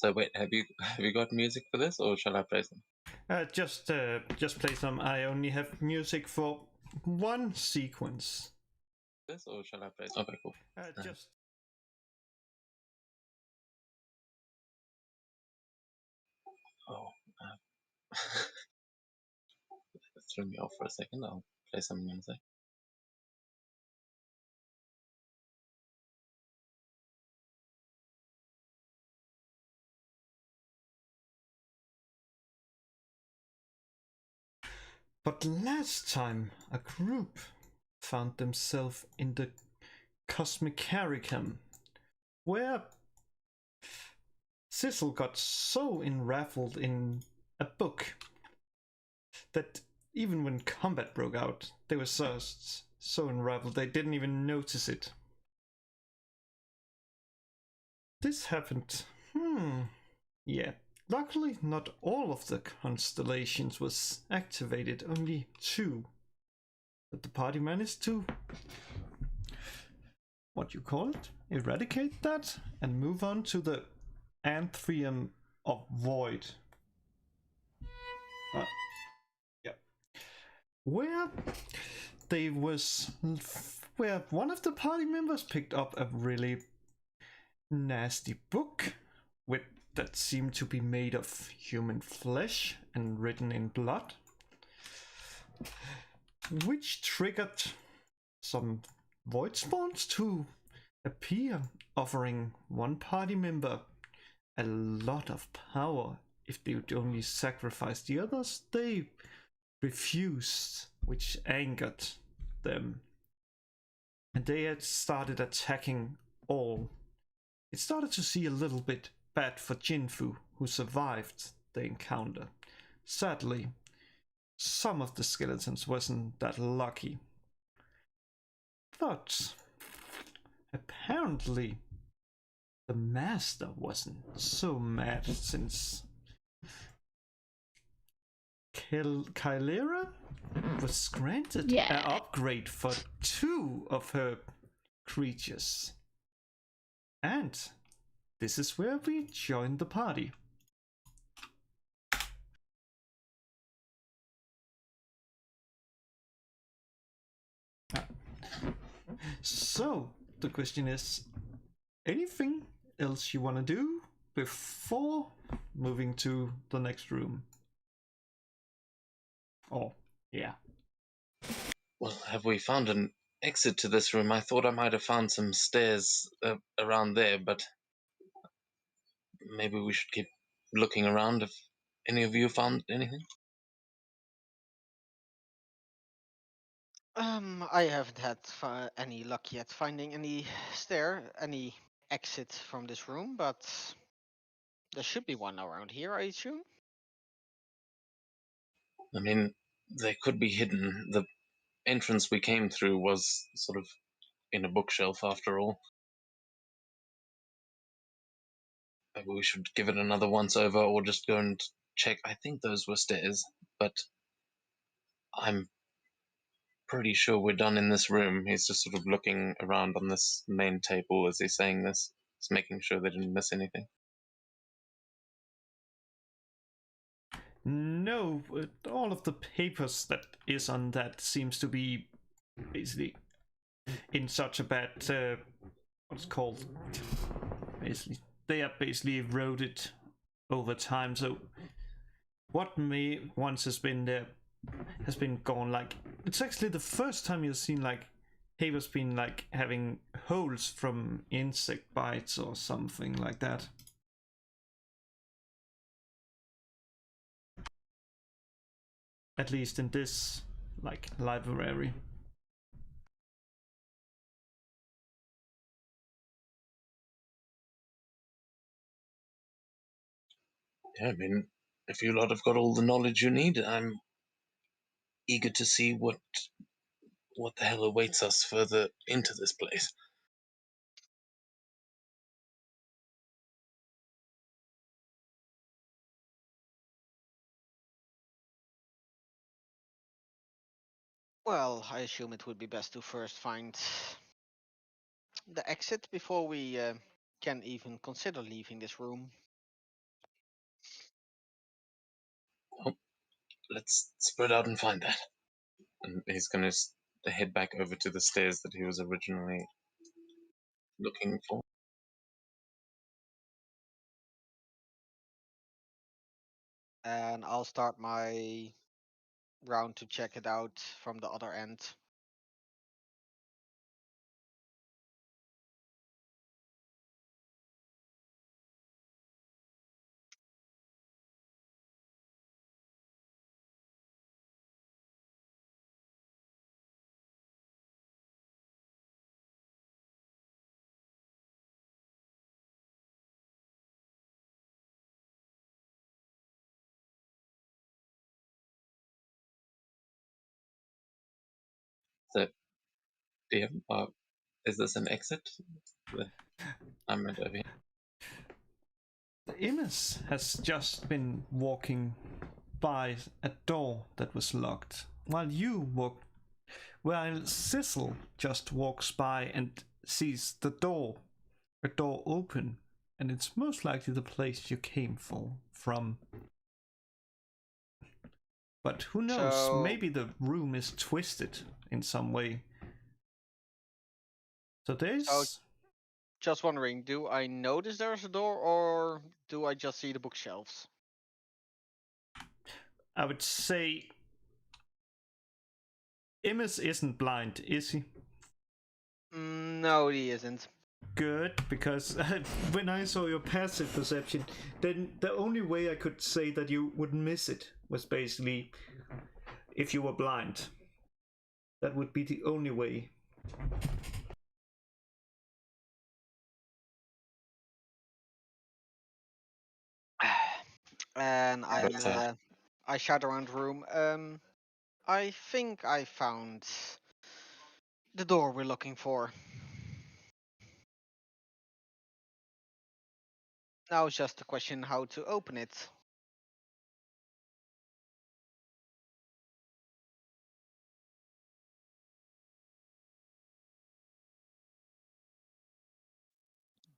So wait, have you got music for this, or shall I play some? Just play some. I only have music for one sequence. This, or shall I play some? Okay, cool. Just Oh, that threw me off for a second. I'll play some music. But last time, a group found themselves in the Cosmic Caricum, where Cecil got so enraffled in a book that even when combat broke out, they were so unraveled they didn't even notice it. This happened. Yeah. Luckily, not all of the constellations was activated, only 2. But the party managed to, what you call it, eradicate that and move on to the Anthrium of Void. Yeah. Where they was where one of the party members picked up a really nasty book with that seemed to be made of human flesh and written in blood, which triggered some void spawns to appear, offering one party member a lot of power. If they would only sacrifice the others, they refused, which angered them. And they had started attacking all. It started to see a little bit bad for Jinfu, who survived the encounter. Sadly, some of the skeletons wasn't that lucky. But apparently the master wasn't so mad, since Kylera was granted an upgrade for 2 of her creatures. And this is where we join the party. So the question is, anything else you want to do before moving to the next room? Oh, yeah. Well, have we found an exit to this room? I thought I might have found some stairs around there, but maybe we should keep looking around if any of you found anything. I haven't had any luck yet finding any any exit from this room, but there should be one around here, I assume. I mean, they could be hidden. The entrance we came through was sort of in a bookshelf, after all. Maybe we should give it another once over, or just go and check. I think those were stairs, but I'm pretty sure we're done in this room. He's just sort of looking around on this main table as he's saying this. He's making sure they didn't miss anything. No, all of the papers that is on that seems to be basically in such a bad, what's called, basically, they are basically eroded over time. So what may once has been there has been gone. Like, it's actually the first time you've seen like papers been like having holes from insect bites or something like that. At least in this like library. Yeah, I mean, if you lot have got all the knowledge you need, I'm eager to see what the hell awaits us further into this place. Well, I assume it would be best to first find the exit before we can even consider leaving this room. Oh, let's spread out and find that. And he's going to head back over to the stairs that he was originally looking for. And I'll start my round to check it out from the other end. So, DM, is this an exit? I'm meant over here. The image has just been walking by a door that was locked, while Cecil just walks by and sees a door open, and it's most likely the place you came from. But who knows? So- Maybe the room is twisted in some way. So there's. Just wondering, do I notice there's a door, or do I just see the bookshelves? I would say Imus isn't blind, is he? No, he isn't. Good, because when I saw your passive perception, then the only way I could say that you would miss it was basically if you were blind. That would be the only way. And But, I shout around the room. I think I found the door we're looking for. Now it's just a question how to open it.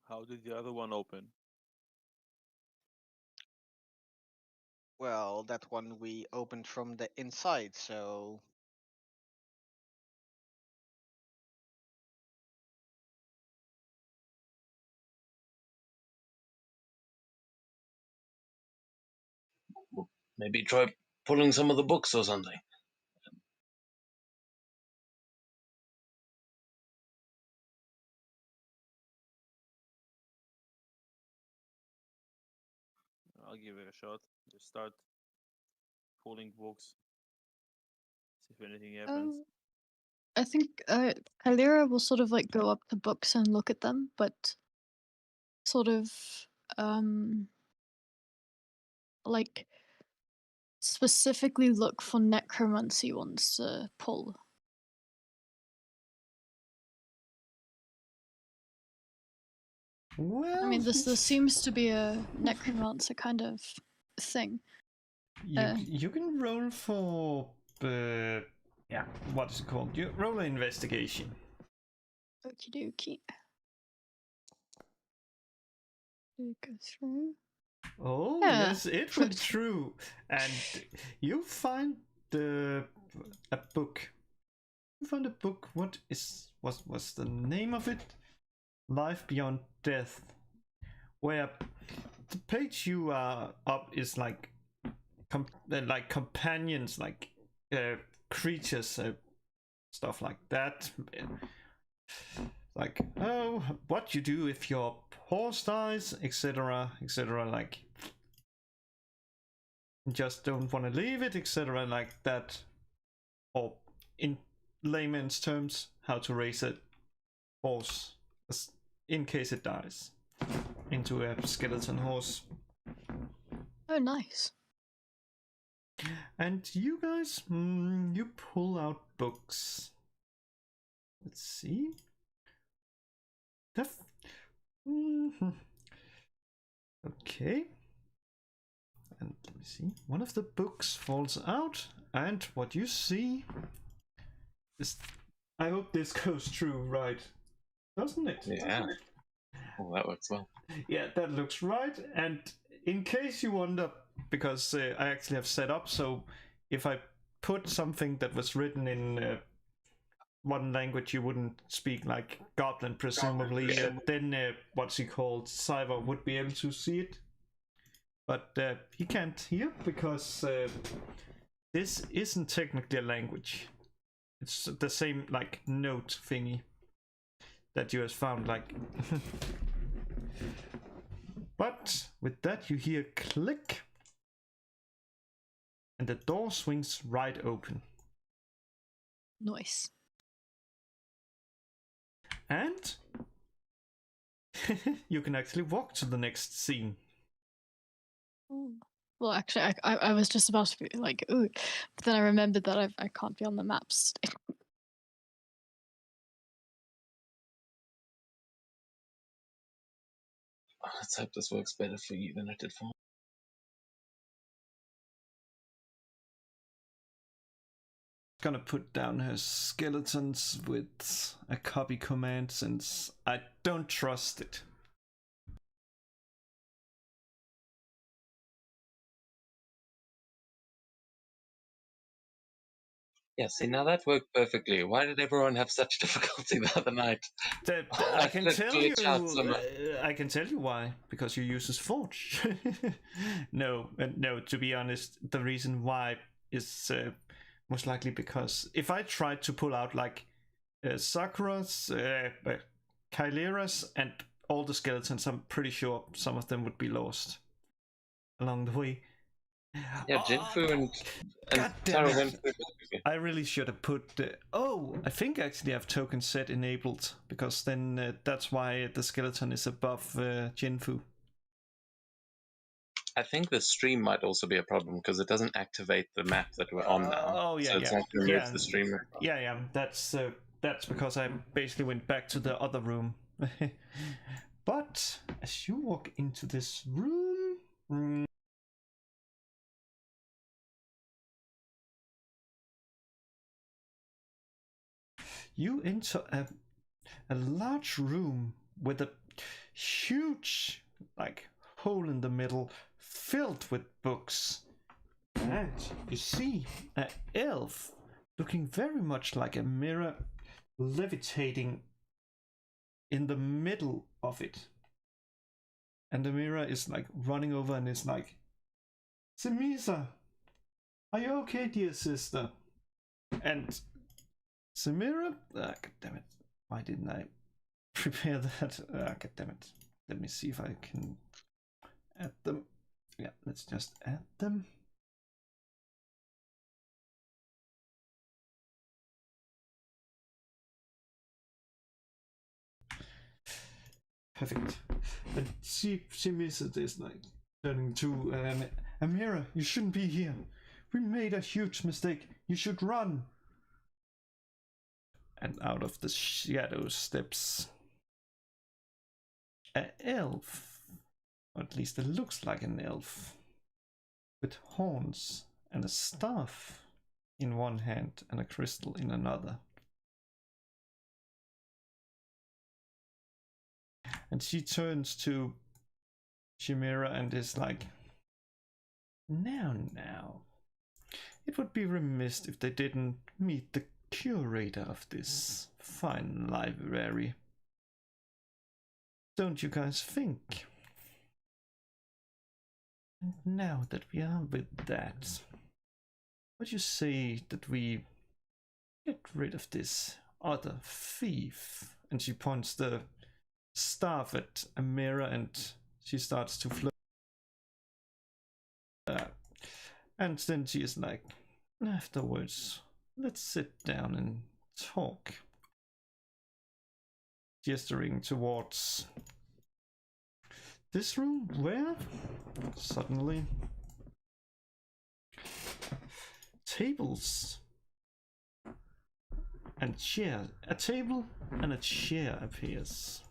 How did the other one open? Well, that one we opened from the inside, so maybe try pulling some of the books or something. I'll give it a shot. Just start pulling books. See if anything happens. I think Kalira will sort of like go up to books and look at them, but sort of like specifically look for necromancy ones to pull. Well, I mean, this seems to be a necromancer kind of thing. you can roll for yeah, what is it called? You roll an investigation. Okie dokie. Did it go through? Oh Yeah. yes, it went through, and you find a book. You find a book. What's the name of it? Life Beyond Death, where the page you are up is like companions, like creatures, stuff like that. Like, oh, what you do if your horse dies, etc., etc. Like, just don't want to leave it, etc. Like that, or in layman's terms, how to raise a horse in case it dies into a skeleton horse. Oh, nice. And you guys, you pull out books. Let's see. Okay. And let me see. One of the books falls out, and what you see is. I hope this goes through right, doesn't it? Yeah. Well, that works well. Yeah, that looks right. And in case you wonder because I actually have set up so if I put something that was written in one language you wouldn't speak, like Goblin, presumably, then what's he called? Cyber would be able to see it. But he can't hear because this isn't technically a language. It's the same like note thingy that you have found, like. But with that, you hear click, and the door swings right open. Nice. And you can actually walk to the next scene. Ooh. Well, actually, I was just about to be like, ooh, but then I remembered that I can't be on the maps. Let's hope this works better for you than it did for me. Gonna put down her skeletons with a copy command since I don't trust it. Yeah, see, now that worked perfectly. Why did everyone have such difficulty the other night? I can tell you. Glitch out some- I can tell you why. Because you use Forge. No. To be honest, the reason why is most likely because if I tried to pull out like Sakura's, Kailera's, and all the skeletons, I'm pretty sure some of them would be lost along the way. Yeah, Jinfu and God Taro damn went it. through perfectly. I really should have put. I think I actually have token set enabled because then that's why the skeleton is above Jinfu. I think the stream might also be a problem because it doesn't activate the map that we're on now. Oh yeah, so it's yeah, not removes yeah. the streamer. Yeah. That's because I basically went back to the other room. But as you walk into this room, you enter a large room with a huge like hole in the middle filled with books. And you see an elf looking very much like Amira levitating in the middle of it. And Amira is like running over and is like, Samisa, are you okay, dear sister? And Samira, God damn it, why didn't I prepare that? God damn it. Let me see if I can add them. Yeah, let's just add them. Perfect. And she misses this, like turning to Amira, you shouldn't be here. We made a huge mistake. You should run. And out of the shadows steps an elf, or at least it looks like an elf, with horns and a staff in one hand and a crystal in another. And she turns to Chimera and is like, now. It would be remiss if they didn't meet the curator of this fine library. Don't you guys think? And now that we are with that, what do you say that we get rid of this other thief? And she points the staff at Amira and she starts to float. And then she is like, afterwards, let's sit down and talk. Gesturing towards this room where suddenly tables and chair, a table and a chair appears.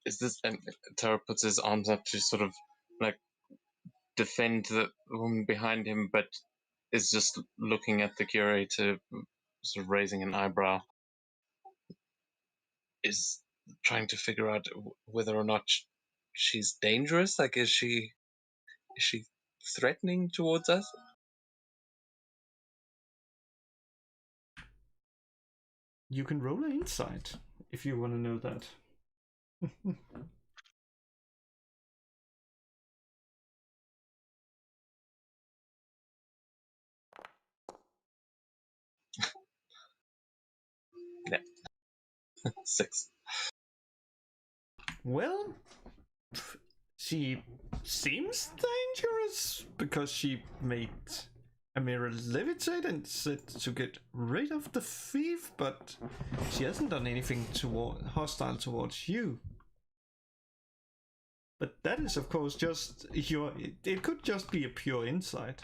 Is this? And Taro puts his arms up to sort of like defend the woman behind him, but is just looking at the curator, sort of raising an eyebrow. Is trying to figure out whether or not she's dangerous. Like, is she threatening towards us? You can roll an insight if you want to know that. Yeah. 6. Well, she seems dangerous because she made Amira levitate and said to get rid of the thief, but she hasn't done anything hostile towards you. But that is, of course, just your. It could just be a pure insight.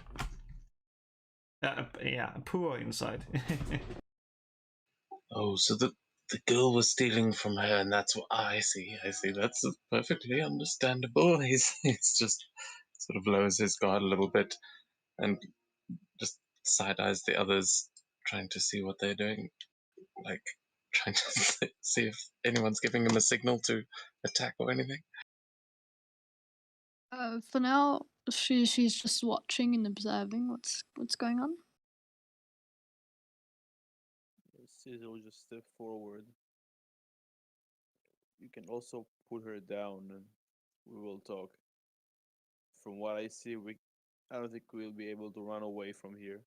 Yeah, a poor insight. Oh, so the girl was stealing from her, and that's what I see. That's perfectly understandable. He's just sort of lowers his guard a little bit, and just side eyes the others, trying to see what they're doing, like trying to see if anyone's giving him a signal to attack or anything. For now, she's just watching and observing what's going on. Caesar will just step forward. You can also put her down and we will talk. From what I see, I don't think we'll be able to run away from here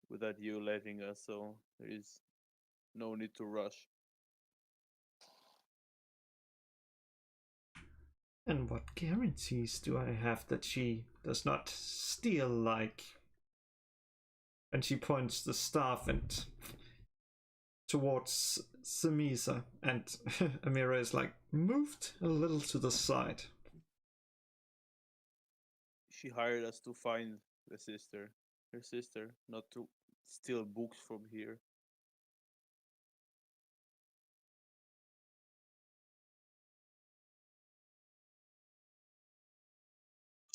without you letting us, so there is no need to rush. And what guarantees do I have that she does not steal like... And she points the staff and towards Samisa, and Amira is like moved a little to the side. She hired us to find her sister, not to steal books from here.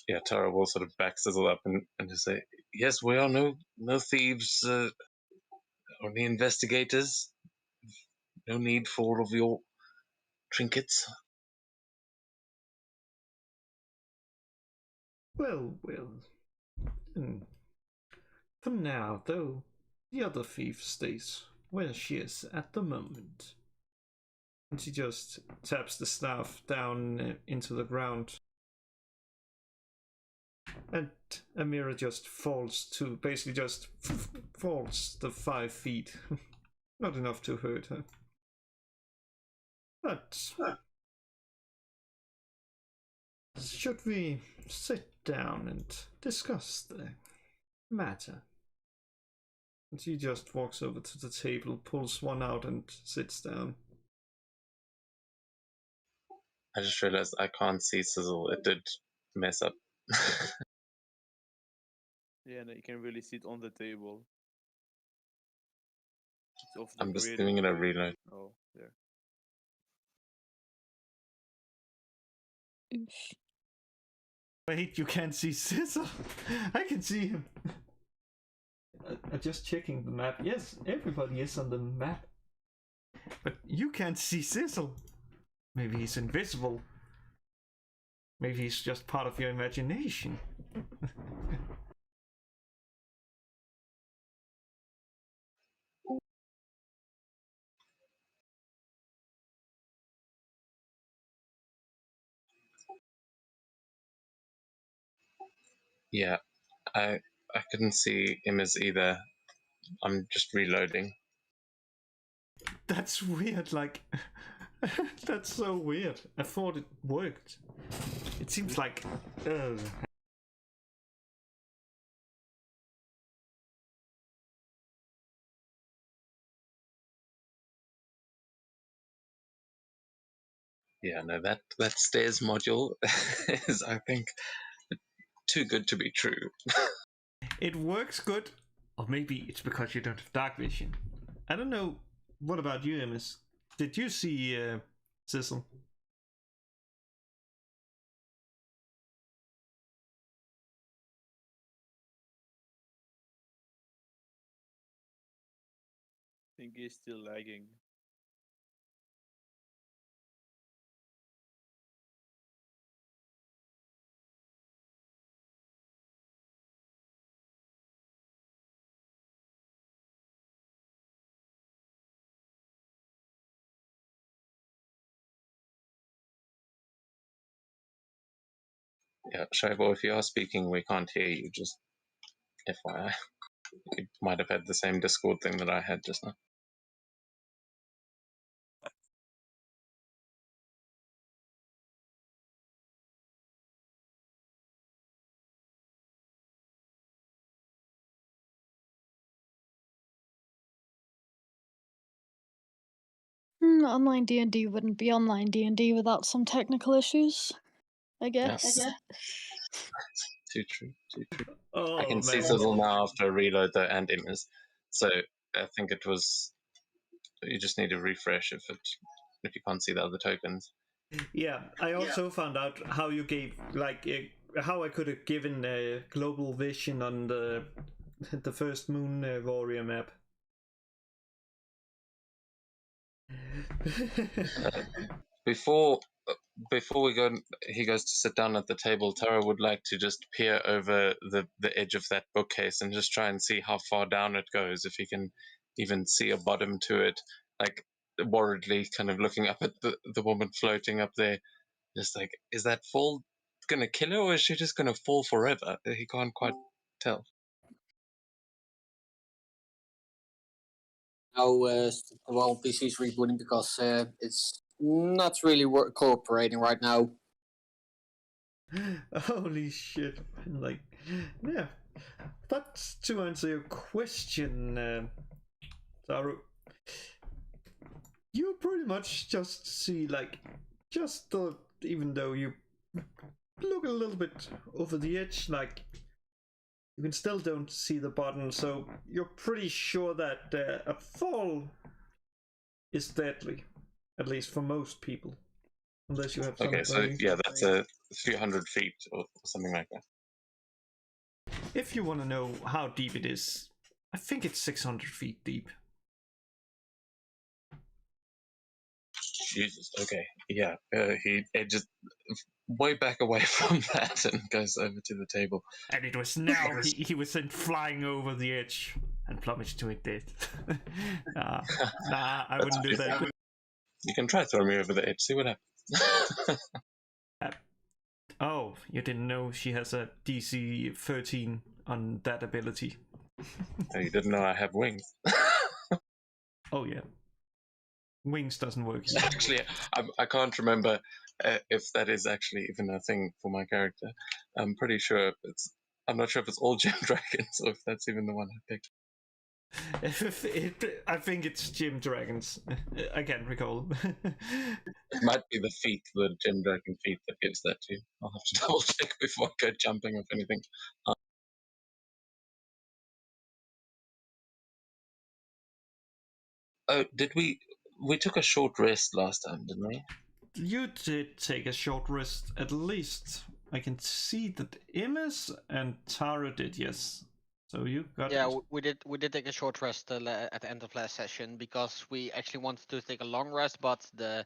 Yeah, Tara will sort of back Sizzle up and just say, "Yes, we are no thieves, only investigators. No need for all of your trinkets." Well. For now, though, the other thief stays where she is at the moment. And she just taps the staff down into the ground. And Amira just falls to, basically just falls the 5 feet. Not enough to hurt her. But should we sit down and discuss the matter? And she just walks over to the table, pulls one out, and sits down. I just realized I can't see Sizzle. It did mess up. Yeah, and you can really sit on the table. It's off the I'm just grid. doing it a reload. Oh, there. Oof. Wait, you can't see Sizzle? I can see him. I'm just checking the map. Yes, everybody is on the map. But you can't see Sizzle. Maybe he's invisible. Maybe he's just part of your imagination. Yeah, I couldn't see him as either. I'm just reloading. That's weird, like... That's so weird. I thought it worked. It seems like... Yeah, no, that stairs module is, I think, too good to be true. It works good. Or maybe it's because you don't have dark vision. I don't know. What about you, Emis? Did you see Sizzle? think he's still lagging. Yeah, Shaibo, if you are speaking, we can't hear you, just FYI. You might have had the same Discord thing that I had just now. Online D&D wouldn't be online D&D without some technical issues, I guess. Too true, too true. Oh, I can see man. Sizzle now after a reload though, and Immers. So I think it was. You just need to refresh if you can't see the other tokens. Yeah, I also found out how you gave, like, how I could have given global vision on the first Moon Warrior map. Before we go, he goes to sit down at the table. Tara would like to just peer over the edge of that bookcase and just try and see how far down it goes. If he can even see a bottom to it, like worriedly, kind of looking up at the woman floating up there, just like, is that fall gonna kill her, or is she just gonna fall forever? He can't quite tell. Now, well, PC's rebooting because it's not really cooperating right now. Holy shit. Like, yeah. But to answer your question, Taru, you pretty much just see, like, even though you look a little bit over the edge, like, you can still don't see the bottom, so you're pretty sure that a fall is deadly, at least for most people, unless you have somebody. Okay, so yeah, that's a few hundred feet or something like that. If you want to know how deep it is, I think it's 600 feet deep. Jesus. Okay. Yeah. He edges way back away from that and goes over to the table. And it was now he was sent flying over the edge and plummeted to his death. Nah, I wouldn't do that. You can try throw me over the edge. See what happens. Oh, you didn't know she has a DC 13 on that ability. Oh, you didn't know I have wings. Oh yeah. Wings doesn't work. Actually, I can't remember if that is actually even a thing for my character. I'm pretty sure I'm not sure if it's all gem dragons or if that's even the one I picked. I think it's gem dragons. I can't recall. It might be the feet, the gem dragon feet, that gives that to you. I'll have to double check before I go jumping off anything. Oh, did we took a short rest last time, didn't we? You did take a short rest, at least. I can see that Imis and Tara did, yes. So you got Yeah, it. we did take a short rest at the end of last session because we actually wanted to take a long rest, but the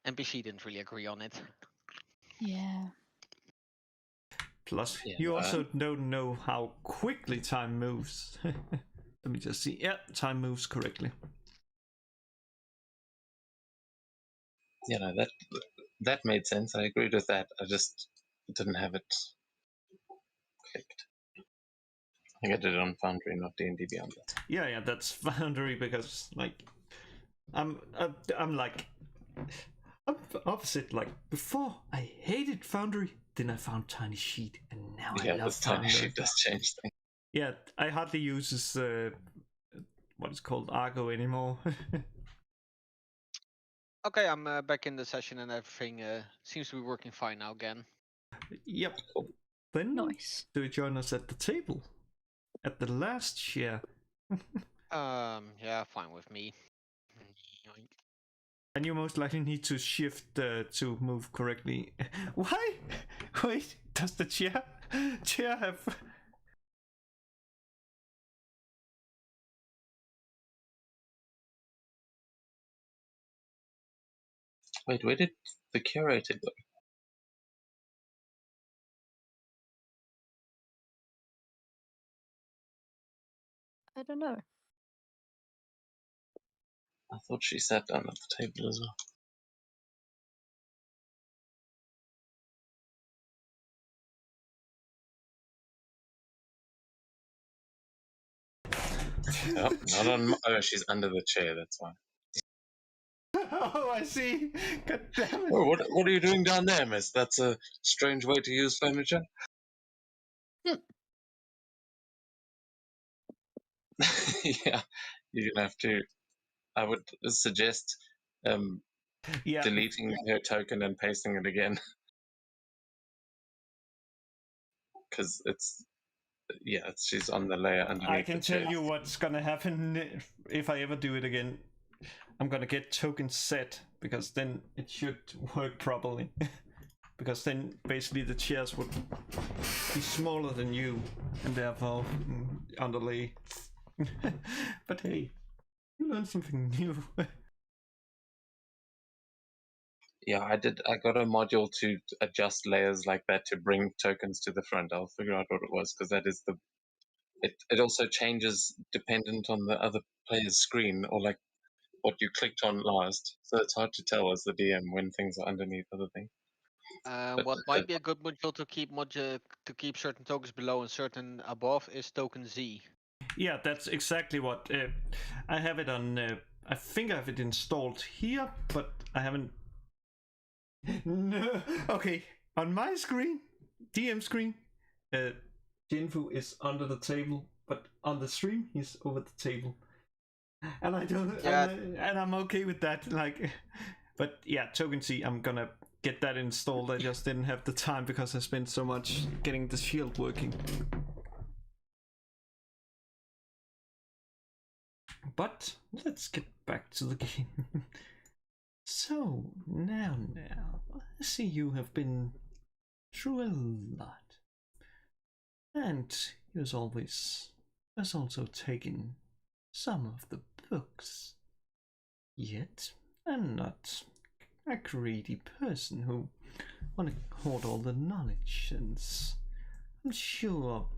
NPC didn't really agree on it. Yeah. Plus, Yeah, you also don't know how quickly time moves. Let me just see. Yeah, time moves correctly. You know, that made sense. I agreed with that. I just didn't have it clicked. I think I did it on Foundry, not D&D Beyond. Yeah, that's Foundry because, like, I'm like, I'm opposite. Like, before I hated Foundry, then I found Tiny Sheet, and now I love this Tiny Foundry. Sheet does change things. Yeah, I hardly use what is called Argo anymore. Okay, I'm back in the session and everything seems to be working fine now again. Yep. Then Nice. do you join us at the table? At the last share. Yeah, fine with me. And you most likely need to shift to move correctly. Why? Wait, does the chair have... Wait, where did the curator go? I don't know. I thought she sat down at the table as well. Oh, not on. Oh, she's under the chair. That's why. Oh, I see. God damn it. Oh, what are you doing down there, miss? That's a strange way to use furniture. Yeah, you're gonna have to. I would suggest Yeah. deleting her token and pasting it again, because she's on the layer underneath. I can the tell chair. you what's gonna happen if I ever do it again. I'm gonna get token set, because then it should work properly. Because then basically the chairs would be smaller than you, and therefore underlay. But hey, you learned something new. Yeah, I did. I got a module to adjust layers like that to bring tokens to the front. I'll figure out what it was, because that is the. It also changes dependent on the other player's screen, or like what you clicked on last. So it's hard to tell as the DM when things are underneath other things. But What might be a good module to keep certain tokens below and certain above is token Z. Yeah, that's exactly what I have it on. I think I have it installed here, but I haven't. No, okay. On my screen, DM screen, Jinfu is under the table, but on the stream he's over the table, and I don't. Yeah. And I'm okay with that. Like, but yeah, Token C, I'm gonna get that installed. I just didn't have the time because I spent so much getting the shield working. But let's get back to the game. So, now, I see you have been through a lot. And you has also taken some of the books. Yet, I'm not a greedy person who want to hoard all the knowledge, and I'm sure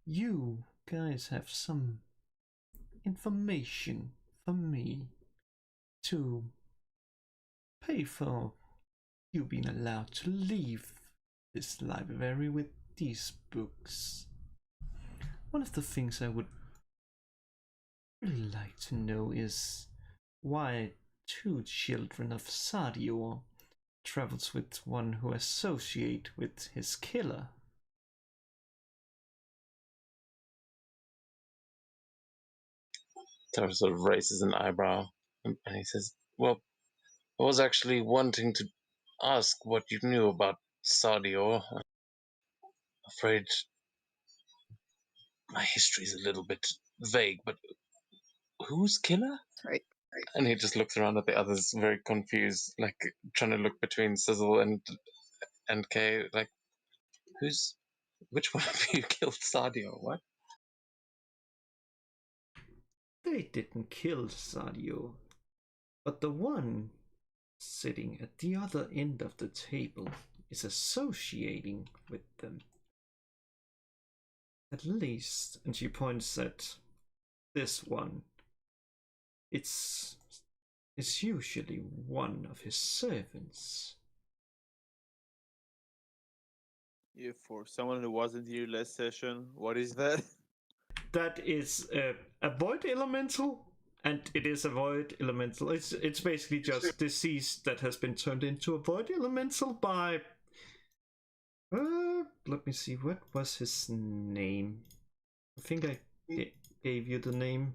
you guys have some information for me to pay for you being allowed to leave this library with these books. One of the things I would really like to know is why two children of Sadio travels with one who associate with his killer. Tara sort of raises an eyebrow, and he says, "Well, I was actually wanting to ask what you knew about Sadio. I'm afraid my history is a little bit vague, but who's killer?" Right. And he just looks around at the others, very confused, like trying to look between Sizzle and Kay, like, which one of you killed Sadio? What? They didn't kill Sadio, but the one sitting at the other end of the table is associating with them. At least, and she points at this one, it's usually one of his servants. Yeah, for someone who wasn't here last session, what is that? That is a void elemental, and it is a void elemental. It's basically just disease that has been turned into a void elemental by. Let me see. What was his name? I think I gave you the name.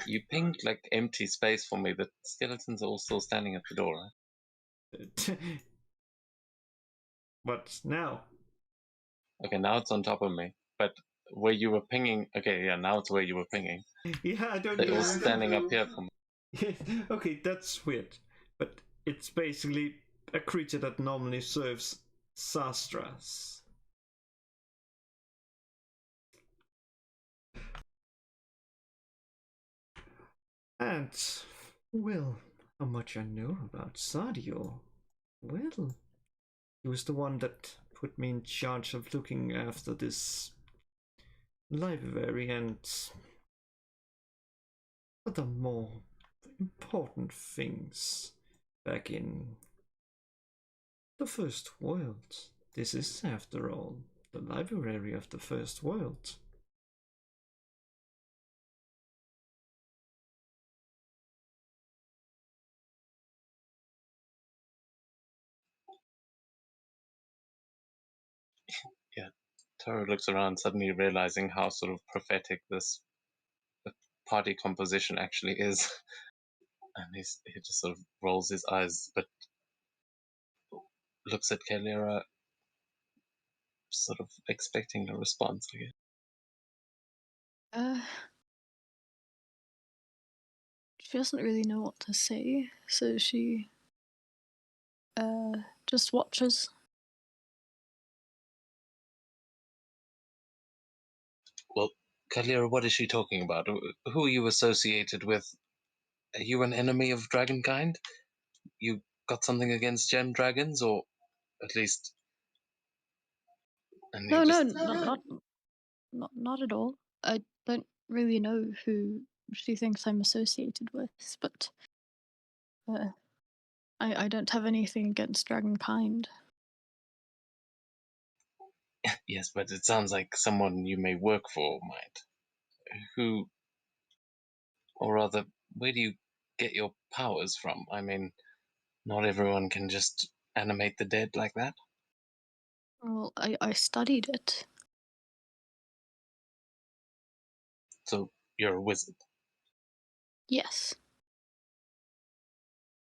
You pinged like empty space for me. The skeletons are all still standing at the door. Right? But now? Okay, now it's on top of me. But where you were pinging, okay, yeah, now it's where you were pinging. Yeah, I don't. They're all standing up here for me. Okay, that's weird. But it's basically a creature that normally serves Sastras. And Well, how much I know about Sadio. Well, he was the one that put me in charge of looking after this library and other more important things back in the First World. This is, after all, the library of the First World. Yeah. Taro looks around, suddenly realizing how sort of prophetic this party composition actually is. And he just sort of rolls his eyes, but looks at Kalira, sort of expecting a response, I guess. She doesn't really know what to say, so she just watches. Well, Kalira, what is she talking about? Who are you associated with? Are you an enemy of Dragonkind? You got something against gem dragons, or at least? And No, he no, just not at all. I don't really know who she thinks I'm associated with, but I don't have anything against Dragonkind. yes, but it sounds like someone you may work for might. Who, or rather, where do you get your powers from? I mean, not everyone can just animate the dead like that. Well, I studied it. So you're a wizard. Yes.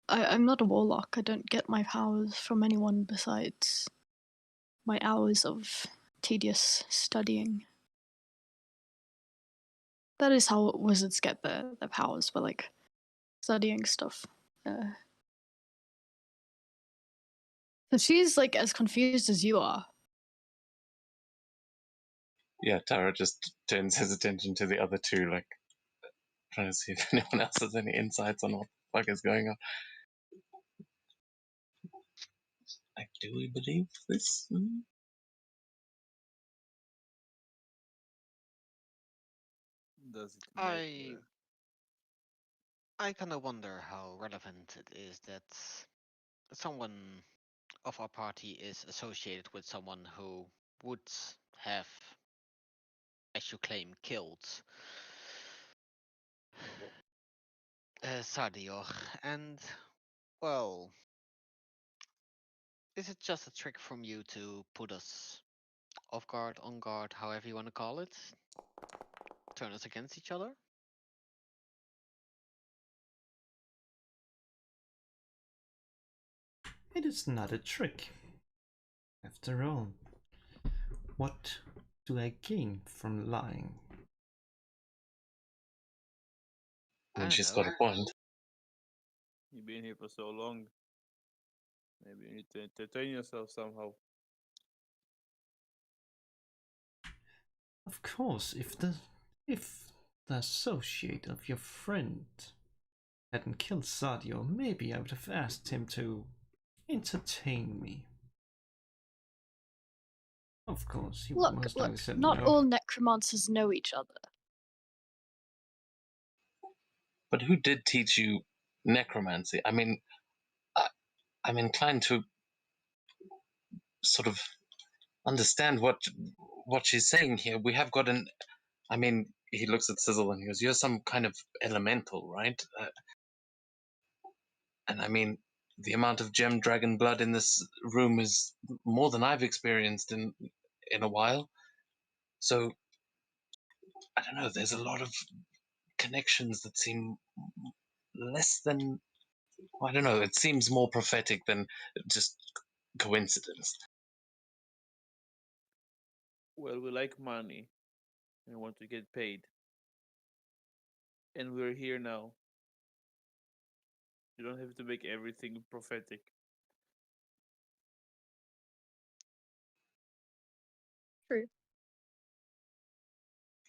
I'm not a warlock. I don't get my powers from anyone besides my hours of tedious studying. That is how wizards get their powers, by like studying stuff. So she's like as confused as you are. Yeah, Tara just turns his attention to the other two, like trying to see if anyone else has any insights on what the fuck is going on. Like, do we believe this? Does it I matter? I kind of wonder how relevant it is that someone of our party is associated with someone who would have, as you claim, killed Sardior. And, well, is it just a trick from you to put us off guard, on guard, however you want to call it? Turn us against each other? It is not a trick. After all, what do I gain from lying? I I mean, don't she's know. got a point. You've been here for so long. Maybe you need to entertain yourself somehow. Of course, if the associate of your friend hadn't killed Sadio, maybe I would have asked him to entertain me. Of course, he would Look, most likely look, said not no. all necromancers know each other. But who did teach you necromancy? I mean, I'm inclined to sort of understand what she's saying here. We have got an. I mean, he looks at Sizzle and he goes, "You're some kind of elemental, right?" And I mean, the amount of gem dragon blood in this room is more than I've experienced in a while. So I don't know. There's a lot of connections that seem less than. I don't know. It seems more prophetic than just coincidence. Well, we like money and want to get paid. And we're here now. You don't have to make everything prophetic. True.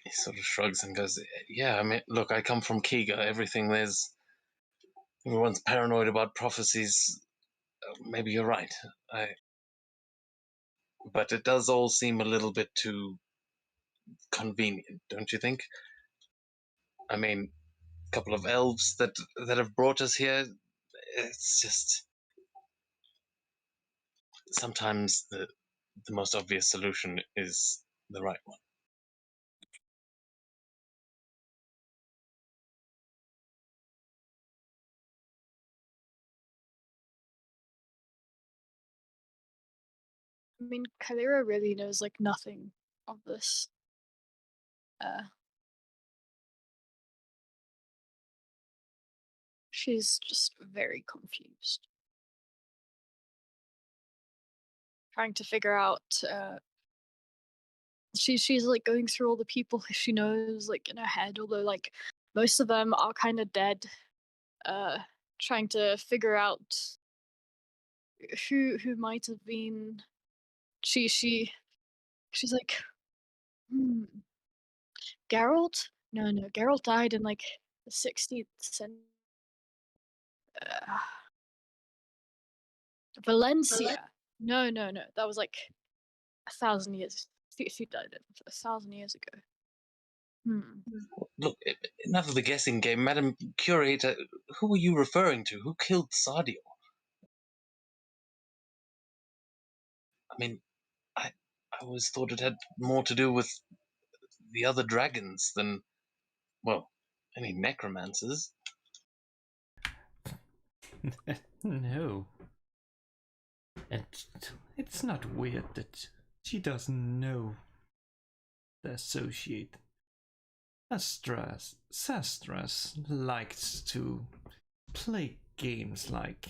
He sort of shrugs and goes, "Yeah, I mean, look, I come from Kiga. Everything there's Everyone's paranoid about prophecies. Maybe you're right. But it does all seem a little bit too convenient, don't you think? I mean, a couple of elves that have brought us here. It's just sometimes the most obvious solution is the right one. I mean, Kalira really knows like nothing of this. She's just very confused. Trying to figure out she's like going through all the people she knows like in her head, although like most of them are kind of dead. Trying to figure out who might have been. She's like, Geralt? No, Geralt died in like the 16th century. Valencia. No, that was like 1,000 years. She died 1,000 years ago. Look, enough of the guessing game. Madam Curator, who were you referring to? Who killed Sadio? I mean, I always thought it had more to do with the other dragons than, well, any necromancers. No. And it's not weird that she doesn't know the associate. Sastras likes to play games like,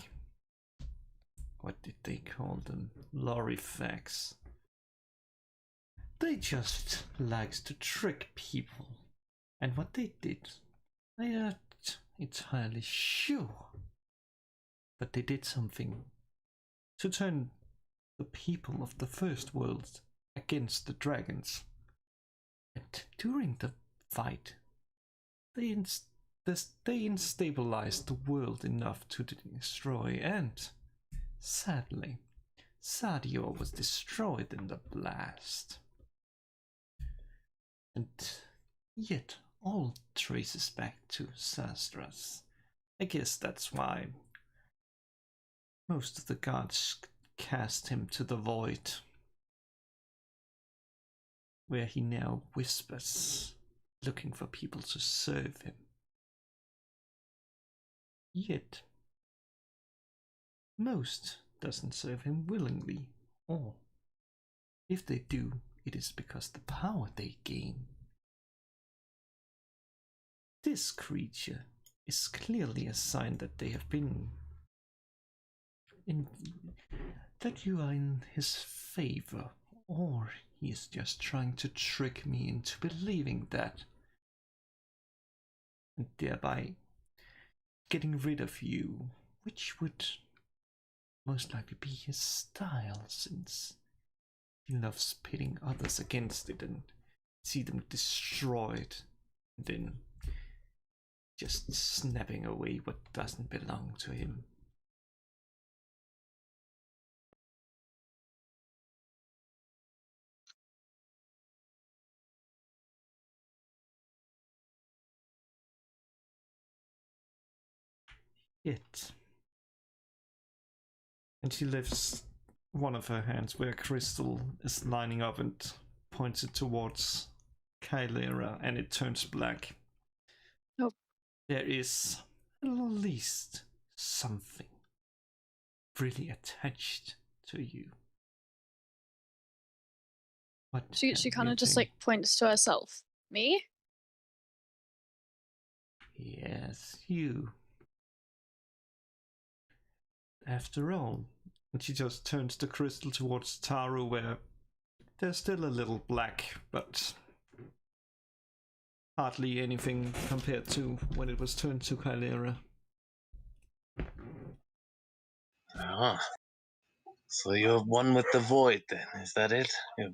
what did they call them? Lorifax. They just likes to trick people. And what they did, I'm not entirely sure. But they did something to turn the people of the first world against the dragons. And during the fight, they instabilized the world enough to destroy, and sadly, Sadio was destroyed in the blast. And yet, all traces back to Sastras. I guess that's why most of the gods cast him to the void, where he now whispers, looking for people to serve him. Yet, most doesn't serve him willingly, or if they do, it is because the power they gain. This creature is clearly a sign that they have been that you are in his favor, or he is just trying to trick me into believing that, and thereby getting rid of you, which would most likely be his style, since he loves pitting others against it and see them destroyed, and then just snapping away what doesn't belong to him. Yet, and she lifts one of her hands where a crystal is lining up and points it towards Kylera, and it turns black. Nope. There is at least something really attached to you. What She kind of just like points to herself. Me? Yes, you. After all, and she just turns the crystal towards Taru, where there's still a little black, but hardly anything compared to when it was turned to Kylera. Ah, so you're one with the void then, is that it? You're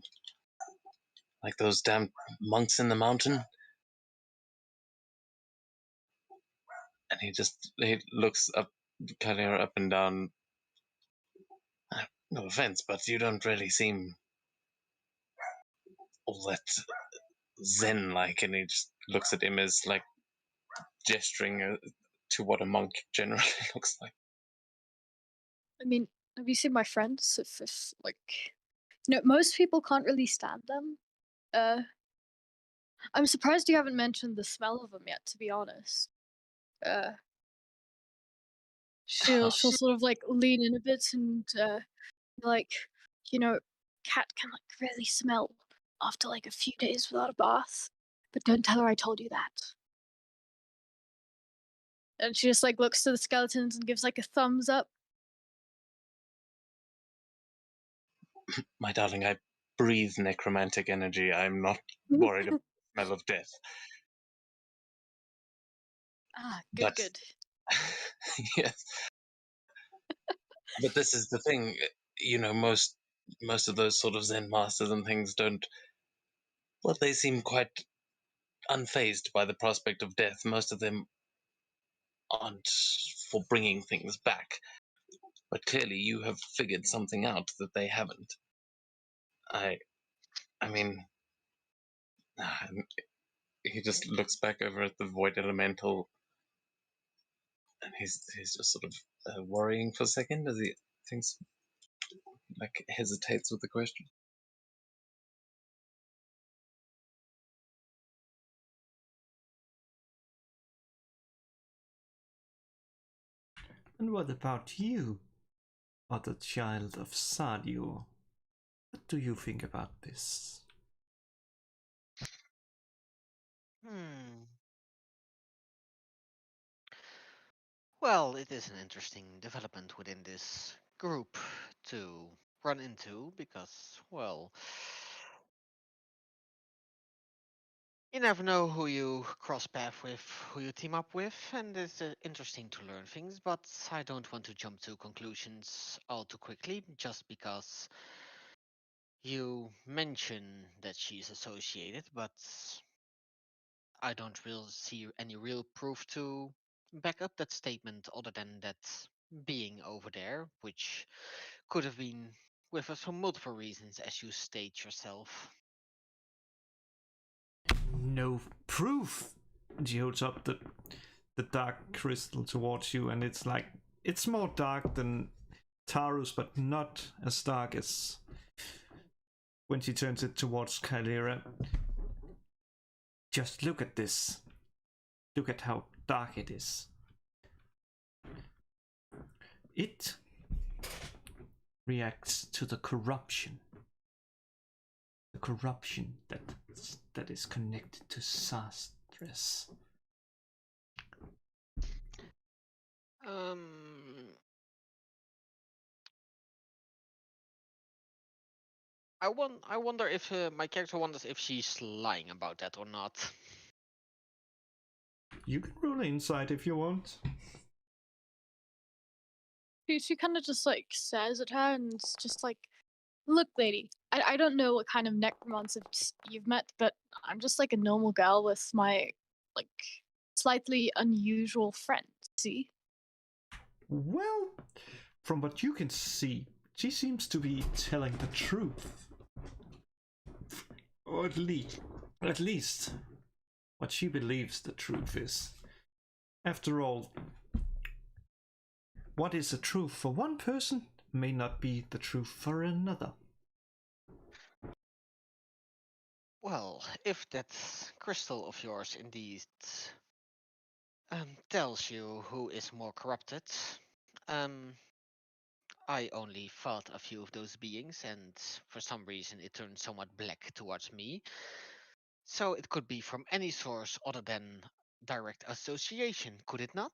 like those damn monks in the mountain? And he looks up, Kalira up and down. No offense, but you don't really seem all that zen-like. And he just looks at him as like gesturing to what a monk generally looks like. I mean, have you seen my friends? If like, most people can't really stand them. I'm surprised you haven't mentioned the smell of them yet. To be honest, uh, she'll sort of like lean in a bit and like, cat can like really smell after like a few days without a bath. But don't tell her I told you that. And she just like looks to the skeletons and gives like a thumbs up. My darling, I breathe necromantic energy. I'm not worried about the smell of death. Ah, But good. yes, but this is the thing. Most of those sort of Zen masters and things don't. Well, they seem quite unfazed by the prospect of death. Most of them aren't for bringing things back. But clearly, you have figured something out that they haven't. I mean, he just looks back over at the void elemental, and he's just sort of worrying for a second as he thinks, like, hesitates with the question. And what about you, other child of Sadio? What do you think about this? Well, it is an interesting development within this group to run into because, well, you never know who you cross path with, who you team up with, and it's interesting to learn things, but I don't want to jump to conclusions all too quickly just because you mention that she's associated, but I don't really see any real proof to back up that statement other than that being over there, which could have been with us for multiple reasons, as you state yourself. No proof. She holds up the dark crystal towards you, and it's more dark than Taru's, but not as dark as when she turns it towards Kalira. Just look at this. Look at how dark it is. It reacts to the corruption. The corruption that is connected to Sastres. I wonder if my character wonders if she's lying about that or not. You can roll insight if you want. She kind of just like says at her and it's just like, look, lady, I don't know what kind of necromancers you've met, but I'm just like a normal girl with my like slightly unusual friends. See? Well, from what you can see, she seems to be telling the truth. Or at least what she believes the truth is. After all, what is the truth for one person may not be the truth for another. Well, if that crystal of yours indeed tells you who is more corrupted, I only felt a few of those beings, and for some reason it turned somewhat black towards me. So it could be from any source other than direct association, could it not?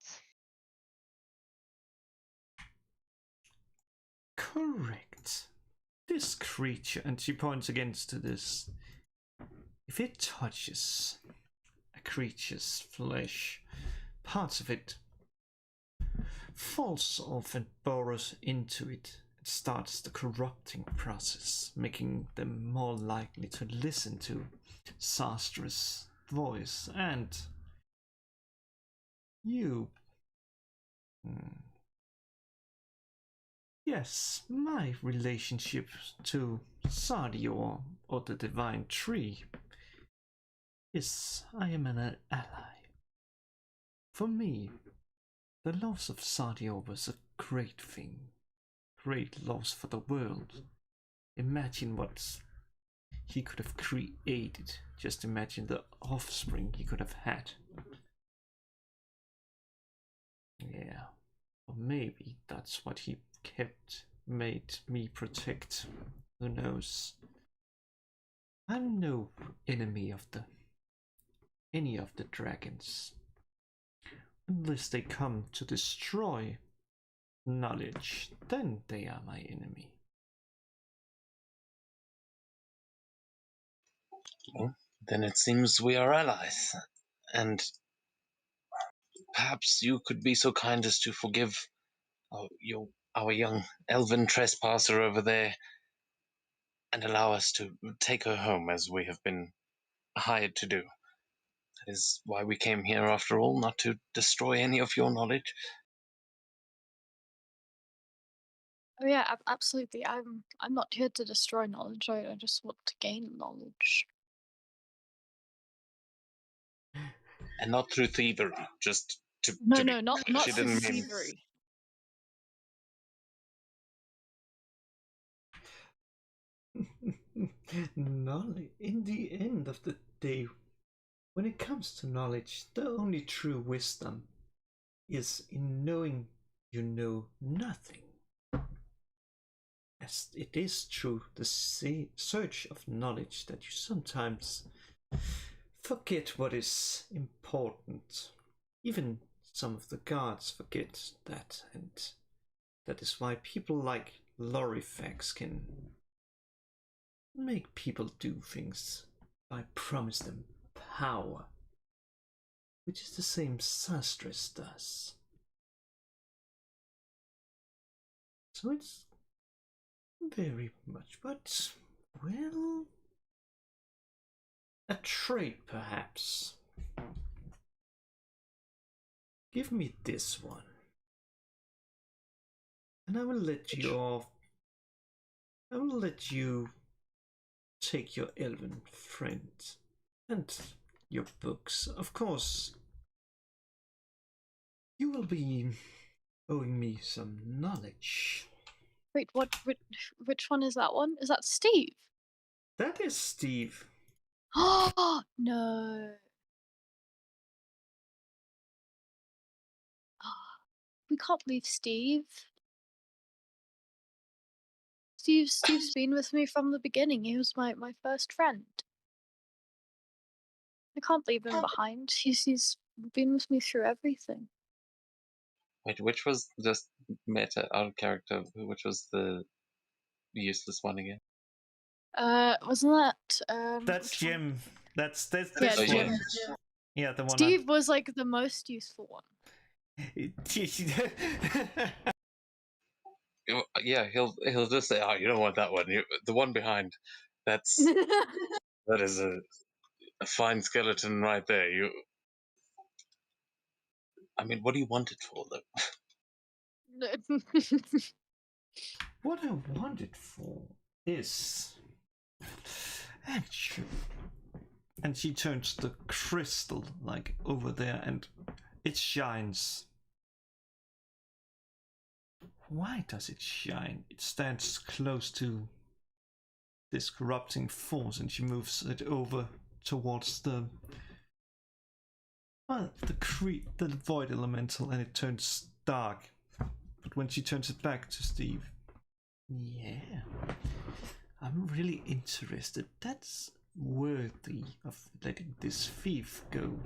Correct. This creature, and she points against to this. If it touches a creature's flesh, parts of it falls off and burrows into it. It starts the corrupting process, making them more likely to listen to Sastra's voice. And you Yes, my relationship to Sardior or the Divine Tree is I am an ally. For me, the loss of Sardior was a great thing. Great loss for the world. Imagine what he could have created. Just imagine the offspring he could have had. Yeah. Or maybe that's what he made me protect. Who knows? I'm no enemy of any of the dragons. Unless they come to destroy knowledge, then they are my enemy. Well, then it seems we are allies. And perhaps you could be so kind as to forgive our young elven trespasser over there and allow us to take her home as we have been hired to do. That is why we came here after all, not to destroy any of your knowledge. Oh yeah, absolutely. I'm not here to destroy knowledge. I just want to gain knowledge. And not through thievery, just No, to be no, not she through didn't mean thievery. Knowledge. In the end of the day, when it comes to knowledge, the only true wisdom is in knowing you know nothing. As it is true, the search of knowledge that you sometimes forget what is important. Even some of the guards forget that, and that is why people like Lorifax can make people do things by promise them power, which is the same Sastres does. So it's very much, but, well, a trait perhaps. Give me this one, and I will let you off. I will let you take your elven friend and your books. Of course, you will be owing me some knowledge. Wait, what? Which one is that one? Is that Steve? That is Steve. Oh no. We can't leave Steve. Steve's been with me from the beginning. He was my first friend. I can't leave him behind. He's been with me through everything. Wait, which was just meta out of character? Which was the useless one again? Wasn't that That's which one? Jim. That's this Yeah, one. Jim. Yeah, the one. Steve was like the most useful one. Yeah, he'll just say, "Oh, you don't want that one. The one behind. That is a fine skeleton right there. I mean, what do you want it for, though?" What I want it for is actually, and she turns the crystal like over there, and it shines. Why does it shine? It stands close to this corrupting force, and she moves it over towards the void elemental, and it turns dark. But when she turns it back to Steve, yeah, I'm really interested. That's worthy of letting this thief go.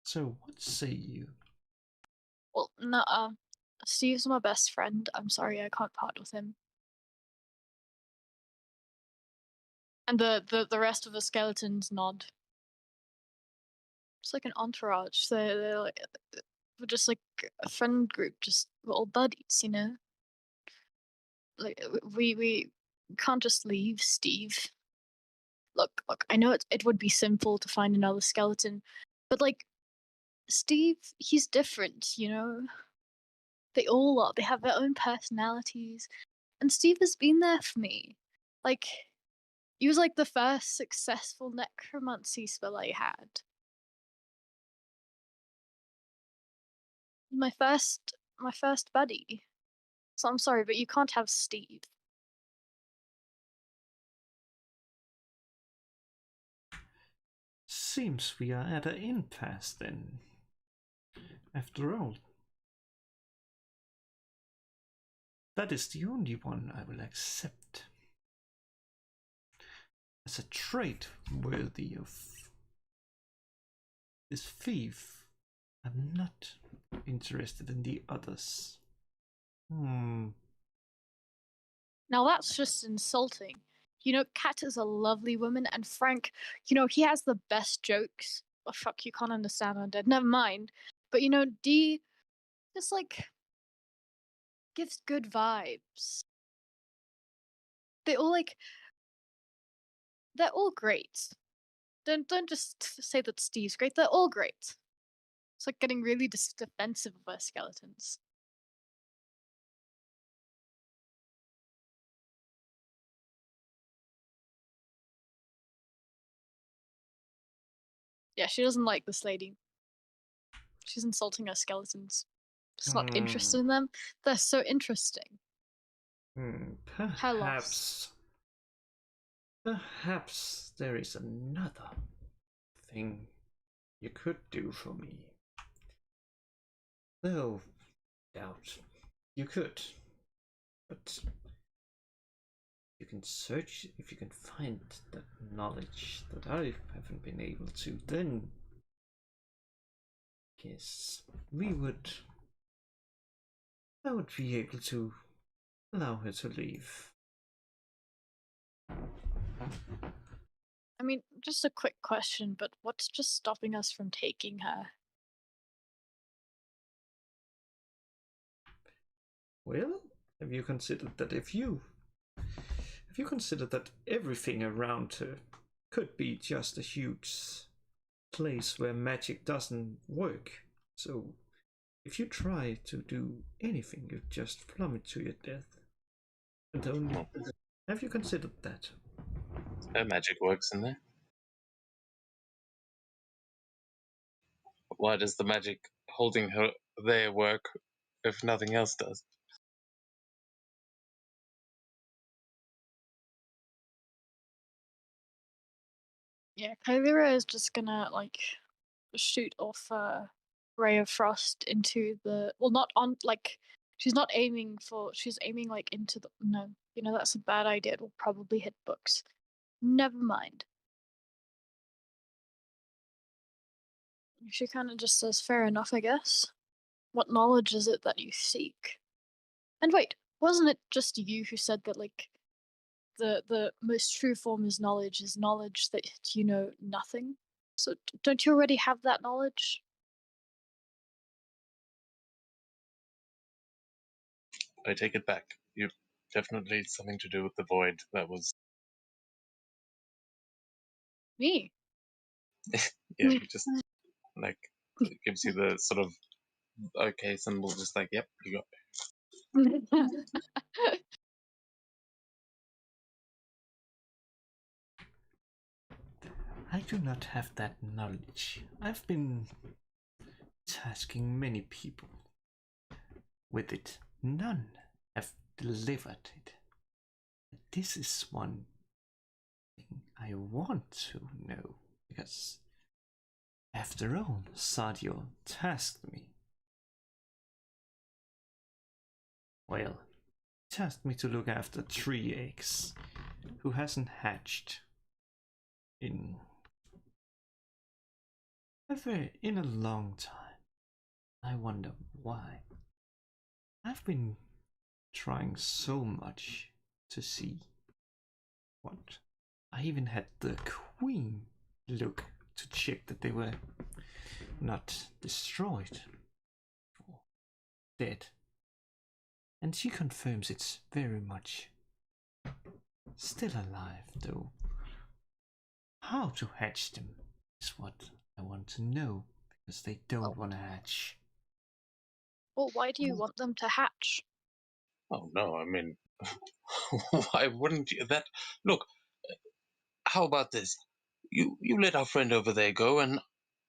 So, what say you? Well, no, Steve's my best friend. I'm sorry I can't part with him. And the rest of the skeletons nod. It's like an entourage. They're like, we're just like a friend group, just we're all buddies, you know. Like we can't just leave Steve. Look, I know it would be simple to find another skeleton, but like Steve, he's different, you know? They all are. They have their own personalities. And Steve has been there for me. Like, he was like the first successful necromancy spell I had. My first buddy. So I'm sorry, but you can't have Steve. Seems we are at an impasse then. After all, that is the only one I will accept as a trait worthy of this thief. I'm not interested in the others. Now that's just insulting. You know, Kat is a lovely woman, and Frank, you know, he has the best jokes. Oh, fuck, you can't understand undead. Never mind. But, you know, Dee just, like, gives good vibes. They all, like, they're all great. Don't just say that Steve's great. They're all great. It's like getting really defensive of our skeletons. Yeah, she doesn't like this lady. She's insulting our skeletons. She's not interested in them. They're so interesting. How lost? Perhaps there is another thing you could do for me. No doubt you could, but you can search if you can find that knowledge that I haven't been able to, then yes, I would be able to allow her to leave. I mean, just a quick question, but what's just stopping us from taking her? Well, have you considered that everything around her could be just a huge place where magic doesn't work? So if you try to do anything, you just plummet to your death. And only have you considered that? No magic works in there. Why does the magic holding her there work if nothing else does? Yeah, Kylira is just gonna, like, shoot off a ray of frost into the. Well, not on, like, she's not aiming for. She's aiming, like, into the. No, you know, that's a bad idea. It will probably hit books. Never mind. She kind of just says, fair enough, I guess. What knowledge is it that you seek? And wait, wasn't it just you who said that, like, the most true form is knowledge that you know nothing? So don't you already have that knowledge? I take it back. You definitely something to do with the void. That was Me? yeah. You just like it gives you the sort of okay symbol. Just like yep, you got. I do not have that knowledge. I've been tasking many people with it. None have delivered it. This is one thing I want to know, because after all, Sadio tasked me. Well, tasked me to look after 3 eggs who hasn't hatched in in a long time. I wonder why. I've been trying so much to see what. I even had the queen look to check that they were not destroyed or dead. And she confirms it's very much still alive, though. How to hatch them is what I want to know, because they don't want to hatch. Well, why do you want them to hatch? Oh no, I mean, why wouldn't you? Look, how about this? You let our friend over there go, and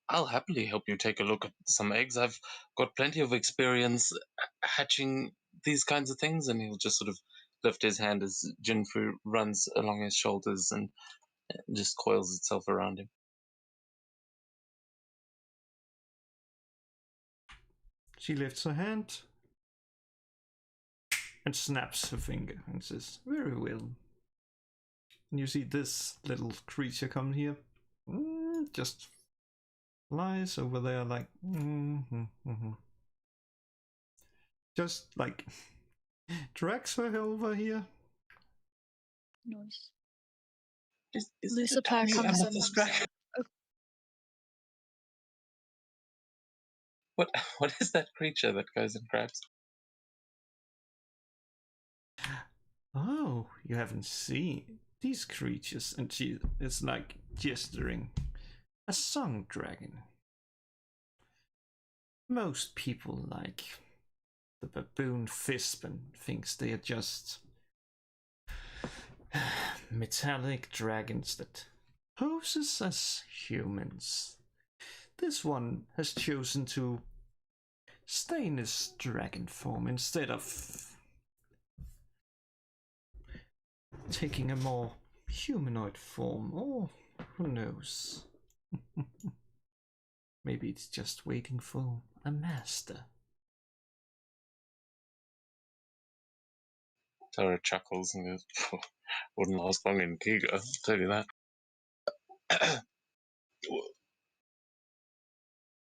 I'll happily help you take a look at some eggs. I've got plenty of experience hatching these kinds of things. And he'll just sort of lift his hand as Jinfu runs along his shoulders and just coils itself around him. She lifts her hand and snaps her finger and says, "Very well." And you see this little creature come here, just flies over there like, just like drags her over here. Noise. Is Lucifer tiny comes in. amethyst dragon? Oh. What is that creature that goes and grabs? Oh, you haven't seen these creatures. And she is like gesturing. A song dragon. Most people like the baboon fistman thinks they are just metallic dragons that poses as humans. This one has chosen to stay in his dragon form instead of taking a more humanoid form, or who knows? Maybe it's just waiting for a master. Tara chuckles and goes, "Wouldn't last long in Giga, I'll tell you that."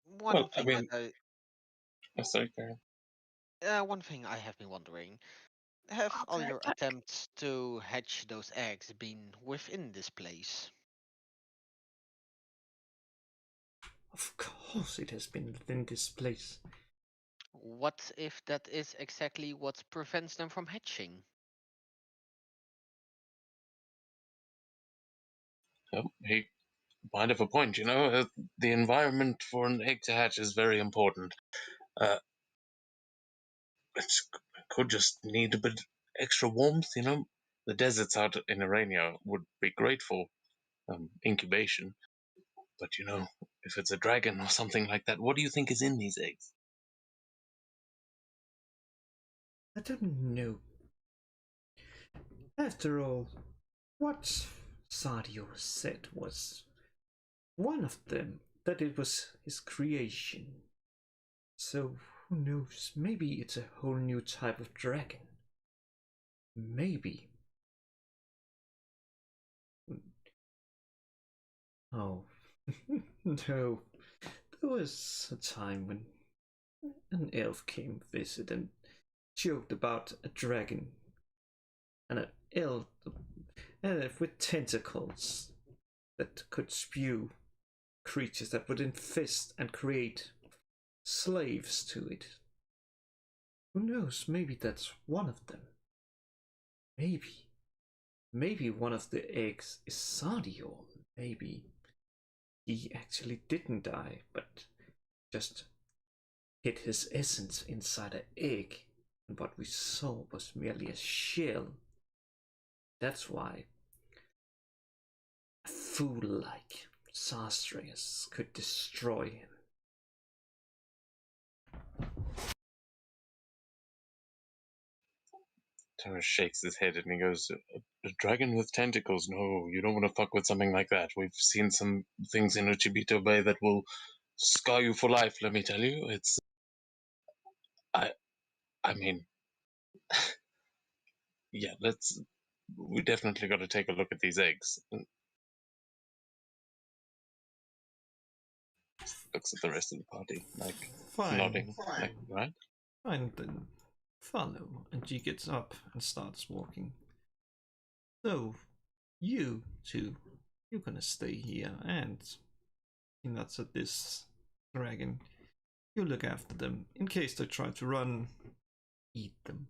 One Well, I thing mean, that sorry, Karen. one thing I have been wondering: have I'll all be right your back. attempts to hatch those eggs been within this place? Of course, it has been within this place. What if that is exactly what prevents them from hatching? He might have a point, you know. The environment for an egg to hatch is very important. It could just need a bit extra warmth, you know. The deserts out in Arania would be great for incubation. But, you know, if it's a dragon or something like that, what do you think is in these eggs? I don't know. After all, what Sadio said was one of them, that it was his creation. So who knows? Maybe it's a whole new type of dragon. Maybe. Oh, no. There was a time when an elf came visit and joked about a dragon and an elf with tentacles that could spew creatures that would infest and create slaves to it. Who knows? Maybe that's one of them. Maybe. Maybe one of the eggs is Sadio. Maybe he actually didn't die, but just hid his essence inside an egg, and what we saw was merely a shell. That's why a fool like Sarstreus could destroy him. Terrace shakes his head and he goes, "A dragon with tentacles? No, you don't want to fuck with something like that. We've seen some things in Uchibito Bay that will scar you for life, let me tell you. It's... I mean, yeah, we definitely got to take a look at these eggs." And looks at the rest of the party, like, Fine. nodding, like, right? Fine then. Follow. And she gets up and starts walking. So, you two, you're gonna stay here, and he nods at this dragon. You look after them. In case they try to run, eat them.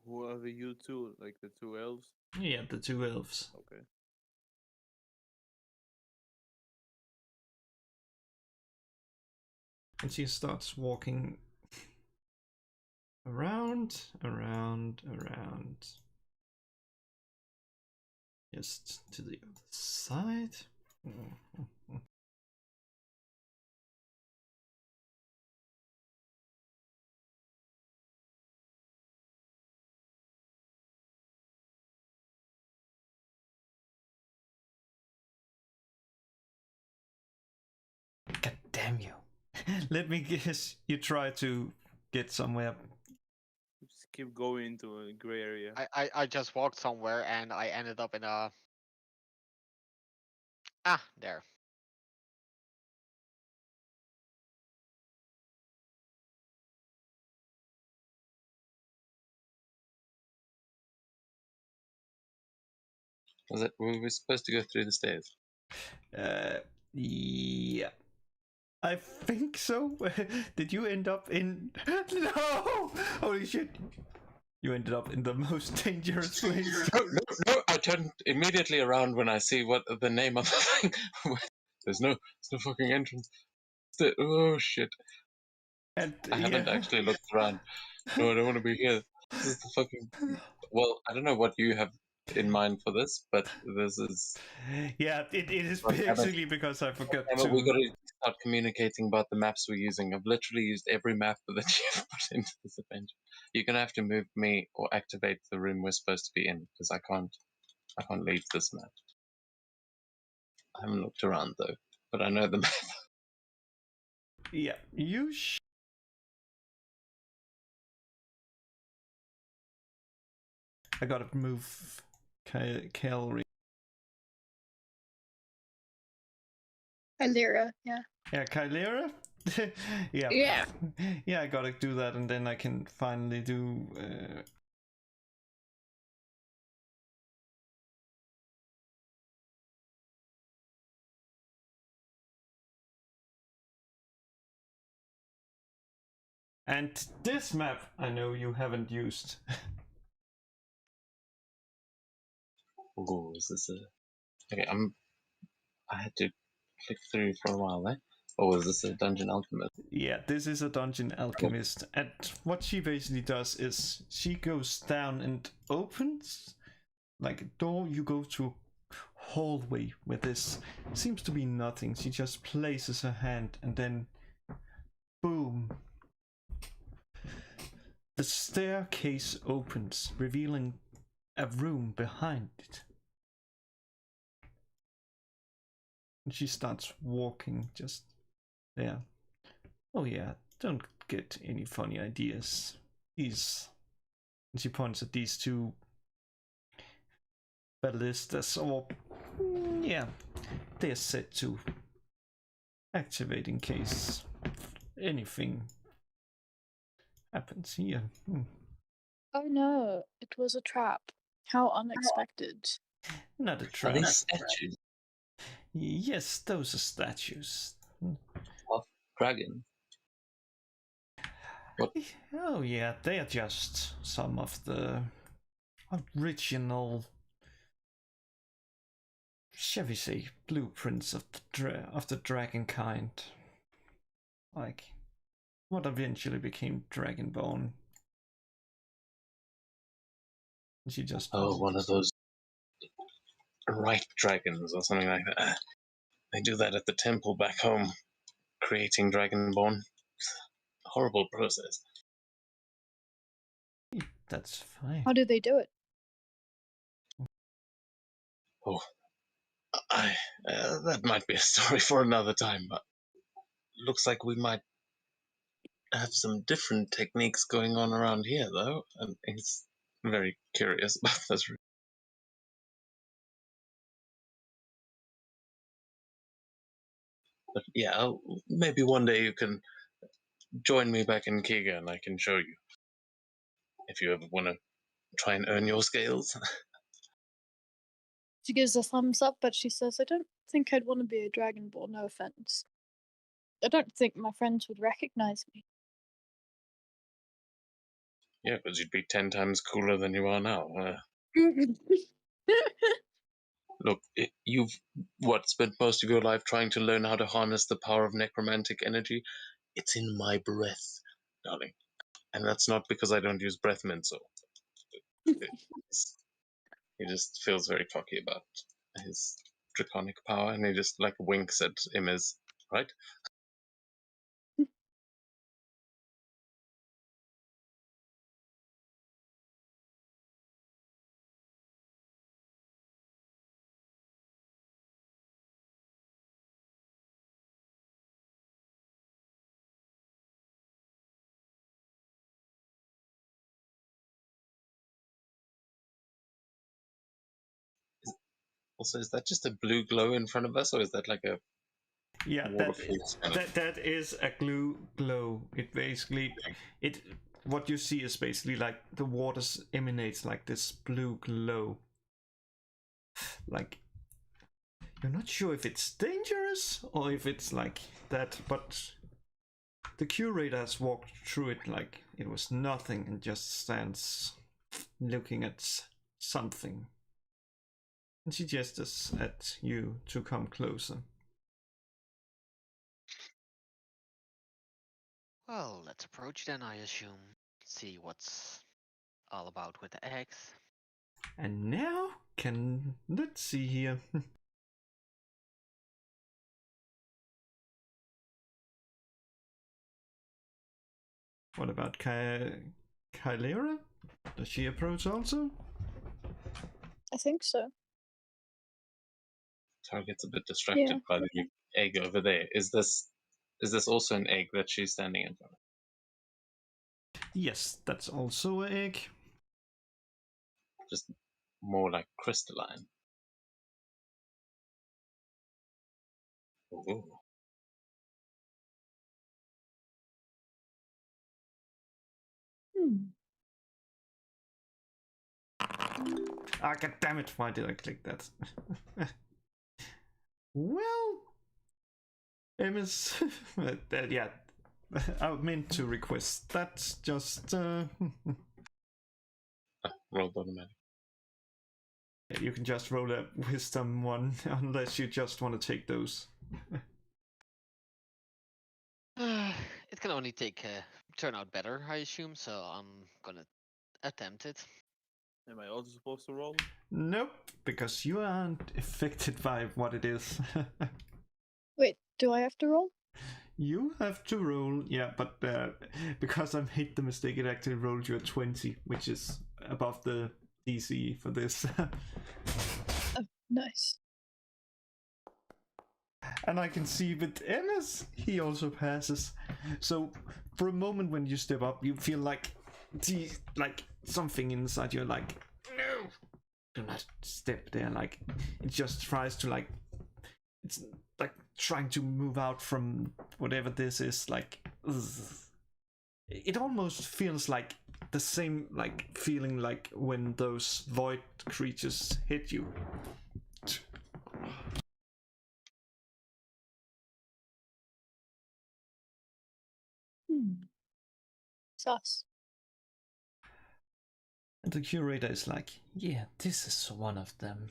Who are the you two? Like the two elves? Yeah, the two elves. Okay. And she starts walking around. Just to the other side. God damn you. Let me guess, you try to get somewhere. Just keep going into a gray area. I just walked somewhere and I ended up in a there. Was it? Were we supposed to go through the stairs? Yeah. I think so. Did you end up in... No! Holy shit. You ended up in the most dangerous place. No, I turned immediately around when I see what the name of the thing. There's no fucking entrance. Oh shit! And I haven't actually looked around. No, I don't want to be here. This is the fucking. Well, I don't know what you have in mind for this, but this is. Yeah, it is Well, basically because I forgot we to. got to start communicating about the maps we're using. I've literally used every map that you've put into this adventure. You're gonna have to move me or activate the room we're supposed to be in because I can't leave this map. I haven't looked around though, but I know the map. Yeah, you I gotta move Calry. Amira, yeah. Yeah, Kylera? Yeah. Yeah. Yeah, I gotta do that and then I can finally do... And this map I know you haven't used. Oh, is this a... Okay, I had to click through for a while there. Oh, is this a dungeon alchemist? Yeah, this is a dungeon alchemist. And what she basically does is she goes down and opens like a door. You go to a hallway where this seems to be nothing. She just places her hand and then boom. The staircase opens, revealing a room behind it. And she starts walking just there. Oh yeah, don't get any funny ideas. These... And she points at these two ballistas, or yeah, they're set to activate in case anything happens here. Oh no, it was a trap. How unexpected. Not a Are trap. these statues Yes, those are statues. of dragon? What? Oh yeah, they are just some of the original, shall we say, blueprints of the dragon kind. Like what eventually became Dragonborn. She just... Oh, one of those right dragons or something like that. They do that at the temple back home, creating Dragonborn. Horrible process. That's fine. How do they do it? Oh, that might be a story for another time, but looks like we might have some different techniques going on around here, though, and he's very curious about this. But yeah, maybe one day you can join me back in Kiga and I can show you. If you ever want to try and earn your scales. She gives a thumbs up, but she says, I don't think I'd want to be a Dragonborn, no offense. I don't think my friends would recognize me. Yeah, because you'd be 10 times cooler than you are now. Look, you've spent most of your life trying to learn how to harness the power of necromantic energy. It's in my breath, darling. And that's not because I don't use breath mint, so he just feels very cocky about his draconic power, and he just like winks at Imiz, right? Also, is that just a blue glow in front of us, or is that like a Yeah, wall of fruits kind of? that is a glow. It basically it what you see is basically like the waters emanates like this blue glow. Like you're not sure if it's dangerous or if it's like that, but the curator has walked through it like it was nothing and just stands looking at something. And she gestures at you to come closer. Well, let's approach then, I assume. See what's all about with the eggs. And now, let's see here. What about Kylera? Does she approach also? I think so. Target's a bit distracted by the egg over there. Is this also an egg that she's standing in front of? Yes, that's also an egg. Just more like crystalline. Ooh. Ah, god damn it! Why did I click that? Well, Amos, yeah, I meant to request that. Just Rolled automatic. you can just roll a wisdom one, unless you just want to take those. It can only turn out better, I assume, so I'm gonna attempt it. Am I also supposed to roll? Nope, because you aren't affected by what it is. Wait, do I have to roll? You have to roll, yeah, but because I made the mistake, it actually rolled you a 20, which is above the DC for this. Oh, nice. And I can see with Emma's, he also passes. So for a moment when you step up, you feel like something inside you, like, no, do not step there. Like it just tries to it's like trying to move out from whatever this is. Like ugh. It almost feels like the same feeling like when those void creatures hit you. Sus. And the curator is like, yeah, this is one of them.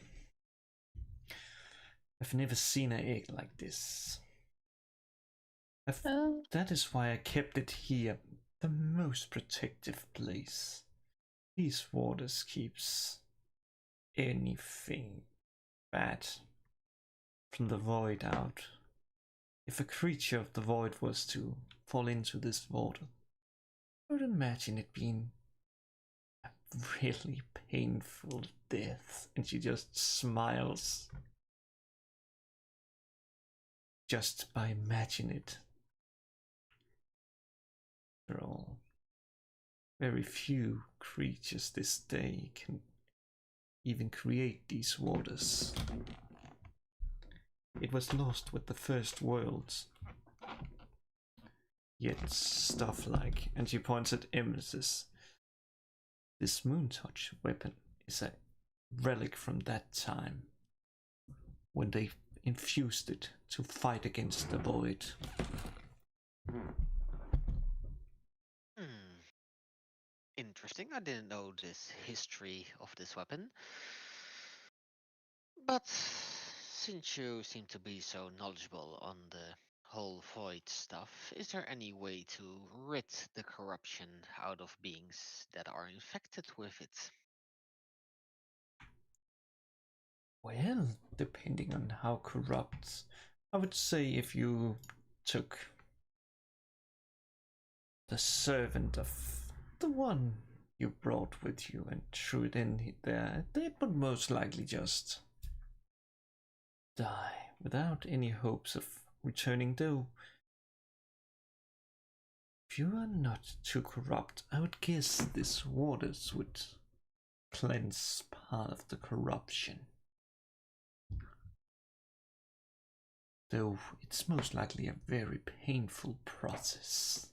I've never seen an egg like this. That is why I kept it here, the most protective place. These waters keeps anything bad from the void out. If a creature of the void was to fall into this water, I would imagine it being a really painful death. And she just smiles. Just by imagining it. After all, very few creatures this day can even create these waters. It was lost with the first worlds. Yet stuff like, and she points at Emerson, this moon touch weapon is a relic from that time when they infused it to fight against the void. Interesting. I didn't know this history of this weapon. But since you seem to be so knowledgeable on the whole void stuff, is there any way to rid the corruption out of beings that are infected with it? Well, depending on how corrupt, I would say if you took the servant of the one you brought with you and threw it in there, they would most likely just die without any hopes of returning, though. If you are not too corrupt, I would guess this waters would cleanse part of the corruption. Though it's most likely a very painful process.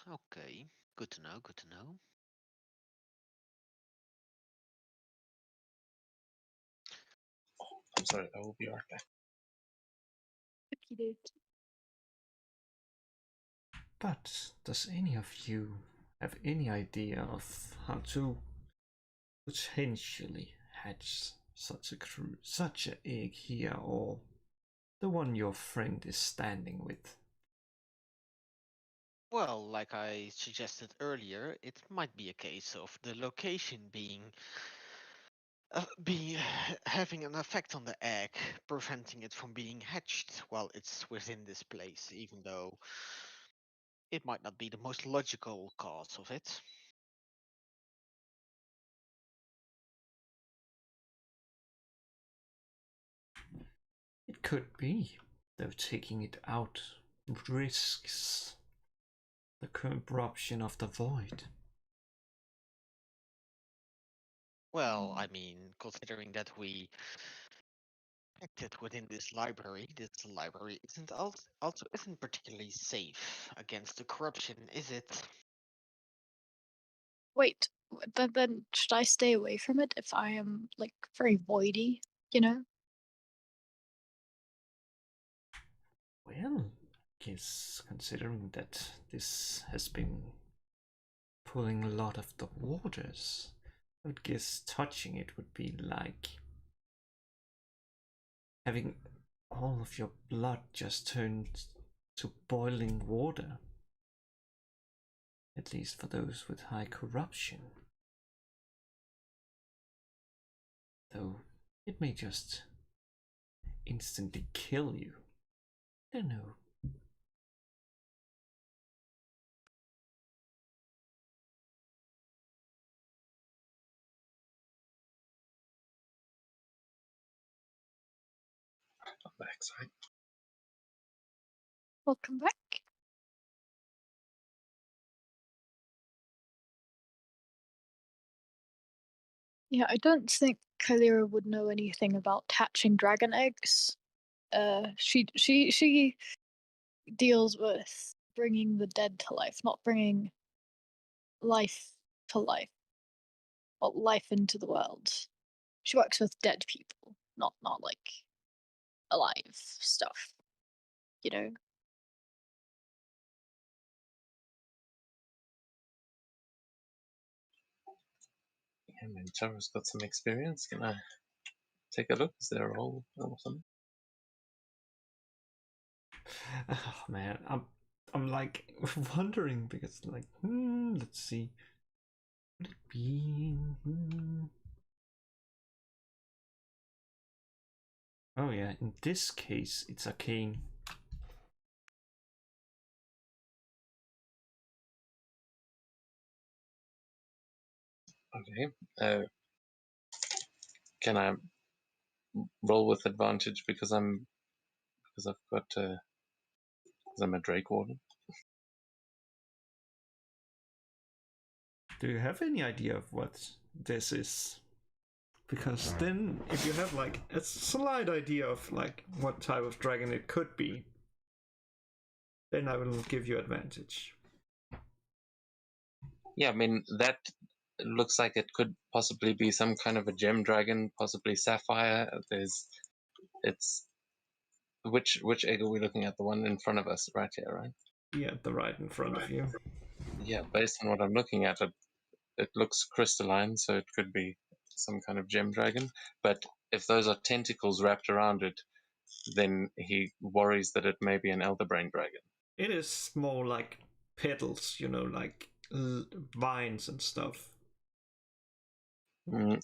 Okay, good to know, good to know. I'm sorry, I will be right back. Okey doke. But does any of you have any idea of how to potentially hatch such an egg here, or the one your friend is standing with? Well, like I suggested earlier, it might be a case of the location being having an effect on the egg, preventing it from being hatched while it's within this place, even though it might not be the most logical cause of it. It could be, though taking it out risks the corruption of the void. Well, I mean, considering that we acted within this library isn't also isn't particularly safe against the corruption, is it? Wait, then should I stay away from it if I am like very voidy, you know? Well, I guess considering that this has been pulling a lot of the waters, I would guess touching it would be like having all of your blood just turned to boiling water. At least for those with high corruption. Though it may just instantly kill you. I don't know. I'm back, sorry. Welcome back. Yeah, I don't think Kylira would know anything about hatching dragon eggs. She deals with bringing the dead to life, not bringing life to life, or life into the world. She works with dead people, not like alive stuff. You know. Yeah, I mean, Tara's got some experience. Can I take a look? Is there a role or something? Oh man, I'm like wondering because like let's see. Would it be Oh yeah, in this case it's arcane. Okay. Can I roll with advantage because I've got because I'm a Drake Warden? Do you have any idea of what this is? Because then if you have like a slight idea of like what type of dragon it could be, then I will give you advantage. Yeah, I mean that looks like it could possibly be some kind of a gem dragon, possibly sapphire. It's which egg are we looking at? The one in front of us, right here, right? Yeah, the right in front of you. Yeah, based on what I'm looking at, it looks crystalline, so it could be some kind of gem dragon. But if those are tentacles wrapped around it, then he worries that it may be an elderbrain dragon. It is more like petals, you know, like vines and stuff. Mm,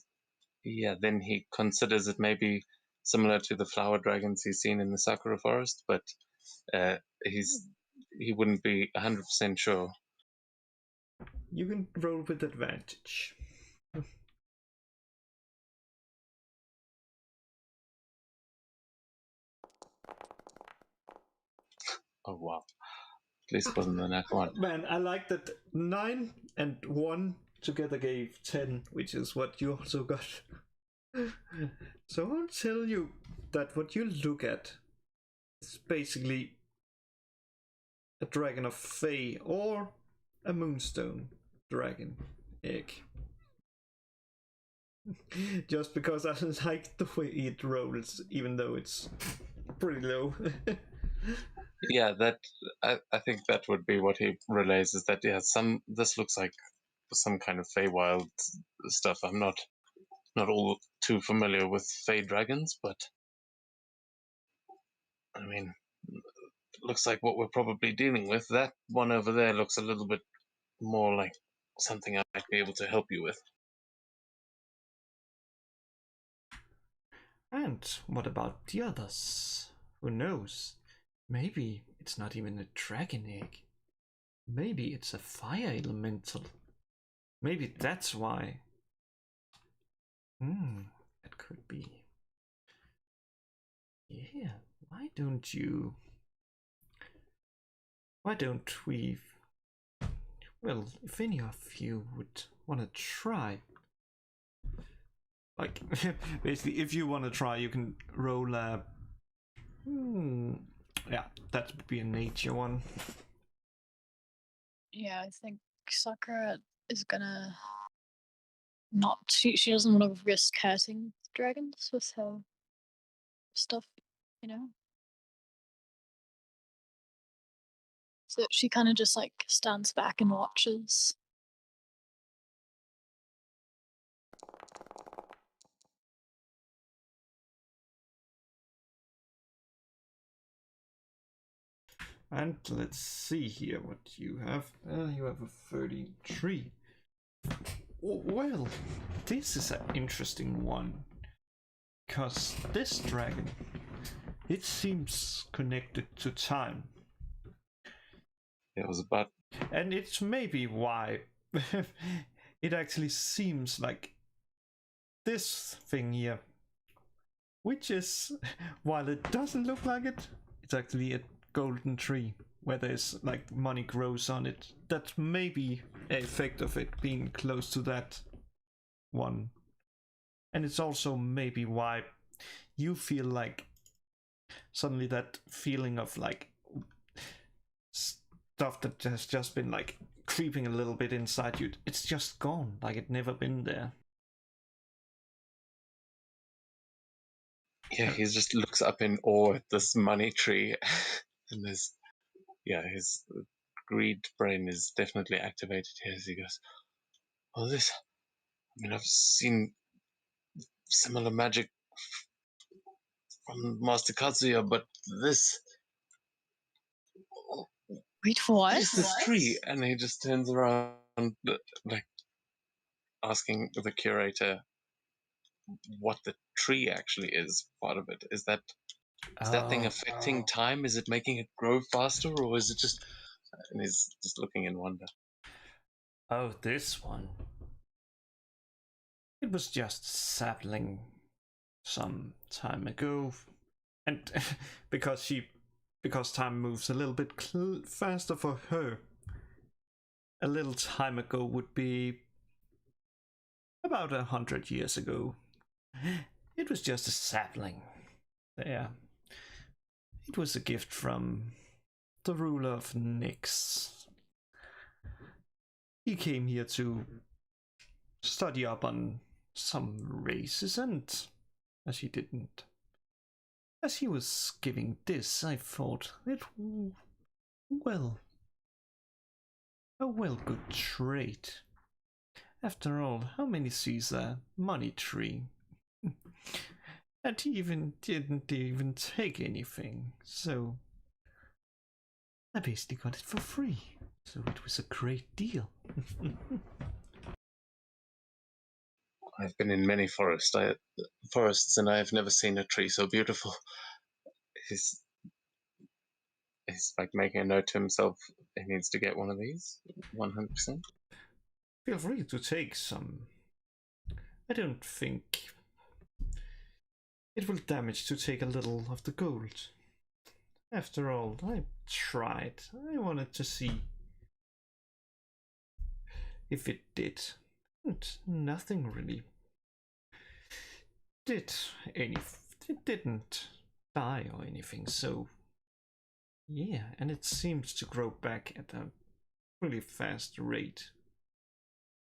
yeah, then he considers it may be similar to the flower dragons he's seen in the Sakura forest, but uh, he wouldn't be 100% sure. You can roll with advantage. Oh wow. At least it wasn't the nat one. Man, I like that 9 and 1 together gave 10, which is what you also got. So I'll tell you that what you look at is basically a dragon of Fae or a moonstone dragon egg. Just because I like the way it rolls, even though it's pretty low. Yeah, that I think that would be what he relays, is that this looks like some kind of Feywild stuff. I'm not all too familiar with Fey dragons, but I mean, looks like what we're probably dealing with. That one over there looks a little bit more like something I might be able to help you with. And what about the others? Who knows? Maybe it's not even a dragon egg. Maybe it's a fire elemental. Maybe that's why. That could be. Yeah, why don't we. Well, if any of you would want to try. Like, basically, if you want to try, you can roll a. Yeah, that would be a nature one. Yeah, I think Sakura is gonna not. She doesn't want to risk hurting dragons with her stuff, you know. So she kind of just like stands back and watches. And let's see here what you have. You have a 33. Well, this is an interesting one. Because this dragon, it seems connected to time. It was about. And it's maybe why it actually seems like this thing here. Which is, while it doesn't look like it, it's actually a golden tree where there's like money grows on it. That may be an effect of it being close to that one. And it's also maybe why you feel like suddenly that feeling of like stuff that has just been like creeping a little bit inside you, it's just gone, like it never been there. Yeah, he just looks up in awe at this money tree, and his greed brain is definitely activated here as he goes, well, this, I mean, I've seen similar magic from Master Kazuya, but this, Wait for what? what is this tree? And he just turns around, like, asking the curator what the tree actually is. Part of it is that thing affecting time? Is it making it grow faster, or is it just? And he's just looking in wonder. Oh, this one. It was just sapling some time ago, and because time moves a little bit faster for her, a little time ago would be about 100 years ago. It was just a sapling. There. It was a gift from the ruler of Nyx. He came here to study up on some races, and as he didn't. As he was giving this, I thought it. Well. A well good trait. After all, how many sees a money tree? And he didn't even take anything, so I basically got it for free. So it was a great deal. I've been in many forests, and I have never seen a tree so beautiful. He's he's like making a note to himself. He needs to get one of these. 100%. Feel free to take some. I don't think it will damage to take a little of the gold. After all, I tried. I wanted to see if it did. And nothing really did any. It didn't die or anything, so yeah, and it seems to grow back at a really fast rate.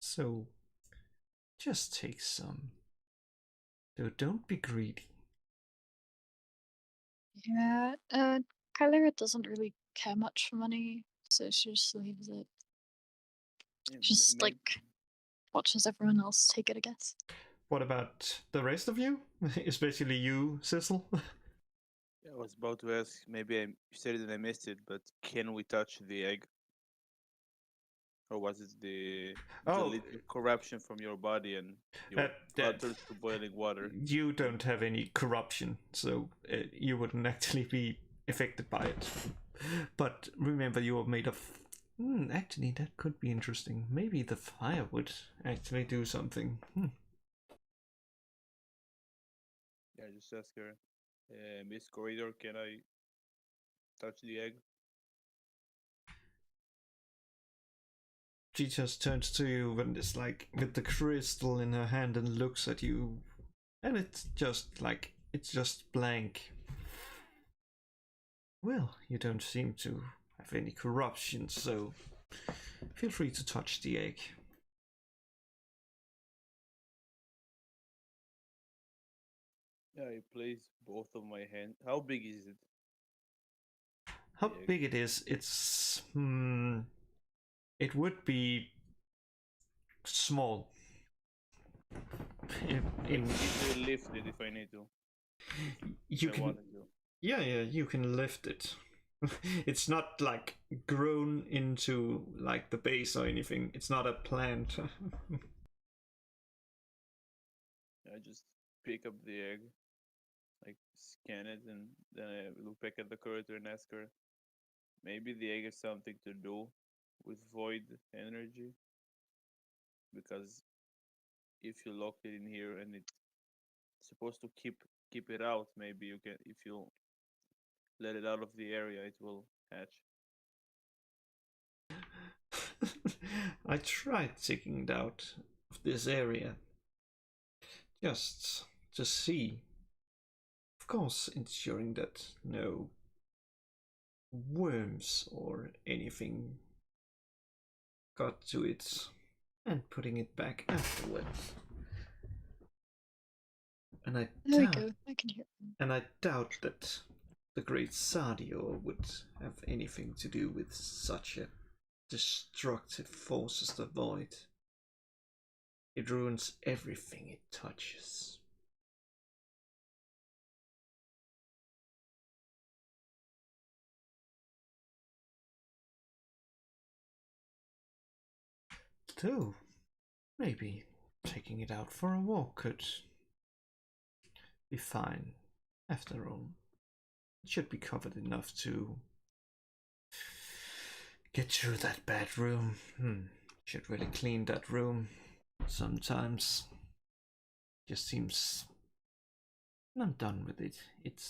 So just take some. Though don't be greedy. Yeah, Kylara doesn't really care much for money, so she just leaves it. Yeah, Just maybe, like watches everyone else take it, I guess. What about the rest of you? Especially you, Cecil? I was about to ask. Maybe I said it and I missed it, but can we touch the egg, or was it the Oh, little corruption from your body and your blood turns to boiling water? You don't have any corruption, so you wouldn't actually be affected by it. But remember, you are made of. Actually, that could be interesting. Maybe the fire would actually do something. Yeah, just ask her. Miss Corridor, can I touch the egg? She just turns to you and is like with the crystal in her hand and looks at you, and it's just blank. Well, you don't seem to have any corruption, so feel free to touch the egg. Yeah, I place both of my hands. How big is it? How The egg? big it is? It would be small. I can easily lift it if I need to. You If I can, wanted to. yeah, you can lift it. It's not like grown into like the base or anything. It's not a plant. I just pick up the egg, like scan it, and then I look back at the curator and ask her, maybe the egg has something to do with void energy, because if you lock it in here and it's supposed to keep it out, maybe you can, if you let it out of the area, it will hatch. I tried taking it out of this area just to see. Of course, ensuring that no worms or anything got to it, and putting it back afterwards. And I There we doubt, go. I can hear. and I doubt that the great Sadio would have anything to do with such a destructive force as the void. It ruins everything it touches. Still, maybe taking it out for a walk could be fine. After all, it should be covered enough to get through that bad room. Should really clean that room. Sometimes just seems I'm done with it. It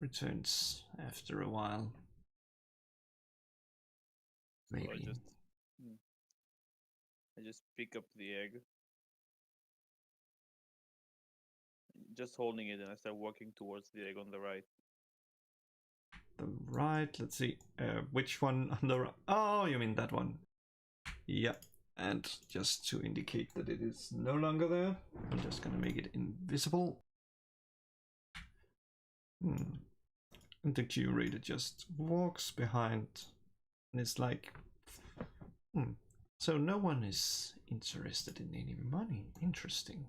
returns after a while. So Maybe. I just pick up the egg, just holding it, and I start walking towards the egg on the right. The right, let's see. Which one on the right? Oh, you mean that one. Yeah. And just to indicate that it is no longer there, I'm just gonna make it invisible. And the curator just walks behind and is like, So no one is interested in any money. Interesting.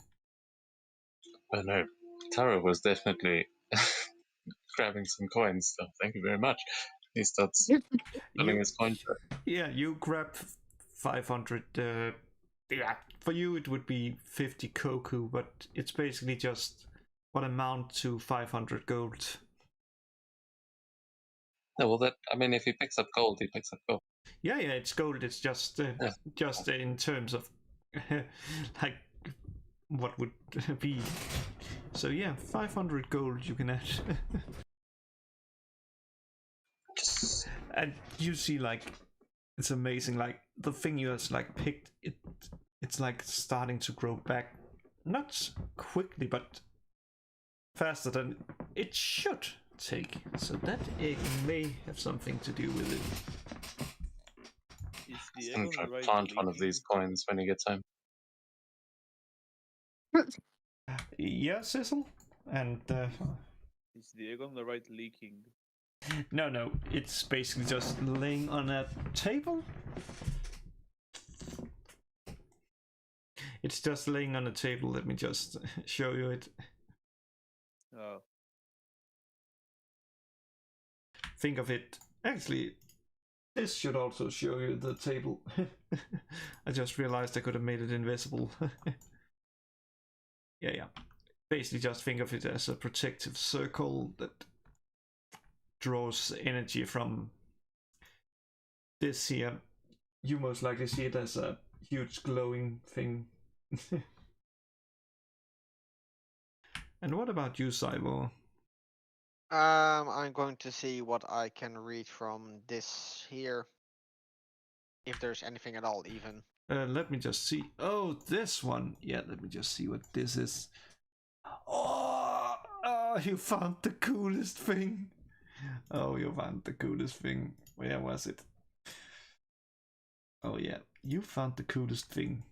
But no, Taro was definitely grabbing some coins. So thank you very much. He starts putting You, his coin. yeah, you grab 500. Yeah, for you it would be 50 koku, but it's basically just what amount to 500 gold. No, well, that I mean, if he picks up gold, he picks up gold. Yeah, it's gold. It's just in terms of like what would be. So yeah, 500 gold you can add. Just And you see, like, it's amazing. Like the thing you has like picked it, it's like starting to grow back, not quickly, but faster than it should take. So that egg may have something to do with it. Is the he's egg gonna on try the to right plant one of leaking? these coins when he gets home. Yeah, Cecil, and Is the egg on the right leaking? no, it's basically just laying on a table. It's just laying on a table. Let me just show you it. Oh, Think of it. Actually, this should also show you the table. I just realized I could have made it invisible. Yeah. Basically, just think of it as a protective circle that draws energy from this here. You most likely see it as a huge glowing thing. And what about you, Cyber? I'm going to see what I can read from this here. If there's anything at all, even. Let me just see. Oh, this one. Yeah, let me just see what this is. Oh, you found the coolest thing. Oh, you found the coolest thing. Where was it? Oh, yeah, you found the coolest thing.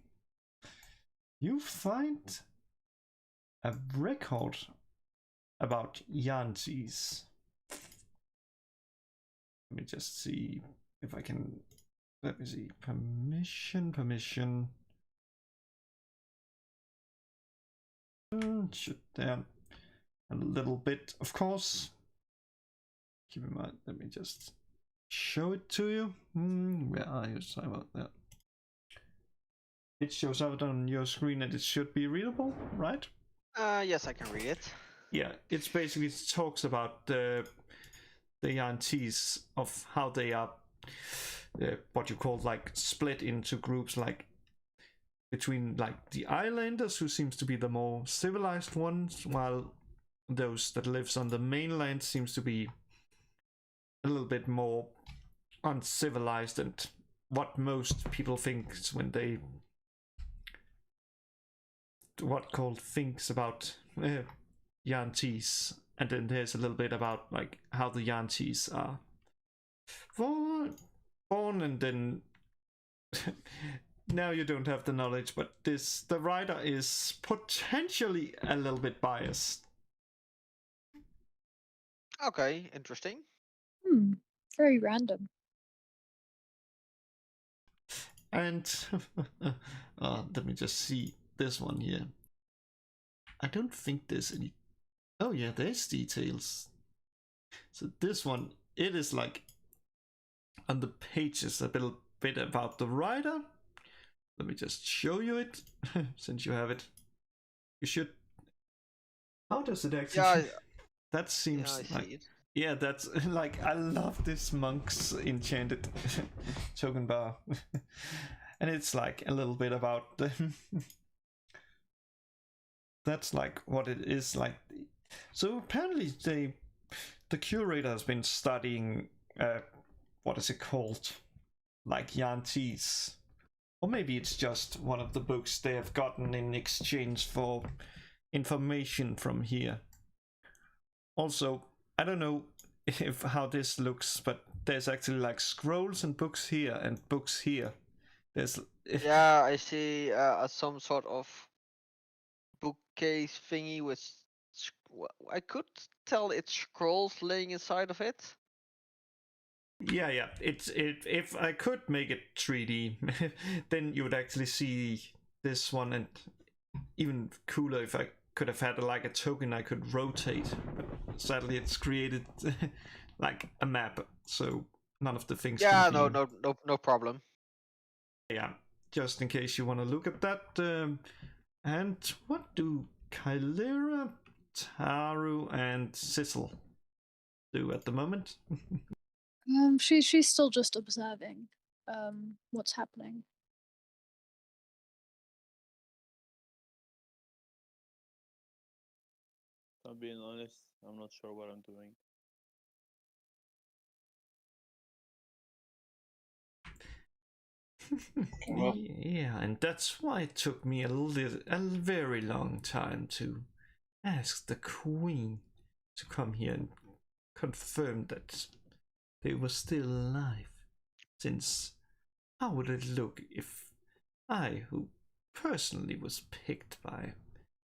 You find a record about Yantis. Let me just see if I can. Let me see. Permission. Shut down a little bit, of course. Keep in mind, let me just show it to you. Where are you? Sorry about that. It shows up on your screen and it should be readable, right? Yes, I can read it. Yeah, it's basically it talks about the Yantis of how they are what you call like split into groups, like between like the islanders who seems to be the more civilized ones, while those that lives on the mainland seems to be a little bit more uncivilized and what most people think when they what called thinks about Yantis. And then there's a little bit about like how the Yantis are born and then now you don't have the knowledge, but the writer is potentially a little bit biased. Okay, interesting. Very random. And let me just see this one here. I don't think there's any. Oh yeah, there's details. So this one, it is like on the pages a little bit about the writer. Let me just show you it, since you have it. You should. How does it actually? Yeah, That seems I like. see it. Yeah, that's like I love this monk's enchanted token bar, and it's like a little bit about the. That's like what it is like. So apparently the curator has been studying what is it called, like Yantis, or maybe it's just one of the books they have gotten in exchange for information from here. Also, I don't know if how this looks, but there's actually like scrolls and books here and books here. There's Yeah, I see some sort of bookcase thingy with. I could tell it's scrolls laying inside of it. Yeah. If I could make it 3D, then you would actually see this one, and even cooler if I could have had like a token I could rotate. But sadly, it's created like a map, so none of the things can Yeah, be. no problem. Yeah, just in case you want to look at that. And what do Kylera, Taru, and Sissel do at the moment? She's still just observing what's happening. I'm being honest, I'm not sure what I'm doing. Well, Yeah, and that's why it took me a very long time to ask the Queen to come here and confirm that they were still alive. Since how would it look if I, who personally was picked by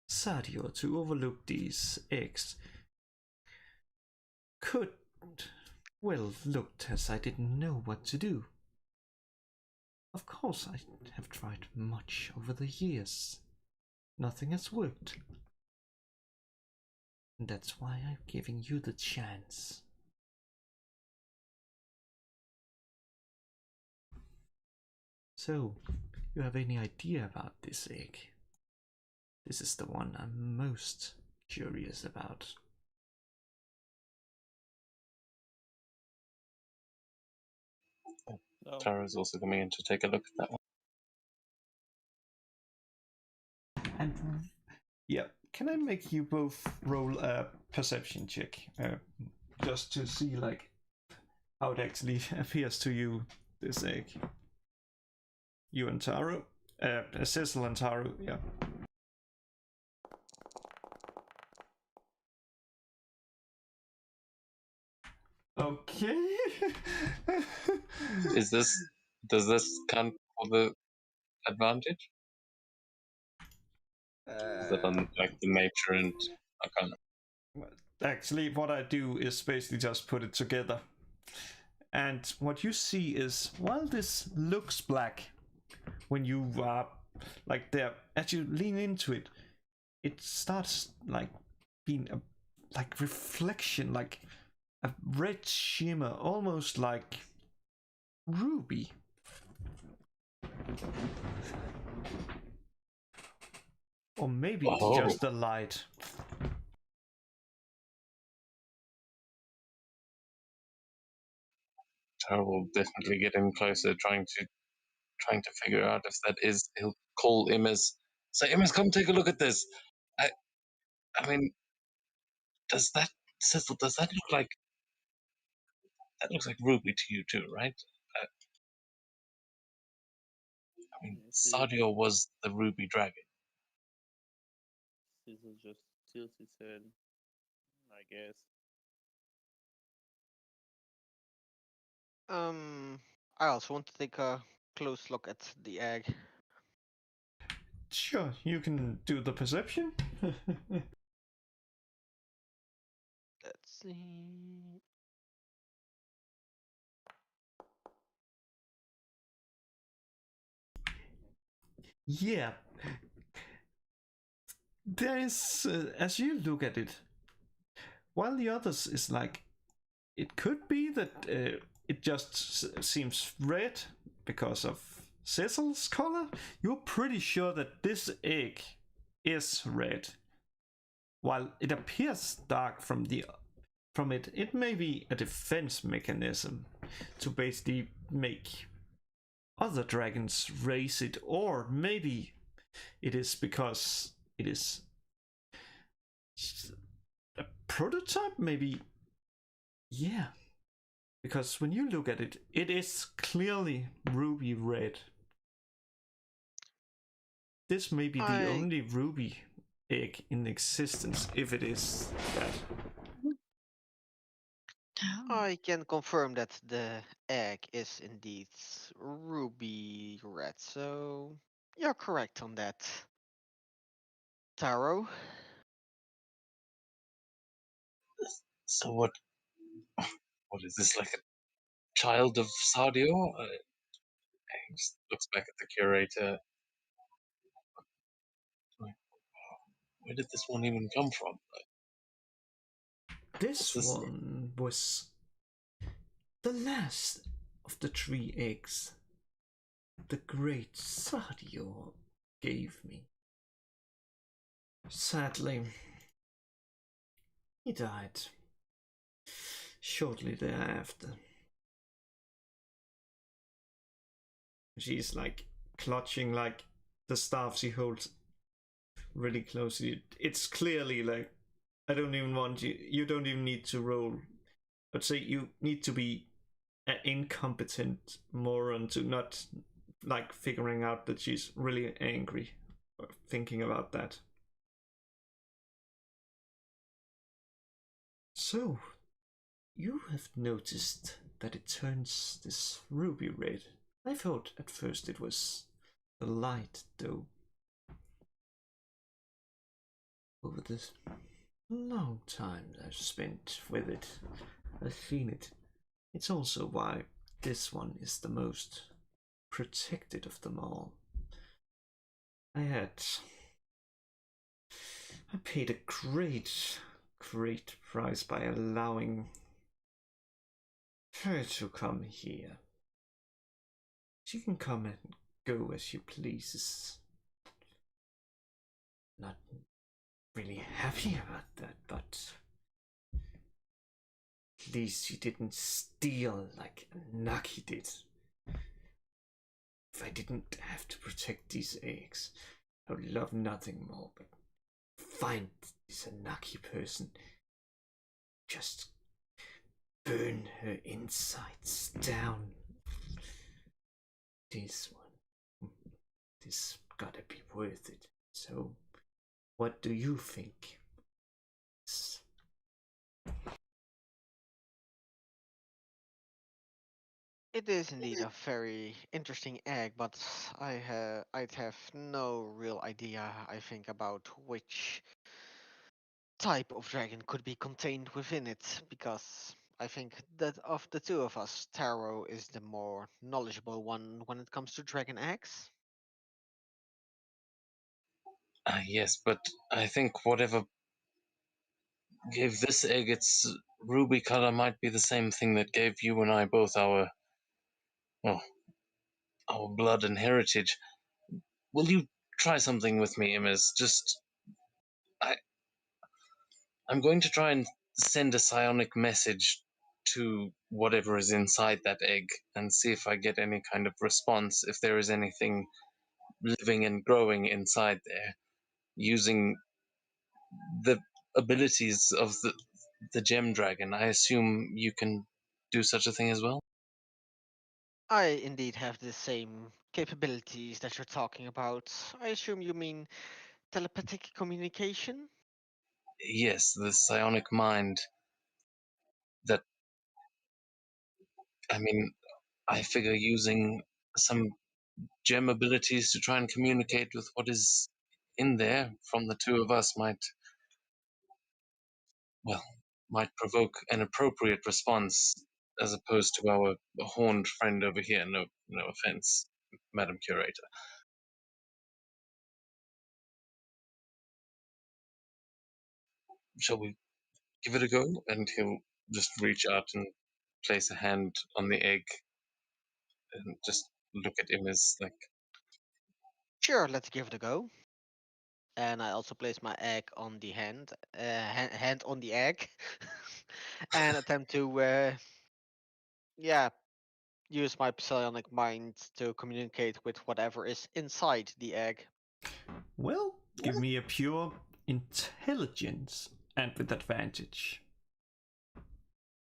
Sadio to overlook these eggs, could, well, looked as I didn't know what to do? Of course, I have tried much over the years. Nothing has worked. And that's why I'm giving you the chance. So, you have any idea about this egg? This is the one I'm most curious about. No, Tara's also coming in to take a look at that one. And yeah, can I make you both roll a perception check? Just to see like how it actually appears to you, this egg. You and Taro. Cecil and Taro, yeah. Okay. Does this count for the advantage? Is that on like the nature and arcana? Actually, what I do is basically just put it together. And what you see is, while this looks black, when you like there, as you lean into it, it starts like being a like reflection, like a red shimmer, almost like ruby. Or maybe it's Oh, just the light. Tara will definitely get in closer, trying to figure out if that is. He'll call Immers, say, Immers, come take a look at this. I I mean, does that Cecil? Does that look like that looks like Ruby to you too, right? I mean, see, Sadio was the Ruby Dragon. Cecil just tilts his head, I guess. I also want to take a close look at the egg. Sure, you can do the perception. Let's see. Yeah, there is, as you look at it, while the others is like, it could be that it just seems red because of Cecil's color. You're pretty sure that this egg is red, while it appears dark from it. It may be a defense mechanism to basically make other dragons raise it, or maybe it is because it is a prototype, maybe. Yeah, because when you look at it, it is clearly ruby red. This may be the I only ruby egg in existence, if it is that. Damn. I can confirm that the egg is indeed ruby red, so you're correct on that. Taro? So what? What is this like? child of Sardio? He just looks back at the curator. Where did this one even come from? This This? one was the last of the 3 eggs the great Sardio gave me. Sadly, he died shortly thereafter. She's like clutching like the staff she holds really closely. It's clearly like, I don't even want you don't even need to roll, but say you need to be an incompetent moron to not like figuring out that she's really angry or thinking about that. So, you have noticed that it turns this ruby red. I thought at first it was the light, though. Over this long time I've spent with it, I've seen it. It's also why this one is the most protected of them all. I paid a great price by allowing her to come here. She can come and go as she pleases. Not really happy about that, but at least she didn't steal like Naki did. If I didn't have to protect these eggs, I would love nothing more but find this Anaki person, just burn her insides down. This gotta be worth it. So, what do you think? It is indeed a very interesting egg, but I'd have no real idea, I think, about which type of dragon could be contained within it, because I think that of the two of us, Taro is the more knowledgeable one when it comes to dragon eggs. Yes, but I think whatever gave this egg its ruby color might be the same thing that gave you and I both our, well, our blood and heritage. Will you try something with me, Emiz? I'm going to try and send a psionic message to whatever is inside that egg and see if I get any kind of response, if there is anything living and growing inside there, using the abilities of the gem dragon. I assume you can do such a thing as well? I indeed have the same capabilities that you're talking about. I assume you mean telepathic communication? Yes, the psionic mind that, I mean, I figure using some gem abilities to try and communicate with what is in there from the two of us well, might provoke an appropriate response as opposed to our horned friend over here. No offense, Madam Curator. Shall we give it a go? And he'll just reach out and place a hand on the egg and just look at him as like, Sure, let's give it a go. And I also place my egg on the hand on the egg, and attempt to, yeah, use my psionic mind to communicate with whatever is inside the egg. Well, give me a pure intelligence and with advantage.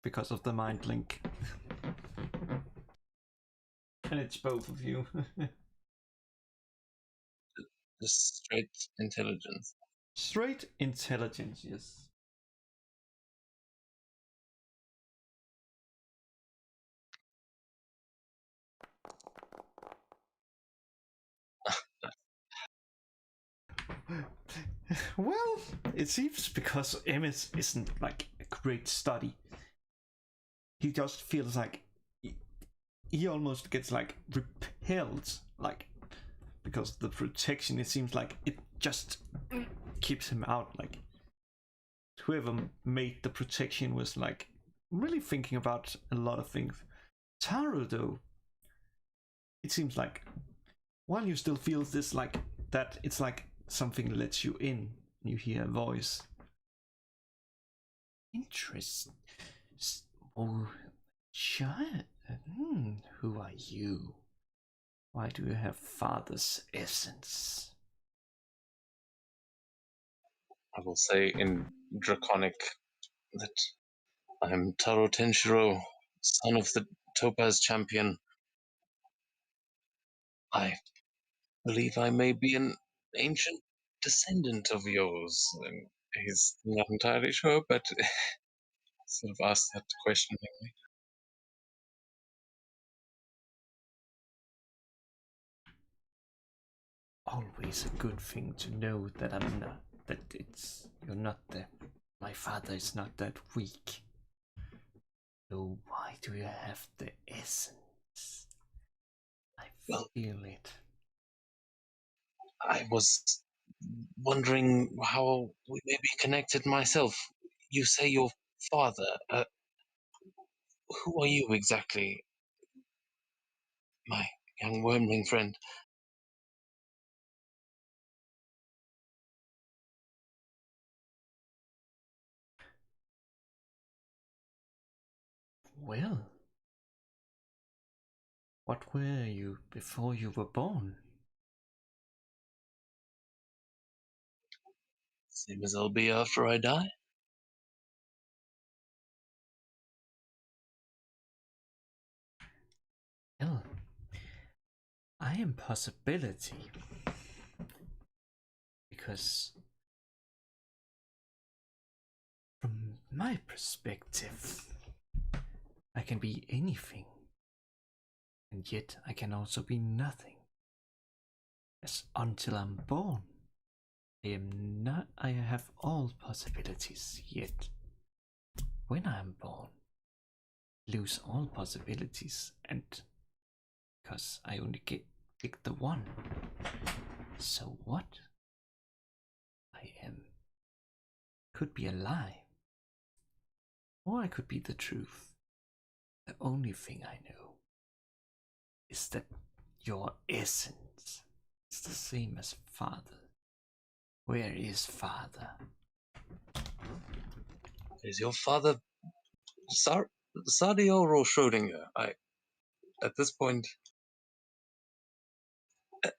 Because of the mind link. And it's both of you. just straight intelligence. Straight intelligence, yes. Well, it seems because Emmett isn't like a great study. He just feels like he almost gets like repelled, like because the protection. It seems like it just keeps him out. Like whoever made the protection was like really thinking about a lot of things. Taro, though, it seems like while you still feel this like that, it's like something lets you in. You hear a voice. Interesting. Oh, child. Who are you? Why do you have father's essence? I will say in Draconic that I am Taro Tenshiro, son of the Topaz Champion. I believe I may be an ancient descendant of yours. And he's not entirely sure, but sort of asked that question. Always a good thing to know that I'm not. That you're not the. My father is not that weak. So why do you have the essence? I feel it. I was wondering how we may be connected myself. You say your father. Who are you exactly, my young wormling friend? Well, what were you before you were born? Same as I'll be after I die. Well, I am possibility. Because from my perspective, I can be anything. And yet I can also be nothing. As until I'm born, I am not. I have all possibilities. Yet, when I am born, lose all possibilities, and because I only pick the one. So what? I am could be a lie, or I could be the truth. The only thing I know is that your essence is the same as father. Where is father? Is your father Sadio or Schrodinger? At this point,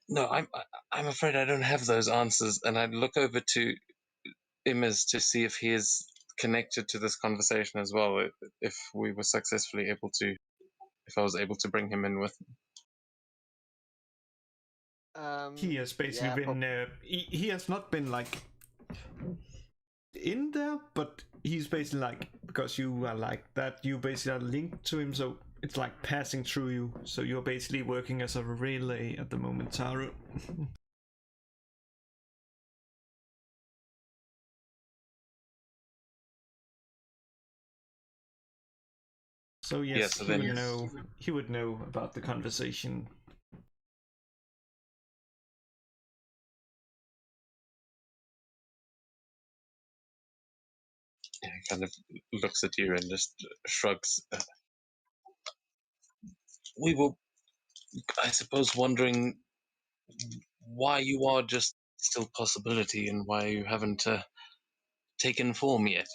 no. I'm afraid I don't have those answers, and I look over to Imiz to see if he is connected to this conversation as well. If we were successfully able to, if I was able to bring him in with me. He has basically Yeah, been. He has not been like in there, but he's basically like, because you are like that, you basically are linked to him, so it's like passing through you. So you're basically working as a relay at the moment, Taro. So yes, so he then would know. He would know about the conversation. he kind of looks at you and just shrugs. We were, I suppose, wondering why you are just still possibility and why you haven't taken form yet.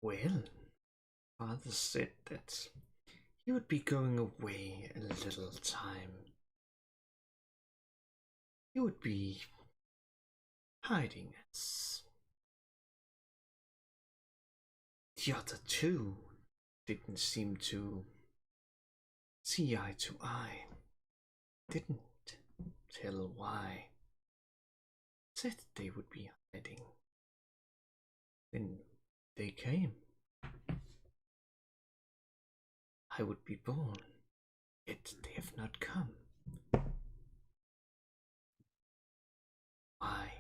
Well, father said that he would be going away a little time. He would be hiding us. The other two didn't seem to see eye to eye. Didn't tell why. Said they would be hiding. Then they came. I would be born, yet they have not come. Why?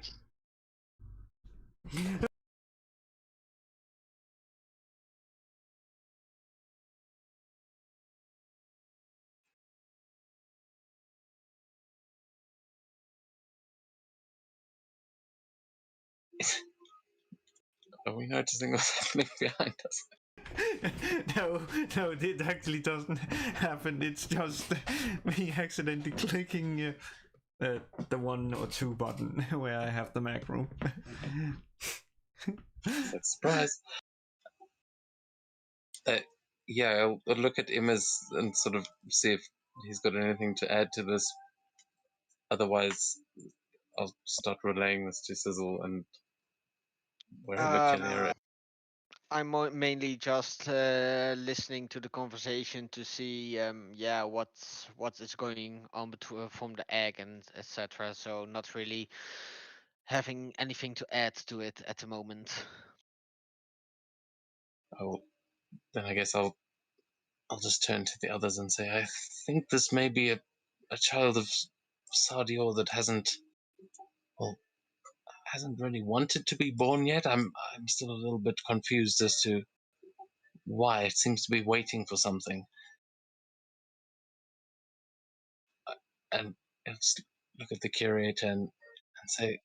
Are we noticing what's happening behind us? No, it actually doesn't happen. It's just me accidentally clicking the 1 or 2 button where I have the macro. Surprise. Yeah, I'll look at Immers and sort of see if he's got anything to add to this. Otherwise, I'll start relaying this to Sizzle and wherever Kelly. I'm mainly just listening to the conversation to see, yeah, what is going on from the egg and etc. So not really having anything to add to it at the moment. Oh, then I guess I'll just turn to the others and say, I think this may be a child of Sardior that hasn't really wanted to be born yet. I'm still a little bit confused as to why. It seems to be waiting for something. And I'll just look at the curator and say,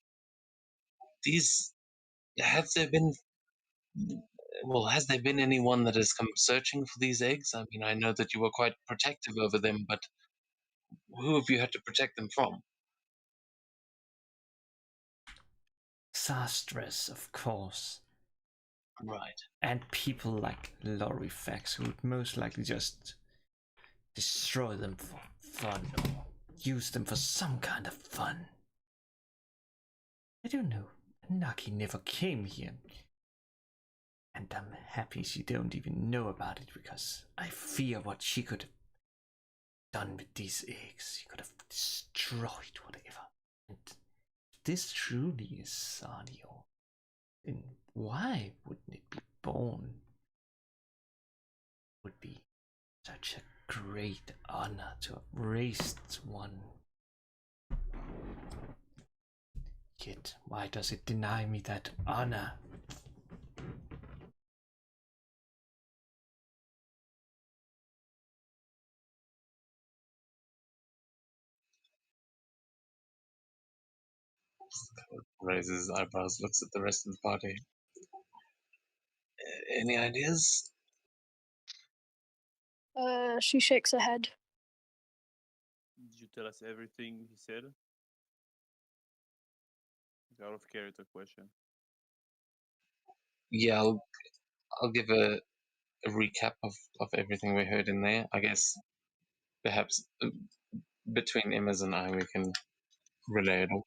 has there been anyone that has come searching for these eggs? I mean, I know that you were quite protective over them, but who have you had to protect them from? Sastress, of course. Right. And people like Lorifax who would most likely just destroy them for fun or use them for some kind of fun. I don't know. Naki never came here. And I'm happy she don't even know about it because I fear what she could have done with these eggs. She could have destroyed whatever. And if this truly is Sadio, then why wouldn't it be born? Would be such a great honor to have raised one. Yet, why does it deny me that honor? Raises his eyebrows, looks at the rest of the party. Any ideas? She shakes her head. Did you tell us everything he said? Out of character question. Yeah, I'll give a recap of everything we heard in there. I guess perhaps between Immers and I we can relay it all.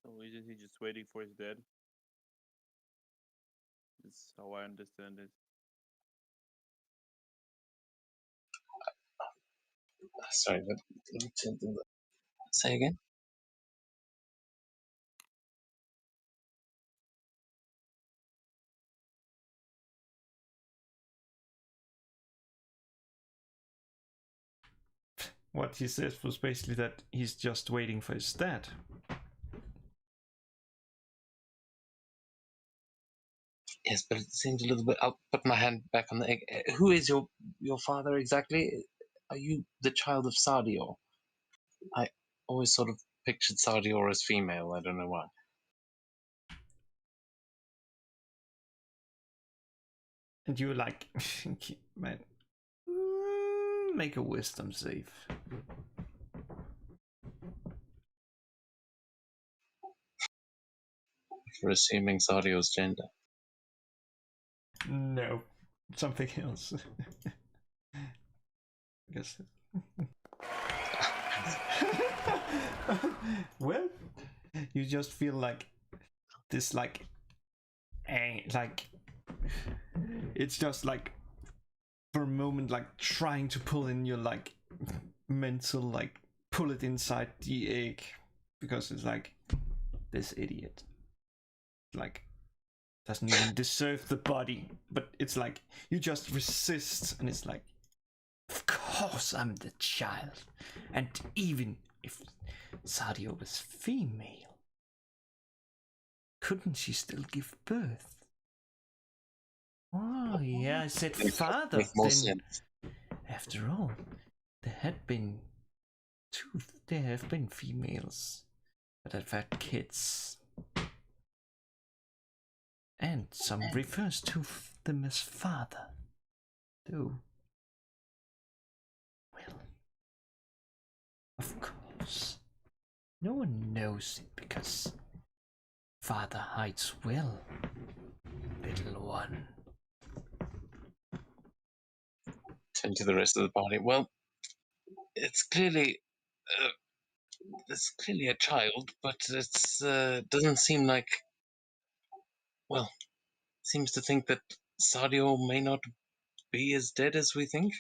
So isn't he just waiting for his dad? That's how I understand it. Sorry, but let me turn to the... Say again? What he said was basically that he's just waiting for his dad. Yes, but it seems a little bit... I'll put my hand back on the egg. Who is your father exactly? Are you the child of Sardior? I always sort of pictured Sardior as female. I don't know why. And you like, man, make a wisdom save. For assuming Sardior's gender. No, something else. I guess. Well, you just feel like this, like it's just like for a moment, like trying to pull in your like mental, like pull it inside the egg because it's like this idiot, like doesn't even deserve the body, but it's like you just resist, and it's like, of course I'm the child, and even if Sadio was female, couldn't she still give birth? Oh yeah, I said father. Make more Then, sense. after all, there have been females that have had kids And some refers to them as father. Though, well, of course, no one knows it because father hides well, little one. Turn to the rest of the party. Well, it's clearly it's clearly a child, but it's doesn't seem like. Well, seems to think that Sadio may not be as dead as we think.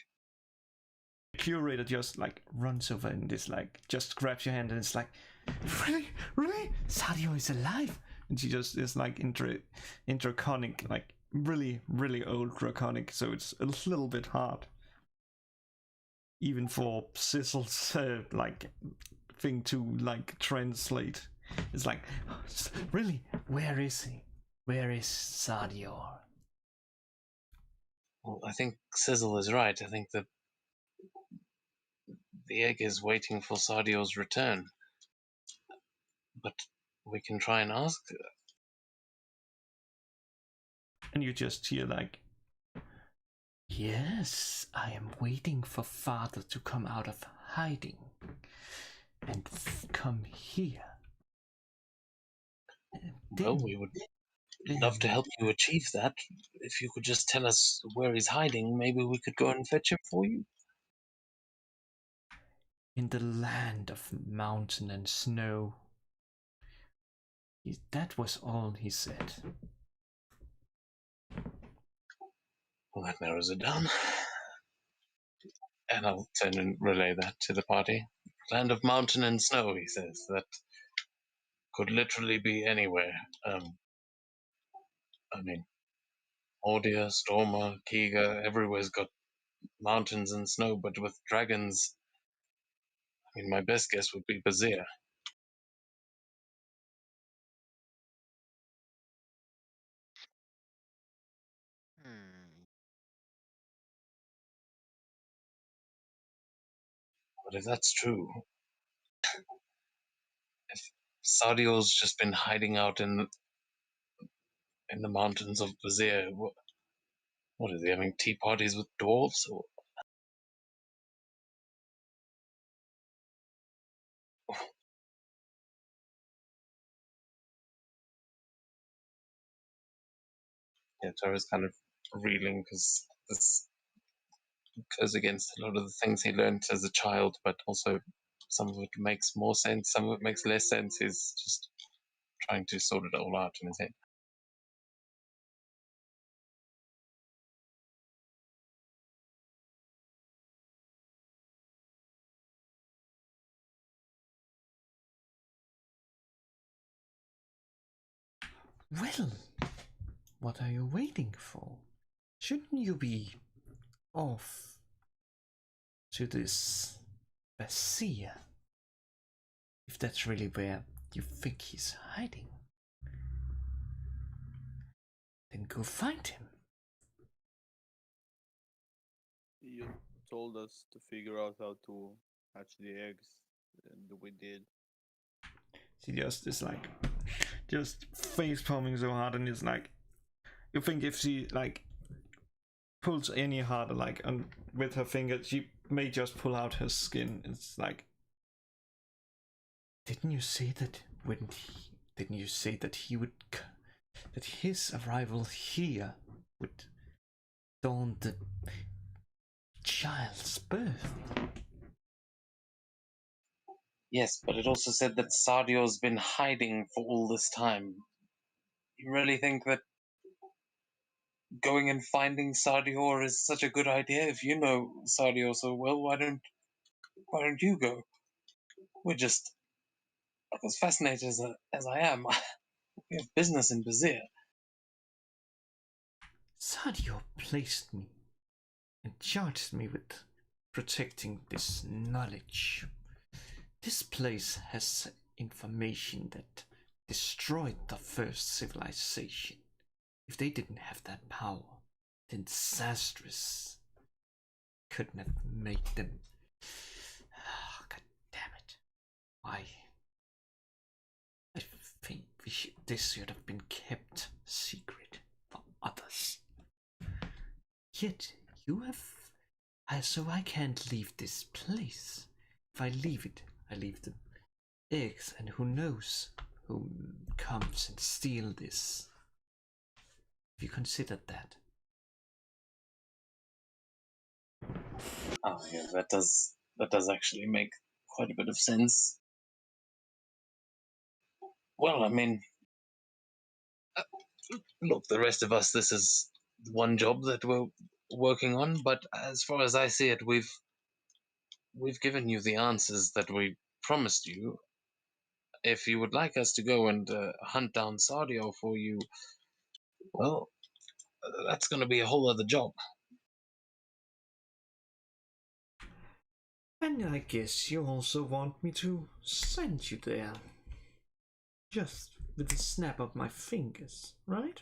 The curator just like runs over and is like, just grabs your hand and it's like, really, Sadio is alive, and she just is like interconic, like really old draconic, so it's a little bit hard, even for Sizzle's like thing to like translate. It's like, really, where is he? Where is Sadio? Well, I think Sizzle is right. I think that the egg is waiting for Sadio's return. But we can try and ask. And you just hear like, yes, I am waiting for father to come out of hiding and come here. Well, we would love to help you achieve that. If you could just tell us where he's hiding, maybe we could go and fetch him for you. In the land of mountain and snow. That was all he said. Well, that narrows it down. And I'll turn and relay that to the party. Land of mountain and snow, he says. That could literally be anywhere. I mean, Ordia, Storma, Kiga, everywhere's got mountains and snow, but with dragons, I mean, my best guess would be Bazir. Hmm. But if that's true, if Sadio's just been hiding out in the mountains of Bazir, what is he, having tea parties with dwarves? Or... Yeah, Tara's kind of reeling because this goes against a lot of the things he learned as a child, but also some of it makes more sense, some of it makes less sense. He's just trying to sort it all out in his head. Well, what are you waiting for? Shouldn't you be off to this Basia? If that's really where you think he's hiding, then go find him. You told us to figure out how to hatch the eggs, and we did. She just is like, just face palming so hard, and is like, you think if she like pulls any harder, like on with her finger, she may just pull out her skin. It's like, didn't you say that didn't you say that he would, that his arrival here would dawn the child's birth? Yes, but it also said that Sadio's been hiding for all this time. You really think that going and finding Sadio is such a good idea? If you know Sadio so well, why don't you go? We're just as fascinated as I am. We have business in Bazir. Sadio placed me and charged me with protecting this knowledge. This place has information that destroyed the first civilization. If they didn't have that power, then disastrous couldn't have made them. Oh, God damn it. I think this should have been kept secret. Yet you have. So I can't leave this place. If I leave it, I leave the eggs, and who knows who comes and steal this. Have you considered that? Oh yeah, that does actually make quite a bit of sense. Well, I mean, look, the rest of us, this is one job that we're working on, but as far as I see it, we've given you the answers that we promised you. If you would like us to go and hunt down Sardio for you, well, that's going to be a whole other job. And I guess you also want me to send you there. Just with a snap of my fingers, right?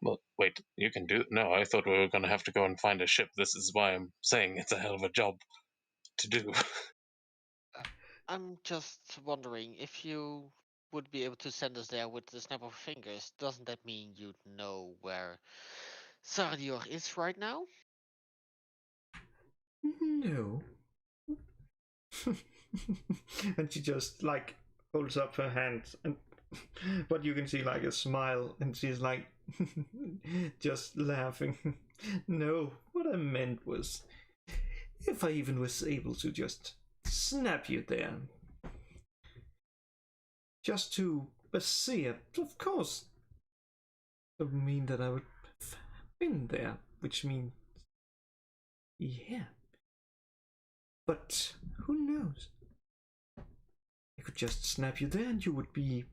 Well, wait, you can do. No, I thought we were going to have to go and find a ship. This is why I'm saying it's a hell of a job to do. I'm just wondering if you would be able to send us there with the snap of fingers. Doesn't that mean you'd know where Sardior is right now? No. And she just like holds up her hand, and but you can see like a smile, and she's like just laughing. No, what I meant was, if I even was able to just snap you there, just to see it, of course, it would mean that I would have been there, which means, yeah. But who knows? I could just snap you there, and you would be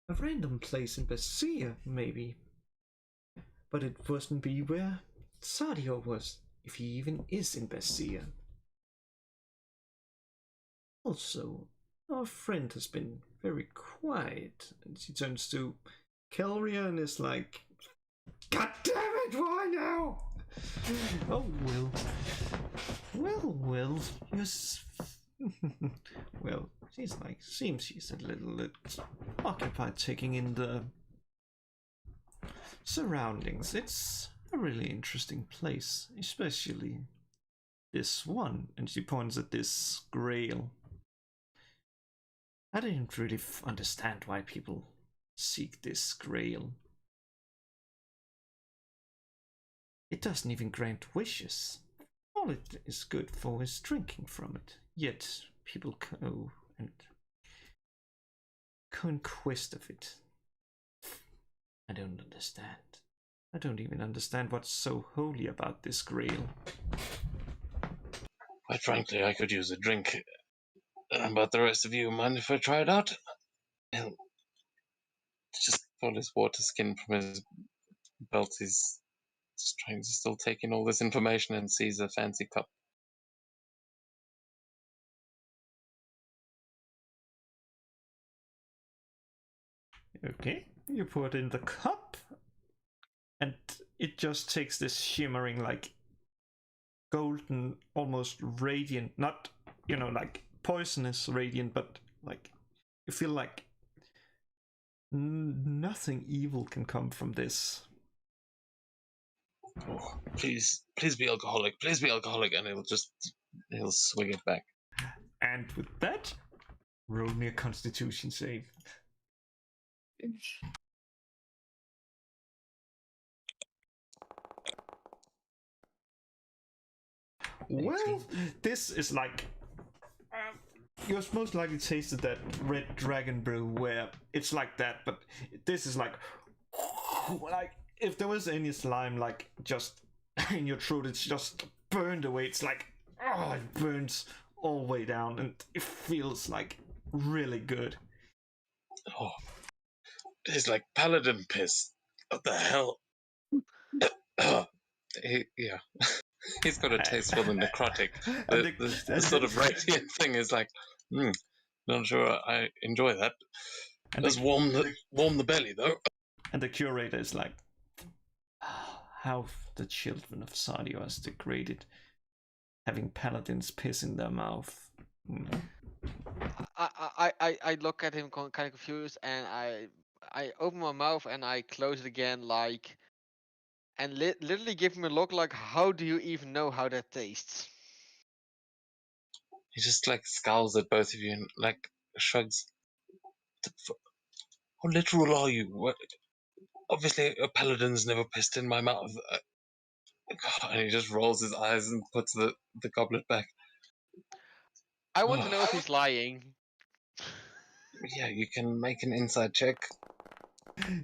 a random place in Basia, maybe. But it wouldn't be where Sadio was, if he even is in Basia. Also, our friend has been very quiet, and she turns to Kelria and is like, God damn it, why now? Oh, Will. Well, yes. Well, seems she's a little occupied taking in the surroundings. It's a really interesting place, especially this one. And she points at this grail. I didn't really understand why people seek this grail. It doesn't even grant wishes. All it is good for is drinking from it. Yet people go in quest of it. I don't understand. I don't even understand what's so holy about this grail. Quite frankly, I could use a drink. But the rest of you, mind if I try it out? He'll just pull his water skin from his belt. He's just trying to still take in all this information and sees a fancy cup. Okay, you pour it in the cup, and it just takes this shimmering, like golden, almost radiant, not, like poisonous radiant, but like you feel like nothing evil can come from this. Oh, please be alcoholic. Please be alcoholic. And he'll swig it back. And with that, roll me a constitution save. Well, this is like you've most likely tasted that red dragon brew where it's like that, but this is like if there was any slime like just in your throat, it's just burned away. It's like it burns all the way down, and it feels like really good. Oh, it's like paladin piss. What the hell? Yeah. He's got a taste for the necrotic. The sort of radiant thing is like, not sure I enjoy that. It does warm the belly though. And the curator is like, how the children of Sadio has degraded, having paladins piss in their mouth. I look at him kind of confused, and I open my mouth and I close it again, like and literally give him a look like, how do you even know how that tastes? He just like scowls at both of you and like shrugs. How literal are you? What? Obviously, a paladin's never pissed in my mouth. And he just rolls his eyes and puts the goblet back. I want to know if he's lying. Yeah, you can make an inside check.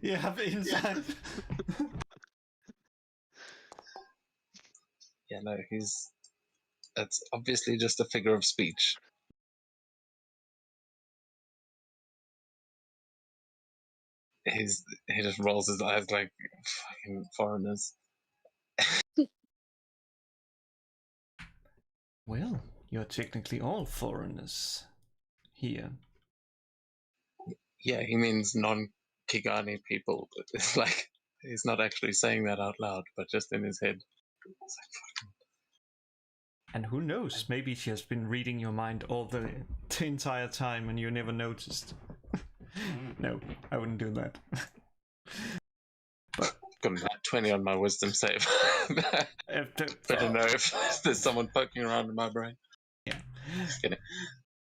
You have insight. Yeah, no, that's obviously just a figure of speech. He just rolls his eyes like fucking foreigners. Well, you're technically all foreigners here. Yeah, he means non-Kigani people. It's like he's not actually saying that out loud, but just in his head. It's like, And who knows, maybe she has been reading your mind all the entire time and you never noticed. No, I wouldn't do that. But got a 20 on my wisdom save. Better know if there's someone poking around in my brain. Yeah. Just kidding.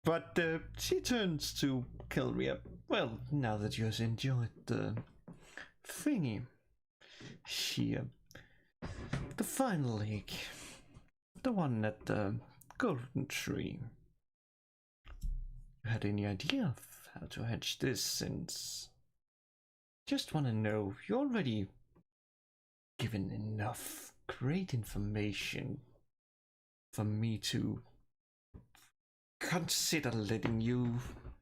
But she turns to Kelria. Well, now that you have enjoyed the thingy here, the final lake, the one at the golden tree. You had any idea of how to hatch this? Since just want to know, you already given enough great information for me to consider letting you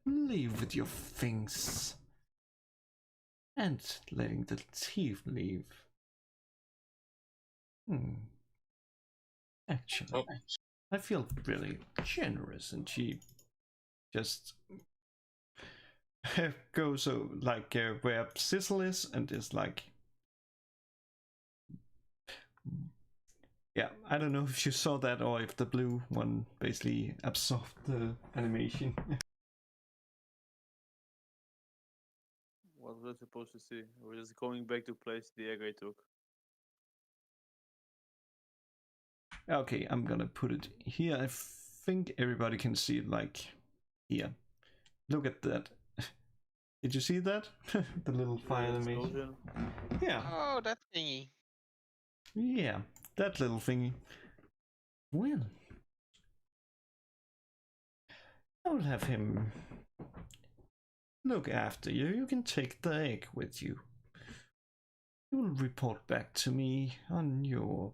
leave with your things and letting the thief leave. Actually, I feel really generous, and she just goes like where Sizzle is and is like, yeah, I don't know if you saw that or if the blue one basically absorbed the animation. What was I supposed to see? We're just going back to place the egg I took. Okay, I'm gonna put it here. I think everybody can see it like here. Look at that. Did you see that? The little fire animation. Yeah. Oh, that thingy. Yeah, that little thingy. Well, I will have him look after you. You can take the egg with you. You will report back to me on your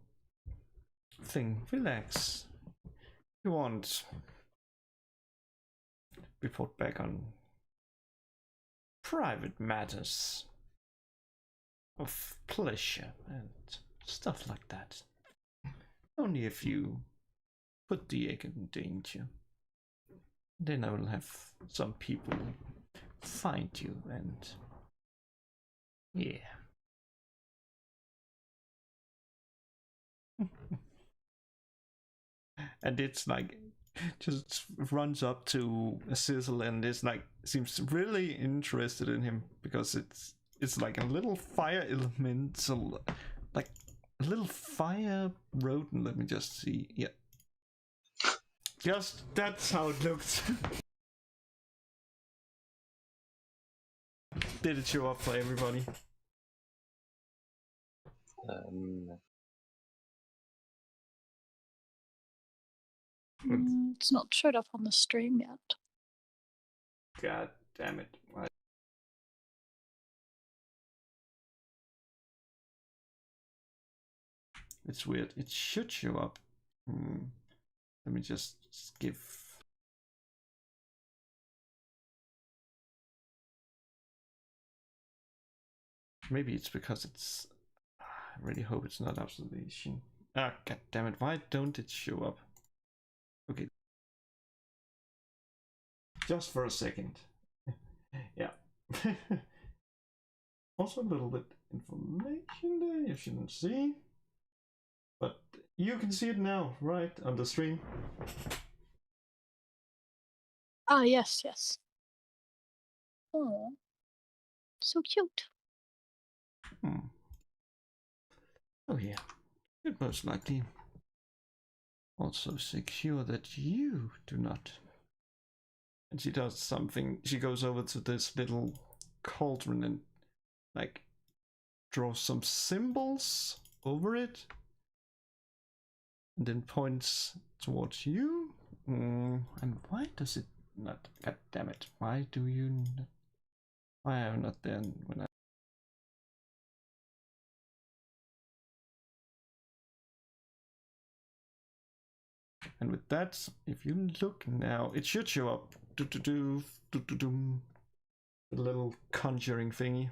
thing. Relax. You won't report back on private matters of pleasure and stuff like that. Only if you put the egg in danger. Then I will have some people find you and yeah. And it's like just runs up to Sizzle and is like seems really interested in him because it's like a little fire elemental, like a little fire rodent. Let me just see. Yeah, just that's how it looks. Did it show up for everybody? It's not showed up on the stream yet. God damn it. It's weird. It should show up. Let me just give. Maybe it's because it's. I really hope it's not observation. Ah, god damn it! Why don't it show up? Okay. Just for a second. Yeah. Also a little bit information there you shouldn't see. But you can see it now, right? On the stream. Ah, yes, yes. Oh, so cute. Oh yeah, it most likely also secure that you do not. And she does something. She goes over to this little cauldron and like draws some symbols over it, and then points towards you. And why does it not? God damn it! Why do you? Not, why am I not there when I? And with that, if you look now, it should show up. The little conjuring thingy.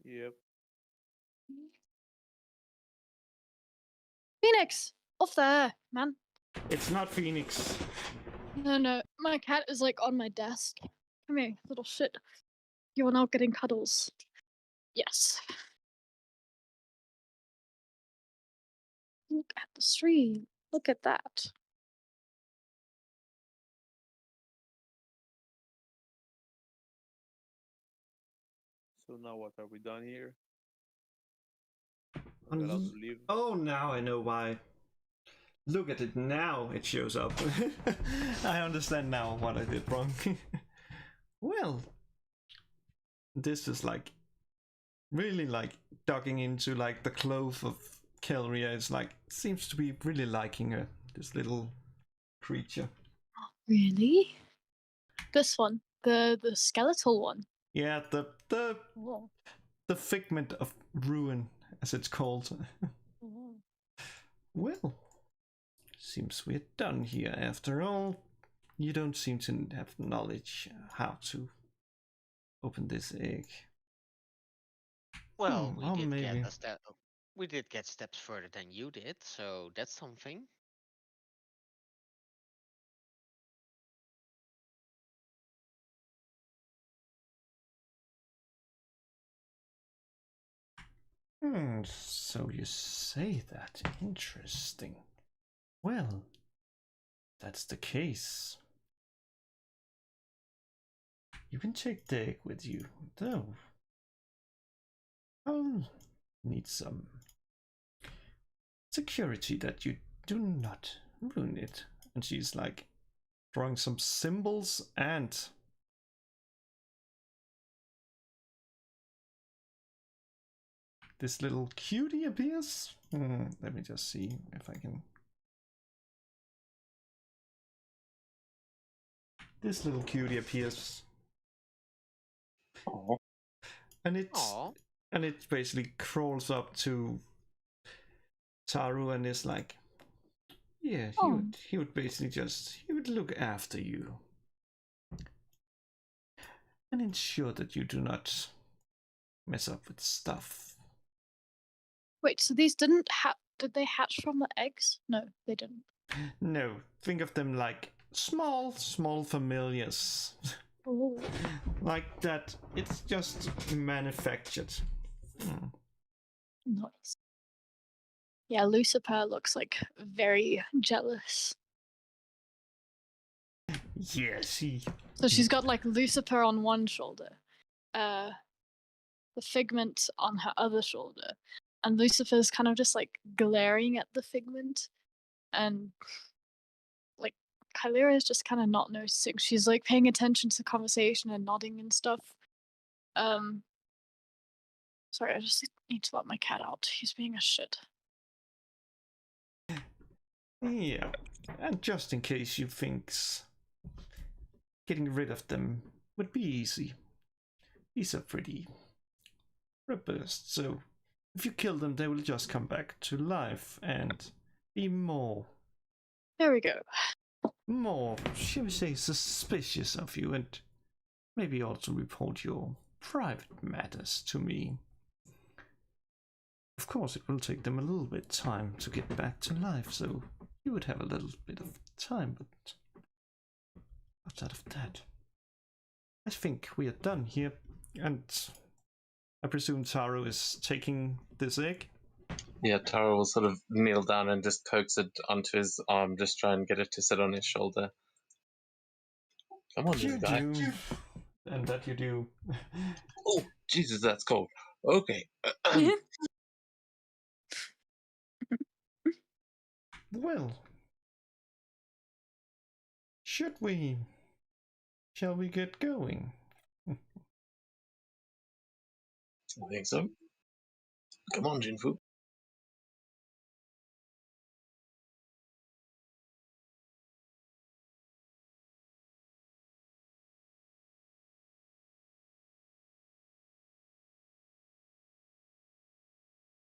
Yep. Phoenix! Off there, man. It's not Phoenix. No, my cat is like on my desk. Come here, little shit. You are now getting cuddles. Yes. Look at the stream. Look at that. So now what? Are we done here? Are we allowed to leave? Oh, now I know why. Look at it now, it shows up. I understand now what I did wrong. Well, this is like really like ducking into like the clove of Kelria. It's like seems to be really liking her, this little creature. Really? This one, the skeletal one. Yeah, the figment of ruin, as it's called. Well, seems we're done here after all. You don't seem to have knowledge how to open this egg. Well, well, maybe. We did get steps further than you did, so that's something. So you say that. Interesting. Well, that's the case. You can take the egg with you, though. I'll need some security that you do not ruin it. And she's like drawing some symbols, and this little cutie appears. Let me just see if I can. This little cutie appears. Aww. And it basically crawls up to Taru and is like, yeah, he would basically he would look after you and ensure that you do not mess up with stuff. Wait, so these did they hatch from the eggs? No, they didn't. No, think of them like small familiars. Oh. Like that, it's just manufactured. Nice. Yeah, Lucifer looks like very jealous. Yes, So she's got like Lucifer on one shoulder, the Figment on her other shoulder, and Lucifer's kind of just like glaring at the Figment, and like Chimera is just kind of not noticing. She's like paying attention to the conversation and nodding and stuff. Sorry, I just need to let my cat out. He's being a shit. Yeah, and just in case you think getting rid of them would be easy. These are pretty robust, so if you kill them, they will just come back to life and be more. There we go. More, shall we say, suspicious of you, and maybe also report your private matters to me. Of course, it will take them a little bit time to get back to life, so you would have a little bit of time, but outside of that, I think we are done here, and I presume Taru is taking this egg? Yeah, Taro will sort of kneel down and just coax it onto his arm, just try and get it to sit on his shoulder. Come on, You little guy. do. And that you do. Oh, Jesus, that's cold. Okay. Well, shall we get going? I think so. Come on, Jinfu.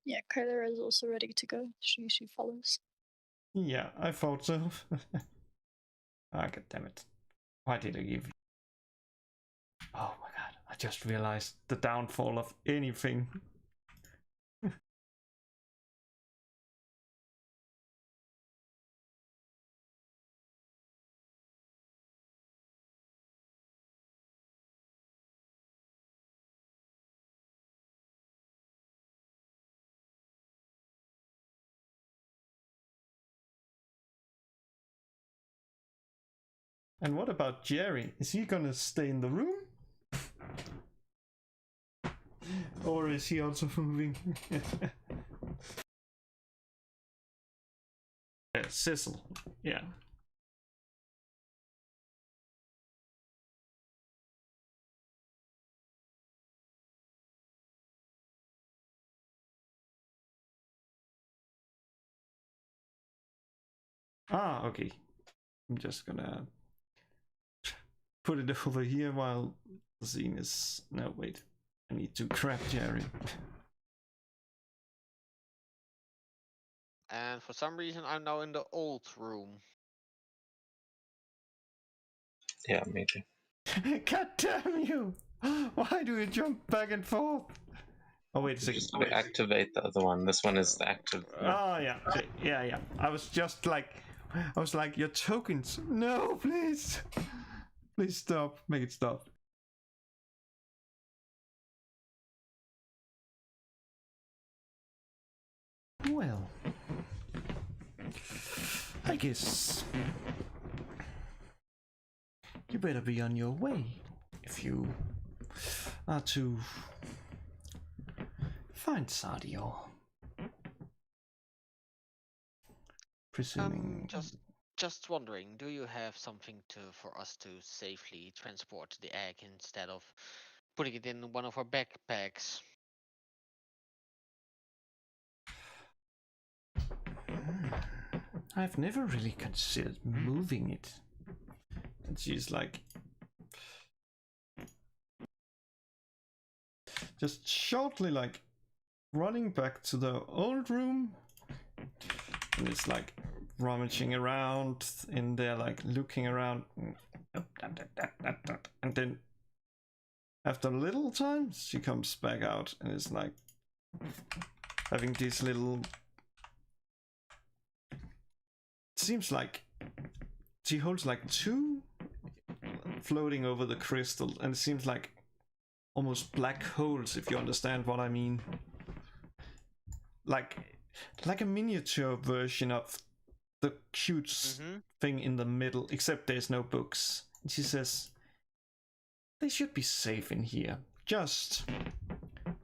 Yeah, Kyler is also ready to go. She follows. Yeah, I thought so. Ah, god damn it. Why did I give you? Oh my god, I just realized the downfall of anything. And what about Jerry? Is he gonna stay in the room? Or is he also moving? Cecil, yeah. Ah, okay. I'm just gonna put it over here while the scene is... No, wait. I need to grab Jerry. And for some reason, I'm now in the old room. Yeah, me too. God damn you! Why do you jump back and forth? Oh, wait a You second. just gotta activate the other one. This one is the active. Oh, yeah. Yeah. I was just like... I was like, your tokens. No, please. Please stop. Make it stop. Well, I guess you better be on your way if you are to find Sadio. Presuming. Just wondering, do you have something for us to safely transport the egg instead of putting it in one of our backpacks? I've never really considered moving it. And she's like, just shortly like running back to the old room, and it's like rummaging around in there, like looking around, and then after a little time she comes back out and is like having this little... Seems like she holds like two floating over the crystal, and it seems like almost black holes, if you understand what I mean. Like a miniature version of the huge thing in the middle, except there's no books. And she says, they should be safe in here. Just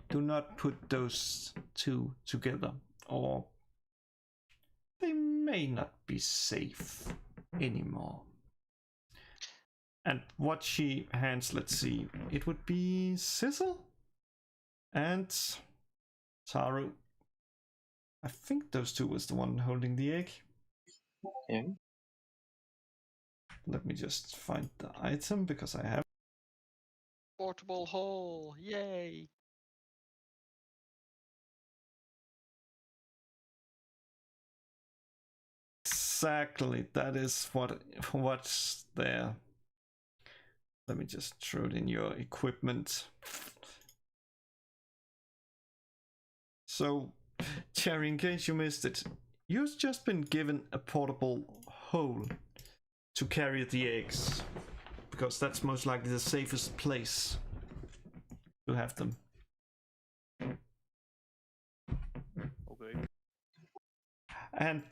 do not put those two together, or they may not be safe anymore. And what she hands, let's see, it would be Sizzle and Taru. I think those two was the one holding the egg. Yeah. Let me just find the item because I have... Portable hole, yay! Exactly, that is what's there. Let me just throw it in your equipment. So, Cherry, in case you missed it, you've just been given a portable hole to carry the eggs, because that's most likely the safest place to have them. Okay. And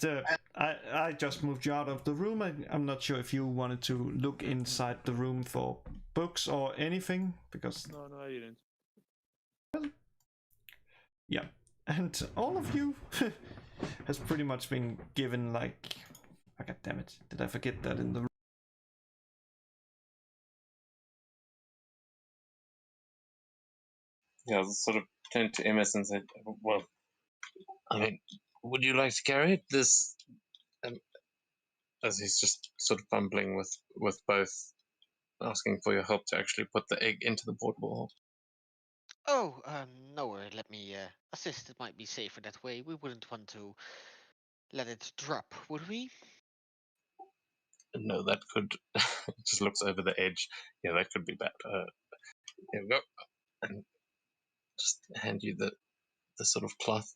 I just moved you out of the room. I'm not sure if you wanted to look inside the room for books or anything, because... No, I didn't. Well, Yeah, and all of you has pretty much been given like, oh, god damn it, did I forget that in the Yeah, I'll sort of turn to Emerson and said, well, I mean, would you like to carry it? This, um, as he's just sort of fumbling with both, asking for your help to actually put the egg into the portable hole. Oh, no worry. Let me assist. It might be safer that way. We wouldn't want to let it drop, would we? No, that could. Just looks over the edge. Yeah, that could be bad. Here we go, and just hand you the sort of cloth.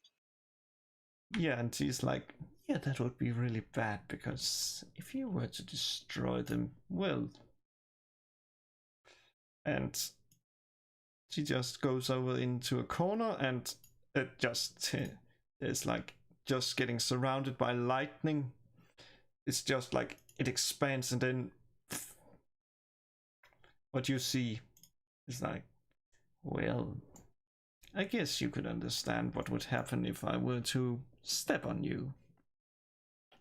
Yeah, and she's like, yeah, that would be really bad because if you were to destroy them, well. And she just goes over into a corner and it just is like just getting surrounded by lightning. It's just like it expands and then what you see is like, well, I guess you could understand what would happen if I were to step on you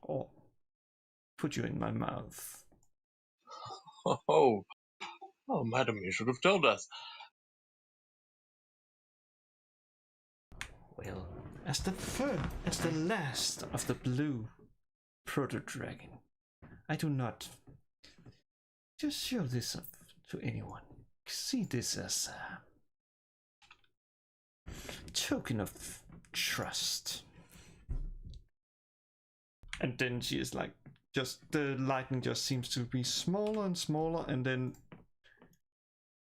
or put you in my mouth. Oh, oh, madam, you should have told us. Well, as the last of the blue proto dragon, I do not just show this up to anyone. See this as a token of trust. And then she is like, just the lightning just seems to be smaller and smaller, and then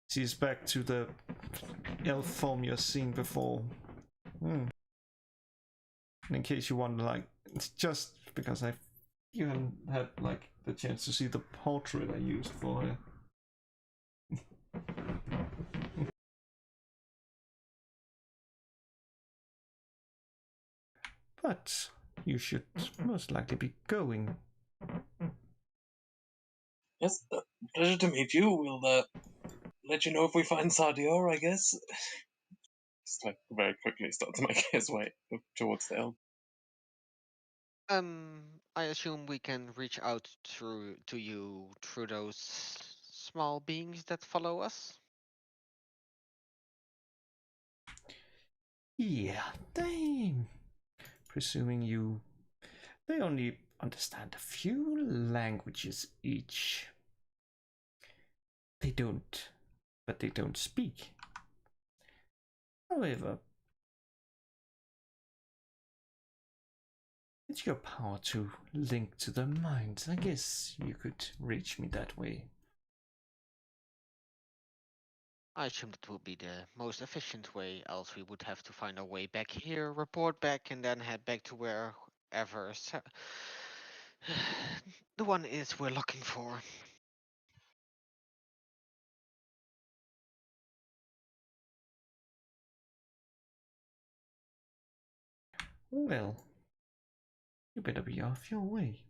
she's back to the elf form you've seen before. And in case you wonder, like, it's just because you haven't had like the chance to see the portrait I used for her. But you should most likely be going. Yes, pleasure to meet you. We'll let you know if we find Sardior, I guess. Just like very quickly start to make his way towards the elm. I assume we can reach out to you through those small beings that follow us. Yeah, they. Presuming you. They only understand a few languages each. They don't. But they don't speak. However, it's your power to link to their minds. I guess you could reach me that way. I assume that will be the most efficient way, else we would have to find our way back here, report back, and then head back to wherever the one is we're looking for. Well, you better be off your way.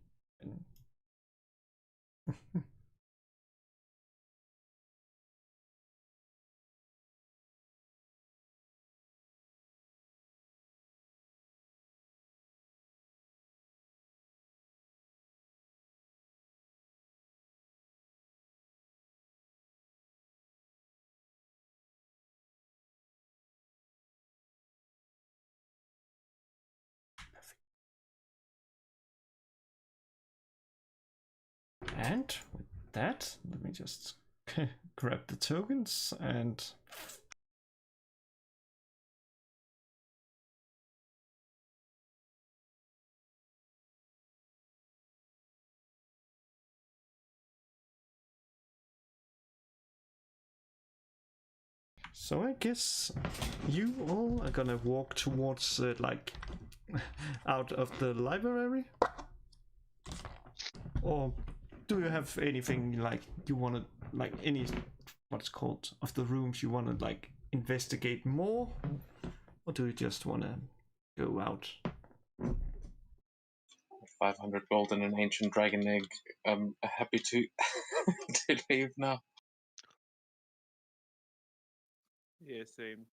And with that, let me just grab the tokens and so I guess you all are gonna walk towards like out of the library, or do you have anything like you want to like any what's called of the rooms you want to like investigate more, or do you just want to go out? 500 gold and an ancient dragon egg. I'm happy to to leave now. Yeah, same.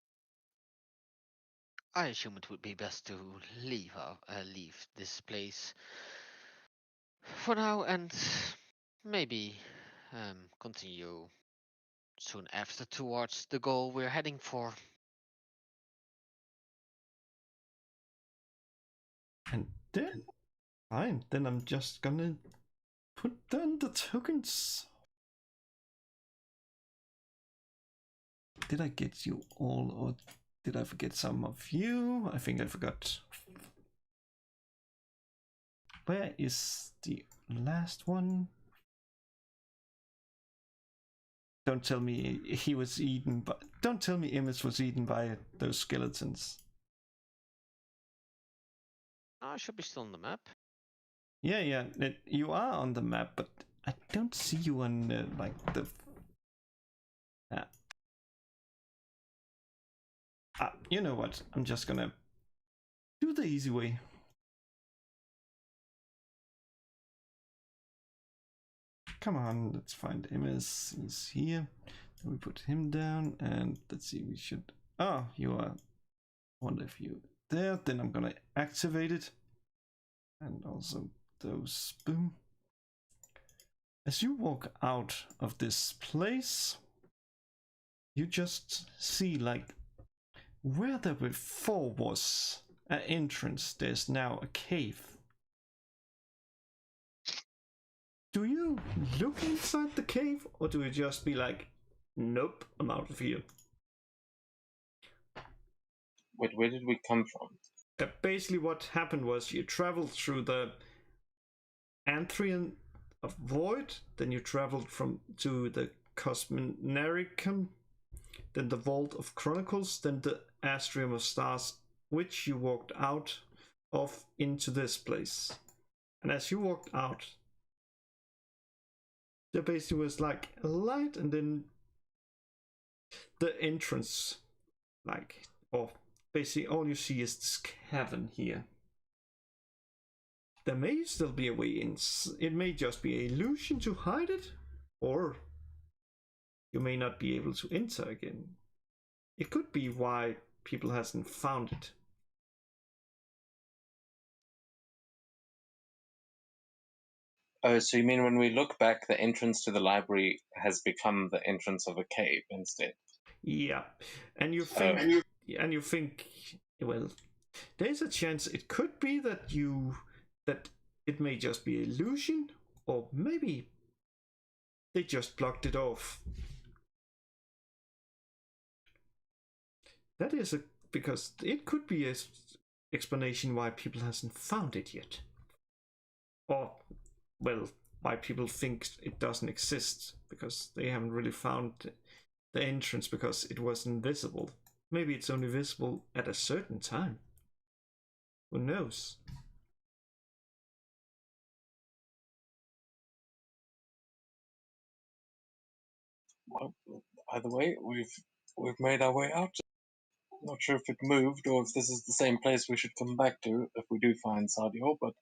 I assume it would be best to leave this place for now and maybe continue soon after towards the goal we're heading for. And then, fine, then I'm just gonna put down the tokens. Did I get you all, or did I forget some of you? I think I forgot. Where is the last one? Don't tell me he was eaten, but don't tell me Image was eaten by those skeletons. I should be still on the map. Yeah, you are on the map, but I don't see you on like the. You know what? I'm just gonna do the easy way. Come on, let's find Ms. He's here. Then we put him down, and let's see. We should. Oh, you are one of you there. Then I'm gonna activate it, and also those. Boom. As you walk out of this place, you just see like where there before was an entrance, there's now a cave. Do you look inside the cave, or do you just be like, nope, I'm out of here? Wait, where did we come from? Basically, what happened was you traveled through the Anthrian of Void, then you traveled to the Cosmonericum, then the Vault of Chronicles, then the Astrium of Stars, which you walked out of into this place. And as you walked out, there basically was like a light, and then the entrance, like, or basically all you see is this cavern here. There may still be a way in. It may just be an illusion to hide it, or you may not be able to enter again. It could be why people hasn't found it. Oh, so you mean when we look back, the entrance to the library has become the entrance of a cave instead? Yeah, and you think, well, there's a chance it could be that it may just be illusion, or maybe they just blocked it off. That is because it could be a explanation why people hasn't found it yet, or well, why people think it doesn't exist because they haven't really found the entrance because it was invisible. Maybe it's only visible at a certain time. Who knows? Well, either way, we've made our way out. Not sure if it moved or if this is the same place we should come back to if we do find Sadio, but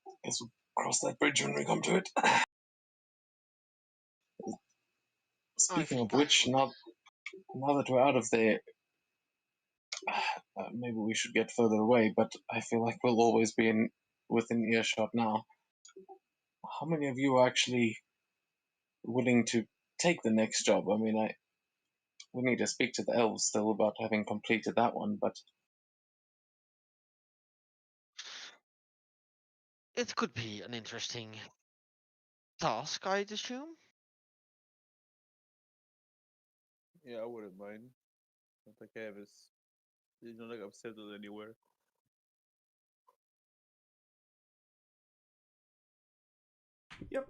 I guess we'll cross that bridge when we come to it. I Speaking of think that which, would. now that we're out of there, maybe we should get further away, but I feel like we'll always be within earshot now. How many of you are actually willing to take the next job? I mean, we need to speak to the elves still about having completed that one, but It could be an interesting task, I'd assume. Yeah, I wouldn't mind. Not like I have is. It's not like I've settled anywhere. Yep.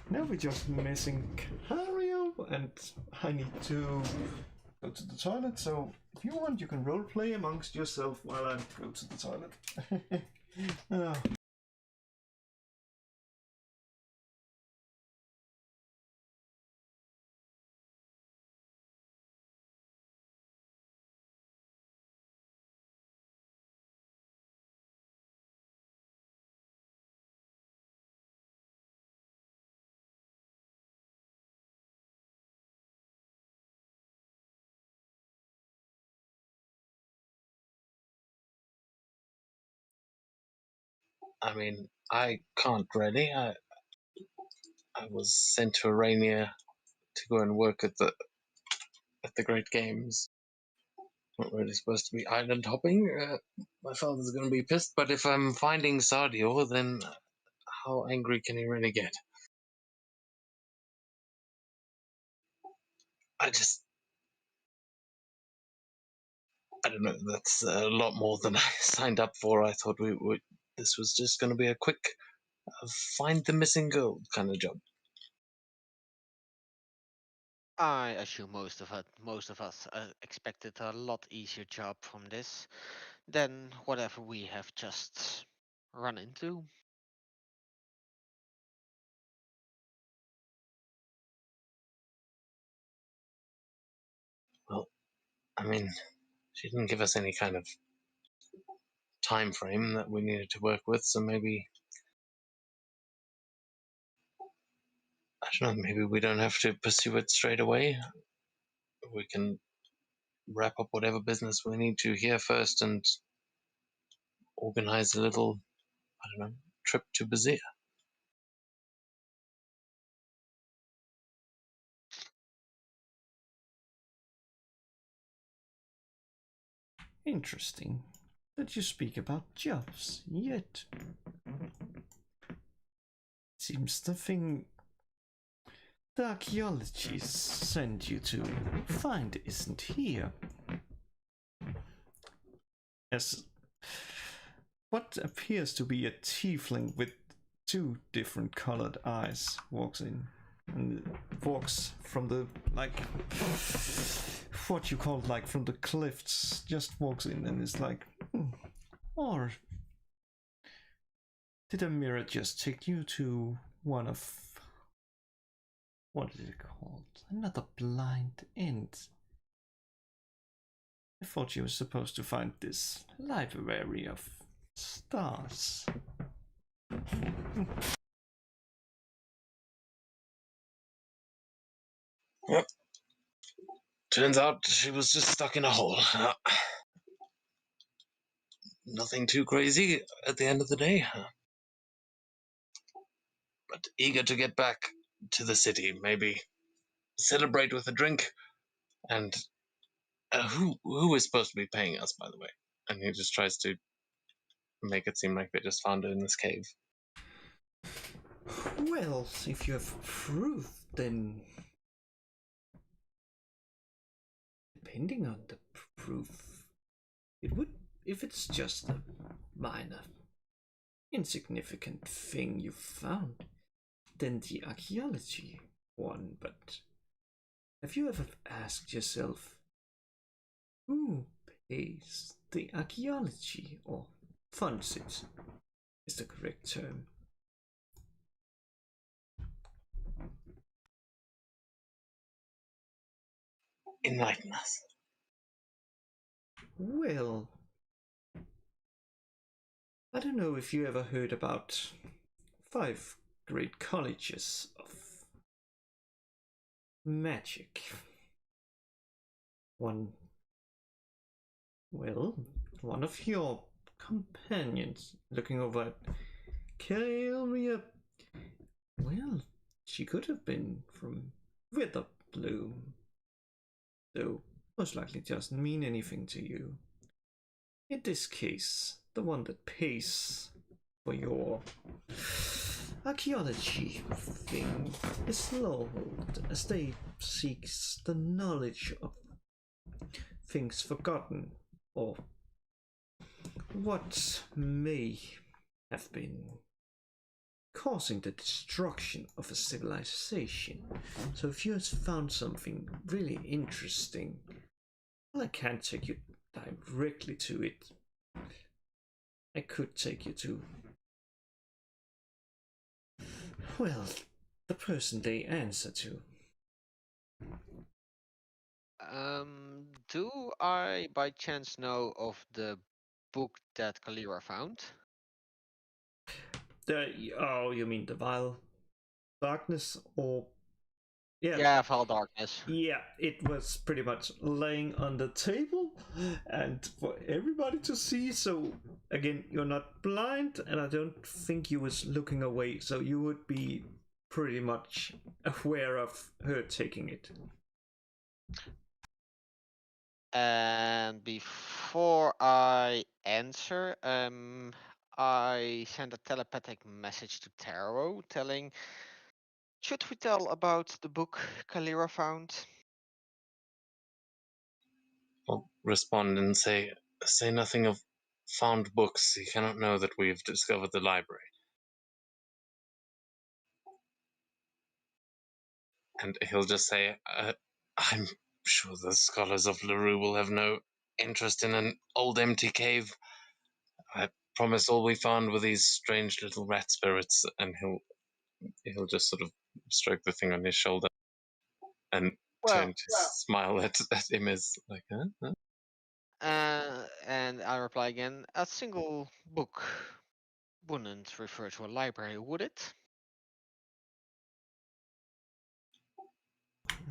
Now we're just missing Cario, and I need to go to the toilet. So if you want, you can roleplay amongst yourself while I go to the toilet. Oh. I mean, I can't really. I was sent to Arania to go and work at the Great Games. Not really supposed to be island hopping. My father's going to be pissed, but if I'm finding Sardio, then how angry can he really get? I don't know. That's a lot more than I signed up for. I thought this was just going to be a quick find the missing girl kind of job. I assume most of us expected a lot easier job from this than whatever we have just run into. Well, I mean, she didn't give us any kind of time frame that we needed to work with, so maybe I don't know. Maybe we don't have to pursue it straight away. We can wrap up whatever business we need to here first and organize a little, I don't know, trip to Bazir. Interesting that you speak about jobs, yet seems the thing the archaeologists sent you to find isn't here. As what appears to be a tiefling with two different colored eyes walks in and walks from the what you call from the cliffs, just walks in and is like, or did Amira just take you to one of what is it called? Another blind end. I thought you were supposed to find this library of stars. Yep. Turns out she was just stuck in a hole. Nothing too crazy at the end of the day. But eager to get back to the city, maybe celebrate with a drink. And who is supposed to be paying us, by the way? And he just tries to make it seem like they just found her in this cave. Well, if you have proof, then depending on the proof, it would, if it's just a minor, insignificant thing you found, then the archaeology one. But have you ever asked yourself who pays the archaeology or funds it? Is the correct term. Enlighten us. Well, I don't know if you ever heard about 5 great colleges of magic. One of your companions looking over at Kaelia. Well, she could have been from Witherbloom, though most likely doesn't mean anything to you. In this case, the one that pays for your archaeology thing is Lord, as they seeks the knowledge of things forgotten, or what may have been causing the destruction of a civilization. So if you have found something really interesting, well, I can't take you directly to it. I could take you to, well, the person they answer to. Do I by chance know of the book that Kalira found? Oh, you mean the vile darkness, or Yeah, Foul Darkness. Yeah, it was pretty much laying on the table and for everybody to see. So again, you're not blind, and I don't think you was looking away, so you would be pretty much aware of her taking it. And before I answer, I send a telepathic message to Taro telling, should we tell about the book Kalira found? I'll respond and say nothing of found books. He cannot know that we've discovered the library. And he'll just say, I'm sure the scholars of LaRue will have no interest in an old empty cave. I promise all we found were these strange little rat spirits. And he'll just sort of stroke the thing on his shoulder and turn Well, to smile at him as like, huh? Huh? and I reply again, a single book wouldn't refer to a library, would it?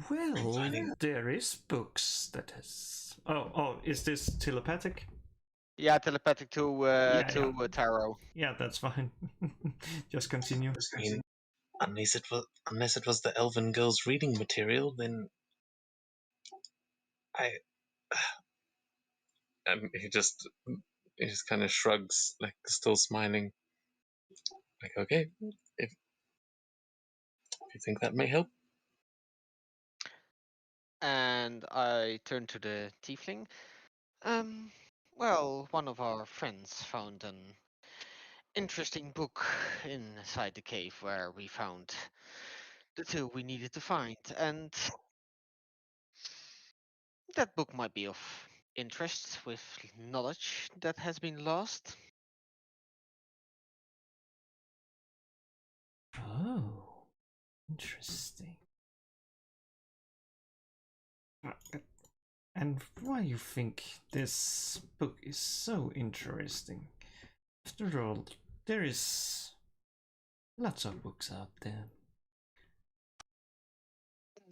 Well, there is books that has. Oh, is this telepathic? Yeah, telepathic to Taro. Yeah, that's fine. Just continue. I mean, unless it was the elven girl's reading material, then I. He just kind of shrugs, like still smiling. Like, okay, if you think that may help. And I turn to the tiefling. Well, one of our friends found an interesting book inside the cave where we found the two we needed to find, and that book might be of interest with knowledge that has been lost. Oh, interesting. And why you think this book is so interesting? After all, there is lots of books out there.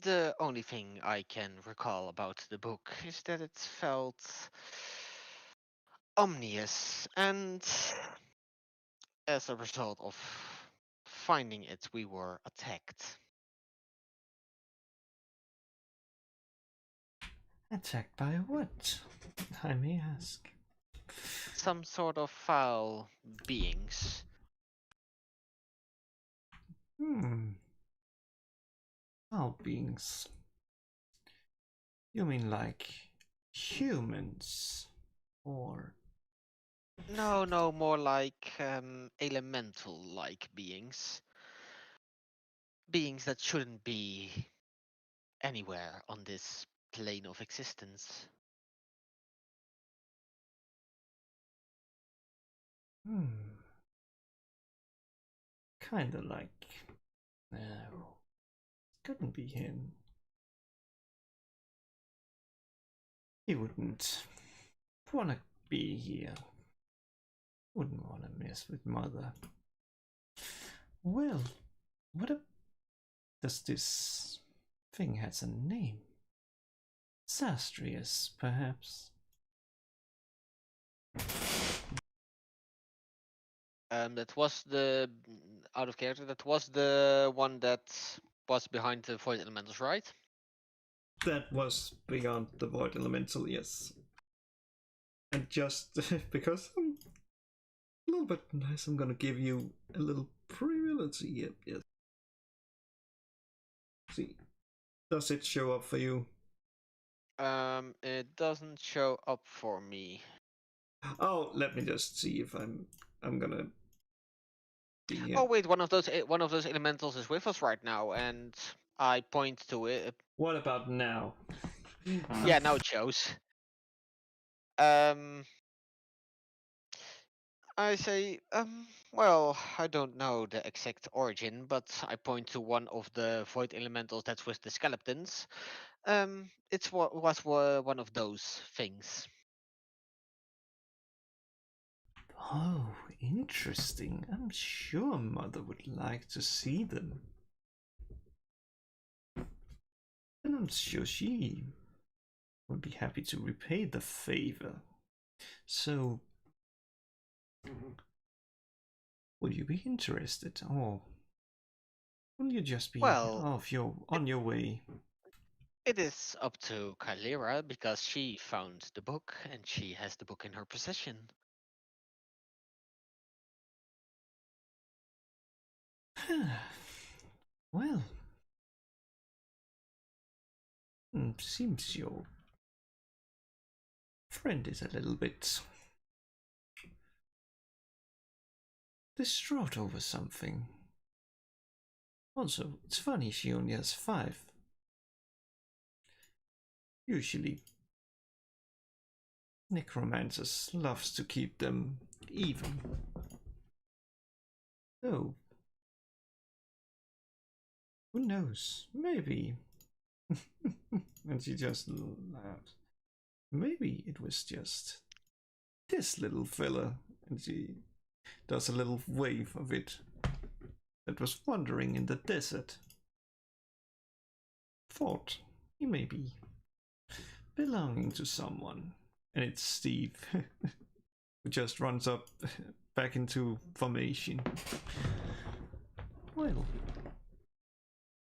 The only thing I can recall about the book is that it felt ominous, and as a result of finding it, we were attacked. Attacked by what? I may ask. Some sort of foul beings. Foul beings. You mean like humans? Or. No, more like elemental-like beings. Beings that shouldn't be anywhere on this plane of existence. Kinda like. No. Couldn't be him. He wouldn't wanna be here. Wouldn't wanna mess with Mother. Well, what a. Does this thing has a name? Sastrius, perhaps? That was the out of character. That was the one that was behind the void elementals, right? That was beyond the void elemental, yes. And just because I'm a little bit nice, I'm gonna give you a little preview. Let's see. Yep, yes. See, does it show up for you? It doesn't show up for me. Oh, let me just see if I'm gonna be here. Oh wait, one of those elementals is with us right now, and I point to it. What about now? Yeah, now it shows. I say, well, I don't know the exact origin, but I point to one of the void elementals that's with the skeletons. It's what was one of those things. Oh, interesting. I'm sure Mother would like to see them. I'm sure she would be happy to repay the favor. So, would you be interested, or will you just be Well, on your way? it is up to Kylera because she found the book and she has the book in her possession. Well, seems your friend is a little bit distraught over something. Also, it's funny she only has 5. Usually, necromancers loves to keep them even. Oh, who knows? Maybe. And she just laughs. Maybe it was just this little fella, and she does a little wave of it, that was wandering in the desert. Thought he may be belonging to someone. And it's Steve, who just runs up back into formation. Well,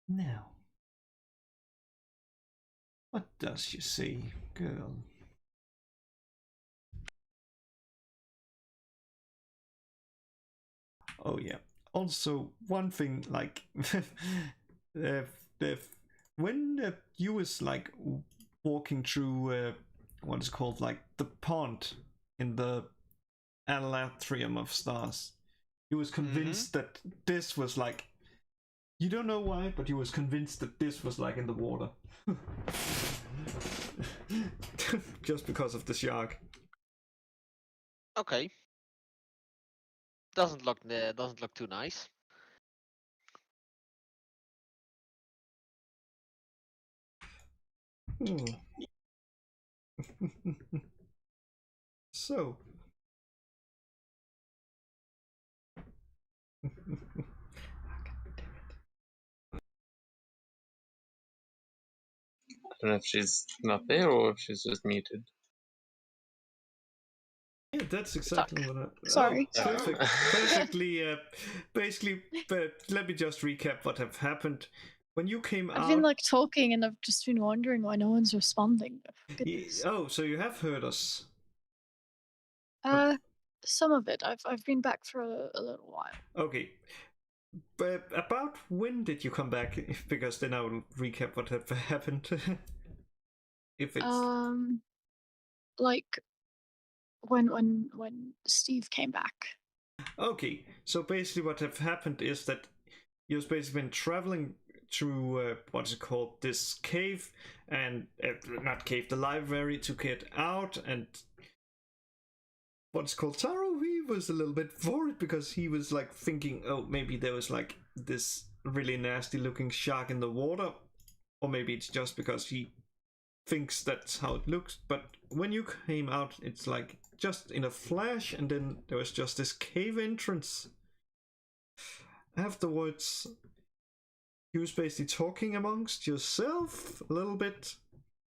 now, what does you say, girl? Oh yeah. Also, one thing, like, when you was like walking through what is called like the pond in the Alatrium of Stars, he was convinced that this was like, you don't know why, but he was convinced that this was like in the water. Just because of the shark. Okay. Doesn't look too nice. So. I don't know if she's not there or if she's just muted. Yeah, that's exactly what I... Sorry. Oh, perfect. Perfectly, basically, but let me just recap what have happened. When you came I've out... been like talking and I've just been wondering why no one's responding. Oh, so you have heard us. Some of it. I've been back for a little while. Okay. But about when did you come back? Because then I will recap what have happened. If it's... Like when Steve came back. Okay, so basically what have happened is that you've basically been traveling through what's it called, this cave, and not cave, the library, to get out, and what's called Taro, he was a little bit worried because he was like thinking, oh, maybe there was like this really nasty looking shark in the water, or maybe it's just because he thinks that's how it looks. But when you came out, it's like just in a flash, and then there was just this cave entrance. Afterwards, you was basically talking amongst yourself a little bit,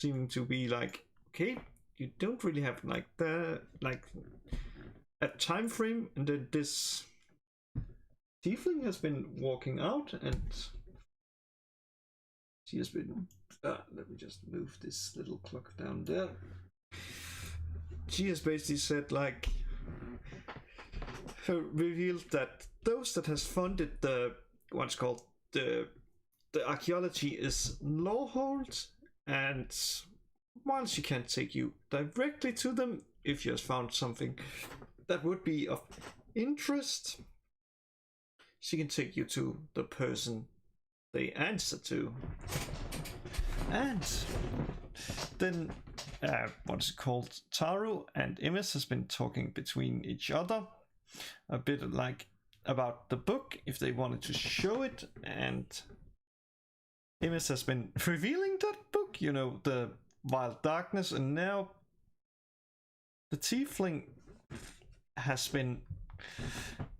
seeming to be like, okay, you don't really have like a time frame, and then this tiefling has been walking out, and she has been let me just move this little clock down there. She has basically said, like, revealed that those that has funded the what's called the archaeology is Lawhold, and while she can't take you directly to them, if she has found something that would be of interest, she can take you to the person they answer to. And then what's it called, Taro and Emis has been talking between each other a bit, like, about the book, if they wanted to show it, and Emis has been revealing that book, you know, the Wild Darkness, and now the tiefling has been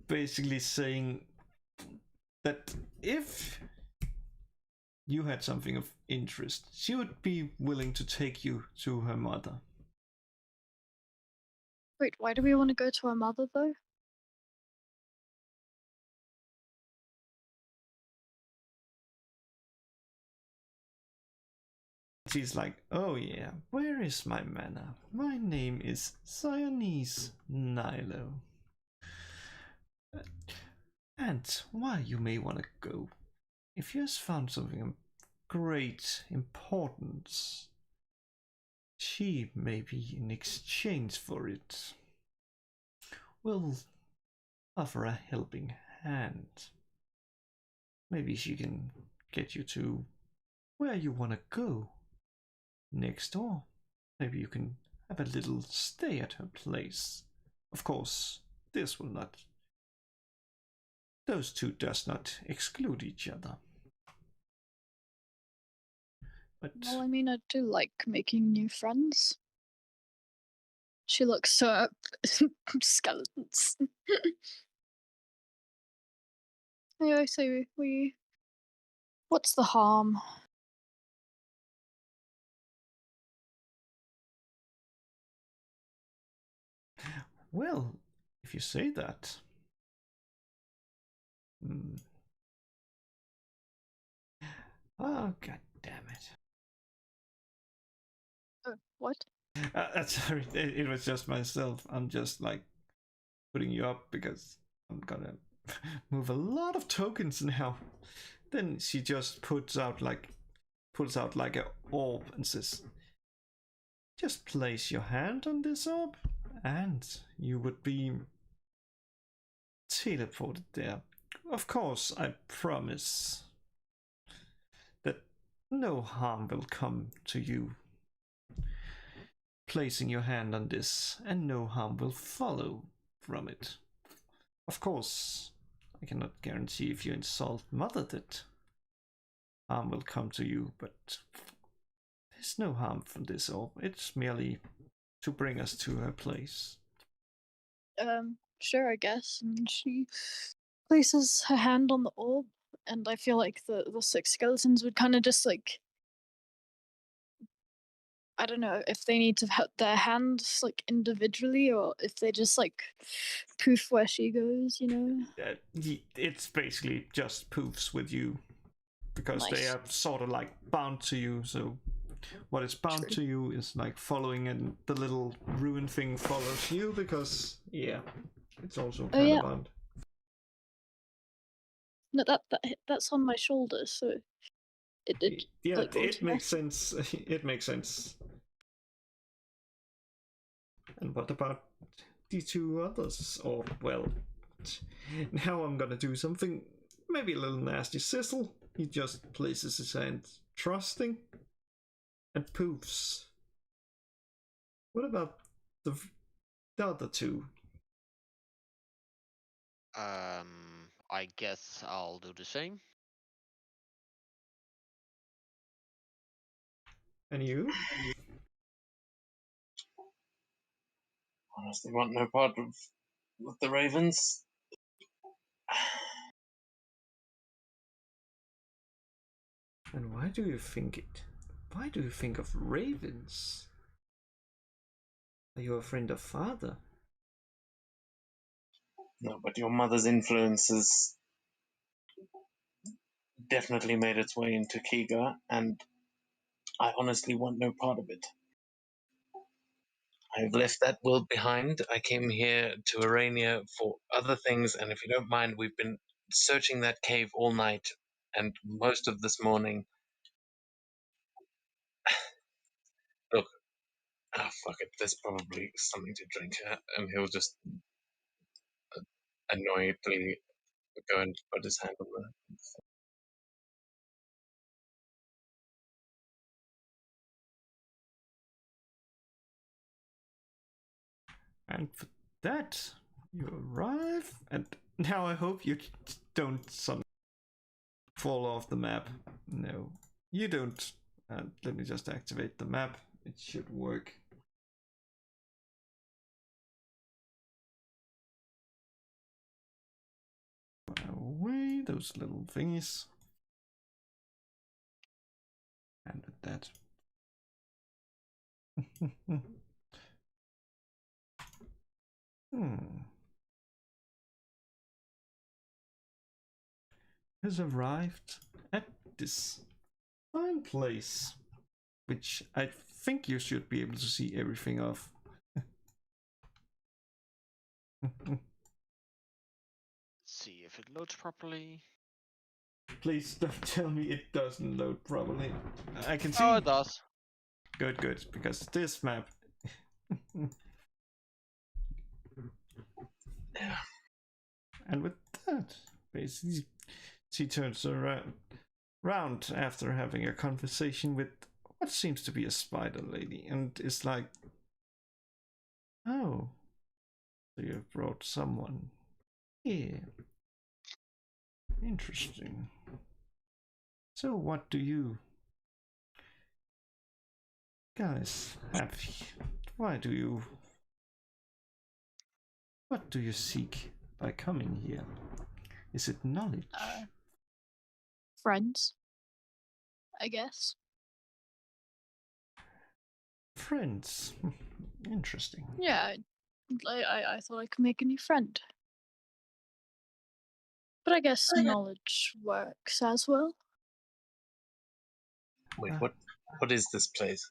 basically saying that if you had something of interest, she would be willing to take you to her mother. Wait, why do we want to go to our mother though? She's like, oh yeah, where is my manor? My name is Siamese Nilo. And while you may want to go, if you have found something of great importance, she, maybe in exchange for it, will offer a helping hand. Maybe she can get you to where you want to go next door. Maybe you can have a little stay at her place. Of course, this will not. Those two does not exclude each other. But Well, I mean, I do like making new friends. She looks so up skeletons. Yeah, I say we. What's the harm? well, if you say that. Oh, god damn it. What? Sorry, it was just myself. I'm just like putting you up because I'm gonna move a lot of tokens now. Then she just pulls out like a orb and says, just place your hand on this orb and you would be teleported there. Of course, I promise that no harm will come to you placing your hand on this, and no harm will follow from it. Of course, I cannot guarantee if you insult Mother that harm will come to you, but there's no harm from this orb. It's merely to bring us to her place. Sure, I guess. And she places her hand on the orb, and I feel like the six skeletons would kind of just like, I don't know if they need to have their hands like individually or if they just like poof where she goes, you know? It's basically just poofs with you because they Nice. are sort of like bound to you. So what is bound True. to you is like following, and the little ruin thing follows you because it's also kind yeah. of bound. No, that's on my shoulder, so it Yeah, like it makes automatic. sense. It makes sense. And what about the two others? Or, well, now I'm gonna do something maybe a little nasty. Cecil, he just places his hand trusting and poofs. What about the other two? I guess I'll do the same. And you? Honestly, want no part of with the Ravens. And why do you think it? Why do you think of ravens? Are you a friend of father? No, but your mother's influence has definitely made its way into Kiga, and I honestly want no part of it. I've left that world behind. I came here to Arania for other things, and if you don't mind, we've been searching that cave all night and most of this morning. Look, fuck it. There's probably something to drink, and he'll just annoyedly go and put his hand on the. And for that, you arrive, and now I hope you don't suddenly fall off the map. No, you don't. Let me just activate the map. It should work. Away those little thingies. that. Has arrived at this fine place, which I think you should be able to see everything of. See if it loads properly. Please don't tell me it doesn't load properly. I can see. Oh, it does. Good, good, because this map. And with that, basically, she turns around after having a conversation with what seems to be a spider lady, and is like, "Oh, so you've brought someone here. Interesting. So, what do you guys have? Why do you? What do you seek by coming here? Is it knowledge? Friends, I guess. Friends. Interesting. Yeah, I thought I could make a new friend. But I guess knowledge works as well. Wait, what is this place?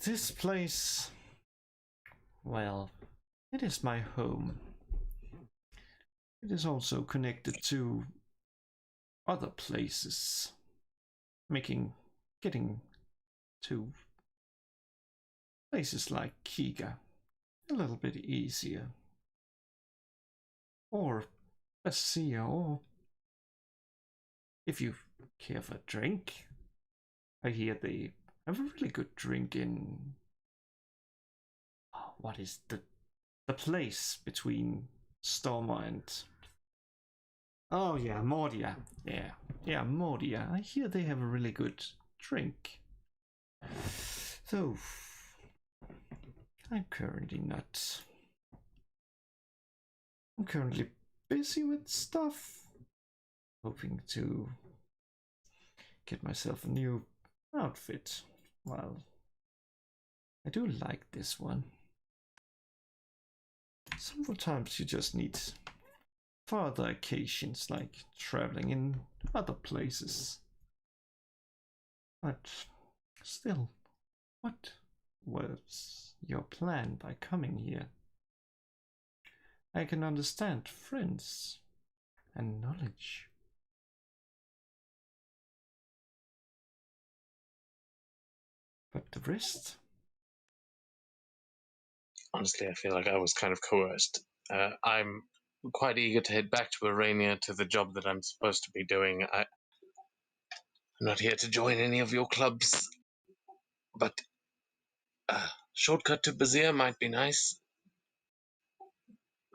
This place, well, it is my home. It is also connected to other places, getting to places like Kiga a little bit easier. Or Basia, or if you care for a drink, I hear they have a really good drink in. What is the place between Stormer and. Oh yeah, Mordia. Yeah, Mordia. I hear they have a really good drink. So, I'm currently busy with stuff. Hoping to get myself a new outfit. Well, I do like this one. Sometimes you just need for other occasions, like traveling in other places. But still, what was your plan by coming here? I can understand friends and knowledge. But the rest? Honestly, I feel like I was kind of coerced. I'm quite eager to head back to Arania to the job that I'm supposed to be doing. I'm not here to join any of your clubs, but a shortcut to Bazir might be nice.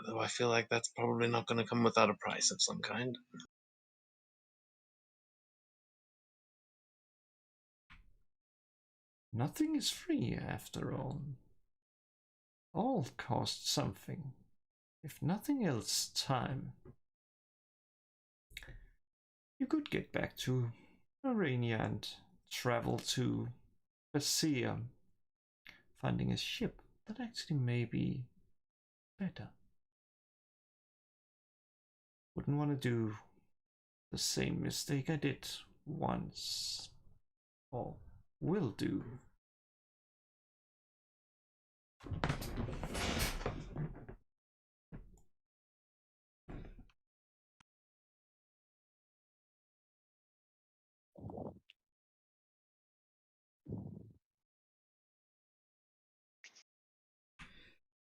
Though I feel like that's probably not going to come without a price of some kind. Nothing is free after all. All cost something. If nothing else, time. You could get back to Arania and travel to Basia. Finding a ship that actually may be better. Wouldn't want to do the same mistake I did once. Or will do.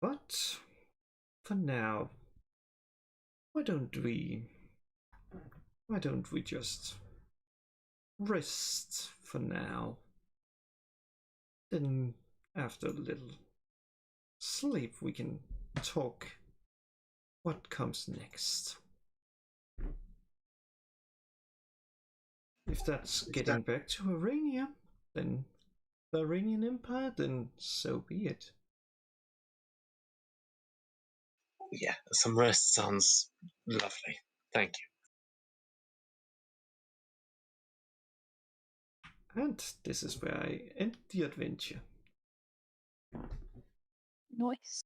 But for now, why don't we just rest for now? Then after a little sleep we can talk what comes next. If that's getting back to Arania, then the Iranian Empire, then so be it. Yeah, some rest sounds lovely. Thank you. And this is where I end the adventure. Nice.